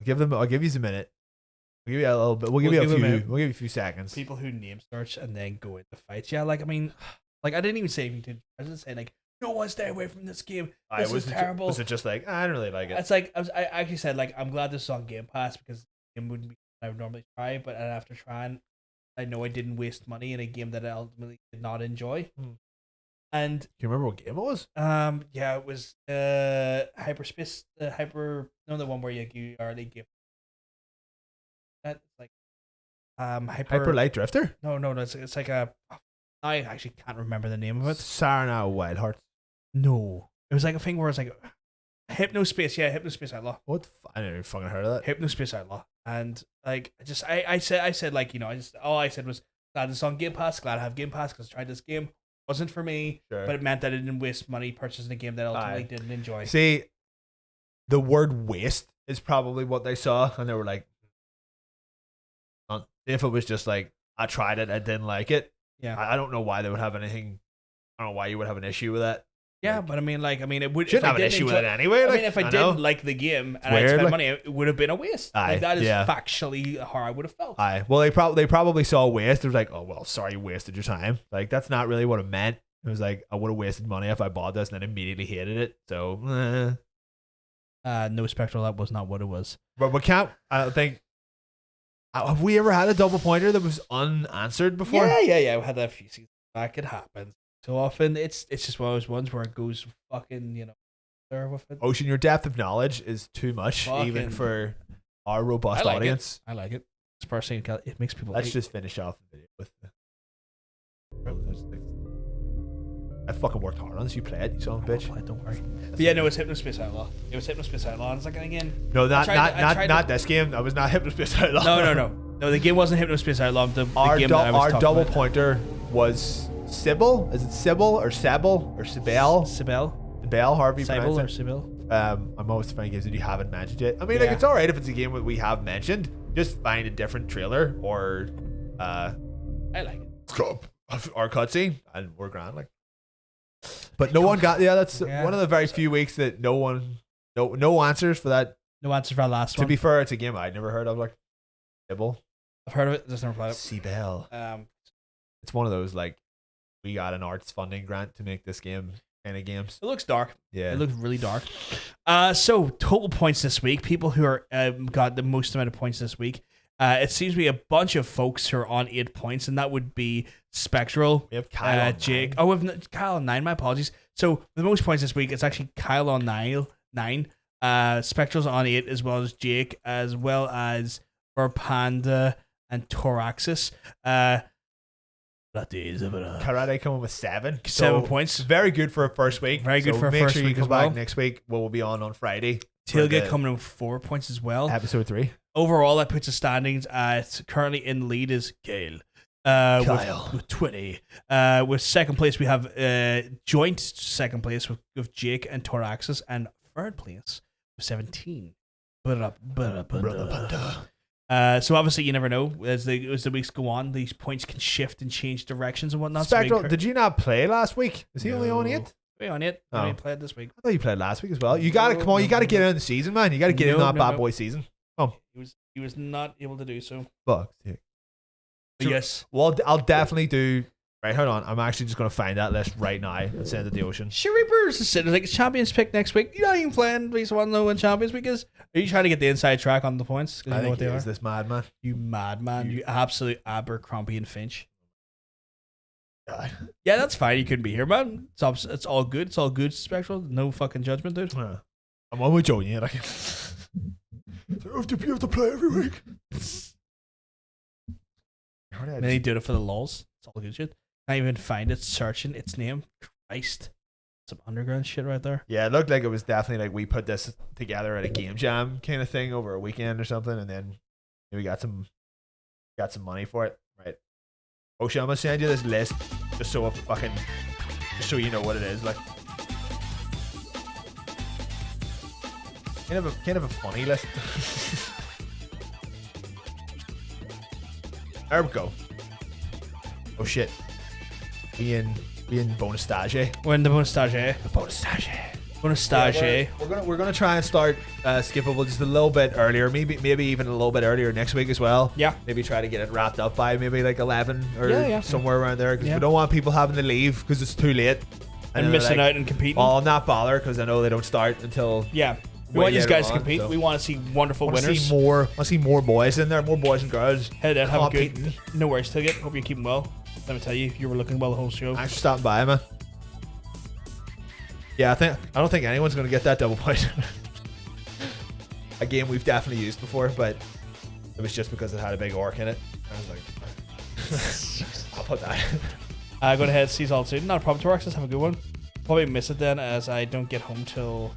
give you a minute. We'll give you a little bit. We'll give you a few seconds. People who name search and then go into fights. Yeah, like, I mean, like, I didn't even say anything. I was just saying, like, no one stay away from this game. This is terrible. Was it just like, I don't really like it? It's like, I actually said, like, I'm glad this is on Game Pass because the game wouldn't be what I would normally try, but after trying, I know I didn't waste money in a game that I ultimately did not enjoy. And do you remember what game it was? Yeah, it was Hyperspace, the one where you are the gift. That like Hyper Light Drifter? No, it's like a. I actually can't remember the name of it. Sarna Wild Hearts. No, it was like a thing where it's like Hypnospace. Yeah, Hypnospace Outlaw. What? I never fucking heard of that. Hypnospace Outlaw, and like I said like, you know, all I said was glad it's on Game Pass. Glad I have Game Pass because I tried this game. Wasn't for me, but it meant that I didn't waste money purchasing a game that I ultimately didn't enjoy. See, the word waste is probably what they saw, and they were like, if it was just like, I tried it, I didn't like it. Yeah. I don't know why they would have anything. I don't know why you would have an issue with that. Yeah, but I mean, it would. Shouldn't have an issue with it anyway. I mean, if I didn't like the game and I spent money, it would have been a waste. Like, that is factually how I would have felt. Well, they probably saw waste. It was like, oh well, sorry, you wasted your time. Like, that's not really what it meant. It was like, I would have wasted money if I bought this and then immediately hated it. So, no, Spectral, that was not what it was. But we can't. I don't think. Have we ever had a double pointer that was unanswered before? Yeah. We had that a few seasons back. It happens so often. It's just one of those ones where it goes fucking, you know, there with it. Ocean, your depth of knowledge is too much, even for our robust audience. I like it. It's personally, it makes people. Let's just finish off the video with. I fucking worked hard on this. You play it, you son of a bitch. Don't worry. But yeah, no, it's Hypnospace Outlaw. It was Hypnospace Outlaw. And it's like, again. No, not this game. That was not Hypnospace Outlaw. No, the game wasn't Hypnospace Outlaw. Our double pointer was Sybil. Is it Sybil or Sybil or Sybil? Sybil, however you pronounce it. or Sybil. I'm always finding games that you haven't mentioned yet. I mean, like, it's alright if it's a game that we have mentioned. Just find a different trailer or I like it. Scope or cutscene, and we're grand. Like. But no one got that's one of the very few weeks that no answers for that. No answers for our last one. To be fair, it's a game I'd never heard of, like Sybil. I've heard of it, just never played it. Sybil. It's one of those like, we got an arts funding grant to make this game kind of games. It looks dark. Yeah. It looks really dark. So total points this week. People who are got the most amount of points this week. It seems to be a bunch of folks who are on 8 points, and that would be Spectral, we have Kyle Jake. Oh, we have Kyle on 9. My apologies. So the most points this week, it's actually Kyle on 9. Spectral's on 8, as well as Jake, as well as Panda and Toraxis. Karate coming with 7. 7 points. Very good for a first week. Very good for a first week. Make sure you come back well. next week. We'll be on Friday. Tailgate coming in with 4 points as well. Episode 3. Overall, that puts the standings. It's currently in the lead is Kyle. With 20. With second place, we have joint second place with Jake and Toraxis, and third place with 17. So obviously, you never know. As the weeks go on, these points can shift and change directions and whatnot. Spectral, did you not play last week? Is he only on 8? We're on 8. Oh. We played this week. I thought you played last week as well. You gotta come on. You gotta get in the season, man. You gotta get in that bad boy season. Oh, he was not able to do so. Fuck. Yeah. So, yes. Well, I'll definitely do. Right, hold on. I'm actually just gonna find that list right now and send it to the Ocean. Reapers is sitting like it's Champions pick next week. You're not even playing. Please want to know when Champions week is. Are you trying to get the inside track on the points? I think he is this madman. You madman. You absolute Abercrombie and Finch. God. Yeah, that's fine. You couldn't be here, man. It's all good. It's all good, Spectral. No fucking judgment, dude. Yeah. I'm on with Joey. Like, you have to play every week. And then he did it for the lulz. It's all good shit. Can't even find it. Searching its name. Christ. Some underground shit right there. Yeah, it looked like it was definitely like we put this together at a game jam kind of thing over a weekend or something, and then we got some money for it. Right. Oh shit, I'm gonna send you this list just so you know what it is. Like kind of a funny list. There we go. Oh shit. We in bonus stage. We're in the bonus stage. The bonus stage. Bonus stage. Yeah, we're gonna try and start skippable just a little bit earlier, maybe even a little bit earlier next week as well. Yeah. Maybe try to get it wrapped up by maybe like 11 or somewhere around there, because we don't want people having to leave because it's too late and missing out and competing. I'll not bother because I know they don't start until We want you guys to compete. So we want to see wonderful winners. I want to see more boys in there, more boys and girls. Head out, have a good. No worries, Ticket. Hope you're keeping well. Let me tell you, you were looking well the whole show. Thanks for stopping by, man. Yeah, I don't think anyone's gonna get that double point. A game we've definitely used before, but it was just because it had a big orc in it. I was like, I'll put that. Go ahead, seize all soon. Not a problem, Torax. Let's have a good one. Probably miss it then, as I don't get home till.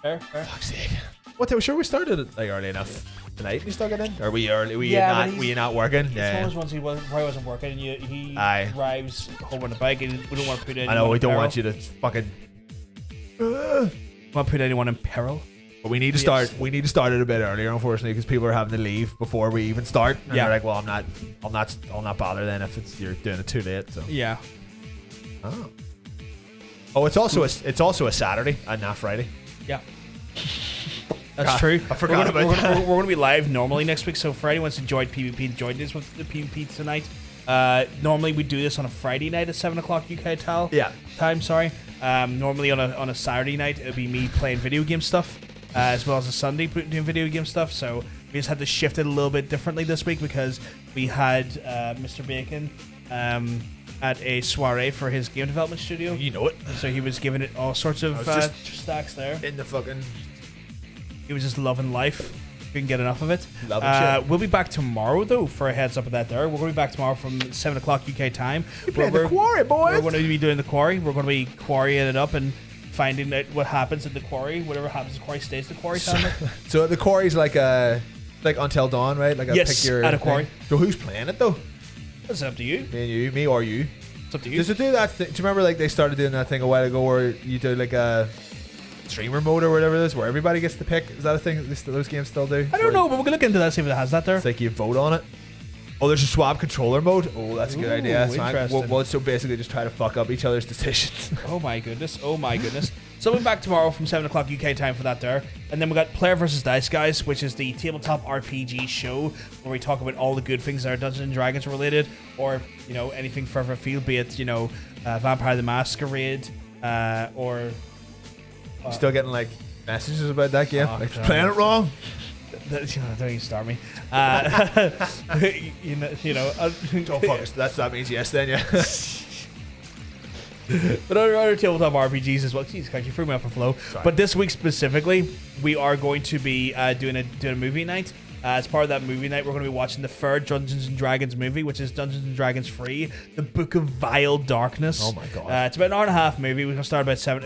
Fuck's sake. What? Sure, we started it like early enough tonight. You still get in? Or were you not working? Yeah. Once he probably wasn't working, and he drives home on the bike, and we don't want to put anyone. I know we don't peril. want you to fucking. Want to put anyone in peril. But we need to start. We need to start it a bit earlier, unfortunately, because people are having to leave before we even start. And they're like, "Well, I'll not bother then if you're doing it too late." So yeah. Oh, it's also a Saturday and not Friday. Yeah. That's true. I forgot about that. We're going to be live normally next week, so for anyone who's enjoyed PvP, join us with the PvP tonight. Normally we do this on a Friday night at 7 o'clock UK time. Sorry. Normally on a Saturday night it'll be me playing video game stuff, as well as a Sunday doing video game stuff. So we just had to shift it a little bit differently this week because we had Mr. Bacon at a soiree for his game development studio. You know it. So he was giving it all sorts of stacks there. In the fucking. He was just loving life. Couldn't get enough of it. Shit. We'll be back tomorrow though for a heads up of that there. We're going to be back tomorrow from 7 o'clock UK time. We're the quarry, boys. We're going to be doing the quarry. We're going to be quarrying it up and finding out what happens at the quarry. Whatever happens at the quarry stays at the quarry. So the quarry's like Until Dawn, right? Like yes, pick your at a quarry. Thing. So who's playing it though? It's up to you. Me and you, me or you. It's up to you. Does it do that thing? Do you remember like they started doing that thing a while ago where you do like a streamer mode or whatever it is, where everybody gets to pick? Is that a thing that those games still do? I don't know, but we're gonna look into that, see if it has that there. It's like you vote on it. Oh, there's a swap controller mode. Oh, that's a good idea. Interesting. So basically just try to fuck up each other's decisions. Oh my goodness. So we'll be back tomorrow from 7 o'clock UK time for that there. And then we got Player vs. Dice, guys, which is the tabletop RPG show where we talk about all the good things that are Dungeons & Dragons related, or, anything further afield, be it, Vampire the Masquerade, or... Still getting, messages about that game? Playing it wrong? Don't even start me. Don't focus. That means yes then, yeah. But other tabletop RPGs as well. Jeez, you threw me off a flow. Sorry. But this week specifically, we are going to be doing a movie night. As part of that movie night, we're going to be watching the third Dungeons & Dragons movie, which is Dungeons & Dragons 3, The Book of Vile Darkness. Oh my god. It's about an hour and a half movie. We're going to start about 7.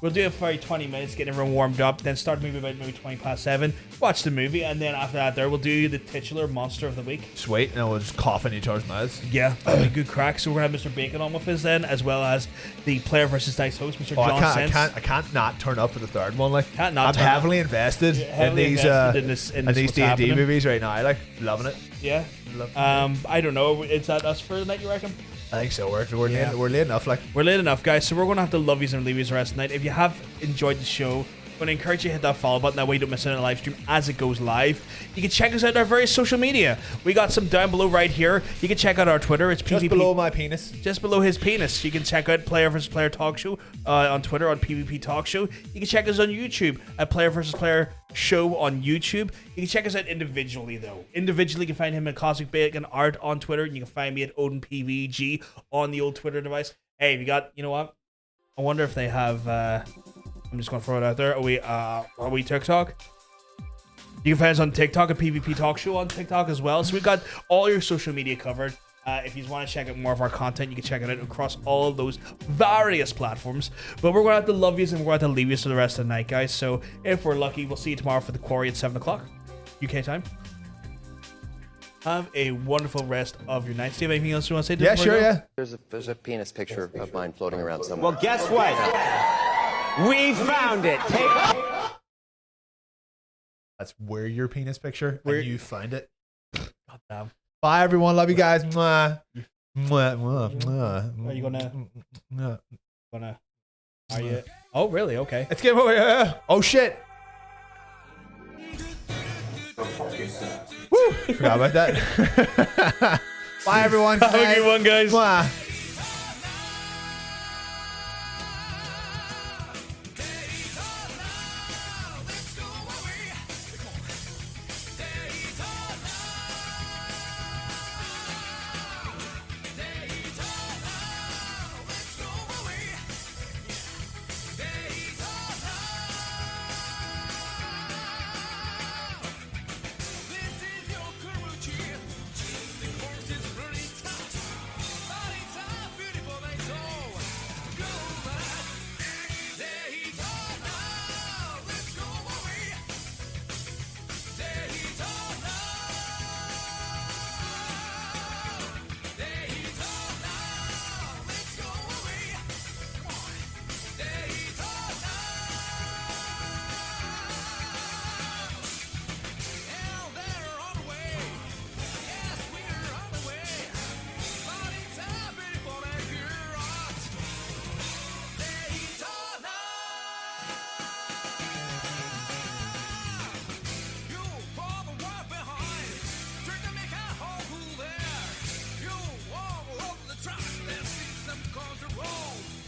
We'll do it for 20 minutes, getting everyone warmed up, then start the movie about maybe 20 past 7, watch the movie, and then after that we'll do the titular Monster of the Week. Sweet, and we'll just cough in each other's mouths. Yeah, that'll be a good crack. So we're going to have Mr. Bacon on with us then, as well as the Player vs. Dice host, Mr. John Sense. I can't not turn up for the third one. I'm turn heavily invested in these D&D movies right now. I like loving it. Yeah. I don't know. Is that us for the night, you reckon? I think so. We're late enough. We're late enough, guys. So we're going to have to love yous and leave yous the rest of the night. If you have enjoyed the show, I'm going to encourage you to hit that follow button. That way you don't miss out on the live stream as it goes live. You can check us out on our various social media. We got some down below right here. You can check out our Twitter. It's just PvP. below my penis. Just below his penis. You can check out Player vs. Player Talk Show on Twitter on PvP Talk Show. You can check us on YouTube at Player vs. Player Show on YouTube. You can check us out individually though. Individually, you can find him at Cosmic Bacon Art on Twitter, and you can find me at Odin PVG on the old Twitter device. Hey, you know what? I wonder if they have. I'm just gonna throw it out there. Are we TikTok? You can find us on TikTok at PvP Talk Show on TikTok as well. So we've got all your social media covered. If you want to check out more of our content, you can check it out across all of those various platforms. But we're going to have to love you and we're going to have to leave you for the rest of the night, guys. So if we're lucky, we'll see you tomorrow for the Quarry at 7 o'clock UK time. Have a wonderful rest of your night. Steve, anything else you want to say? Yeah, sure, yeah. There's a penis picture of mine floating around somewhere. Well, guess what? We found it. That's where your penis picture, where and you find it. God damn. Bye, everyone. Love you guys. Mwah. Mwah, mwah, mwah. Are you gonna? Mwah. Are you? Oh, really? Okay. Let's get over here. Oh shit. Woo. Forgot about that. Bye, everyone. Have a good one, guys. Mwah. Control.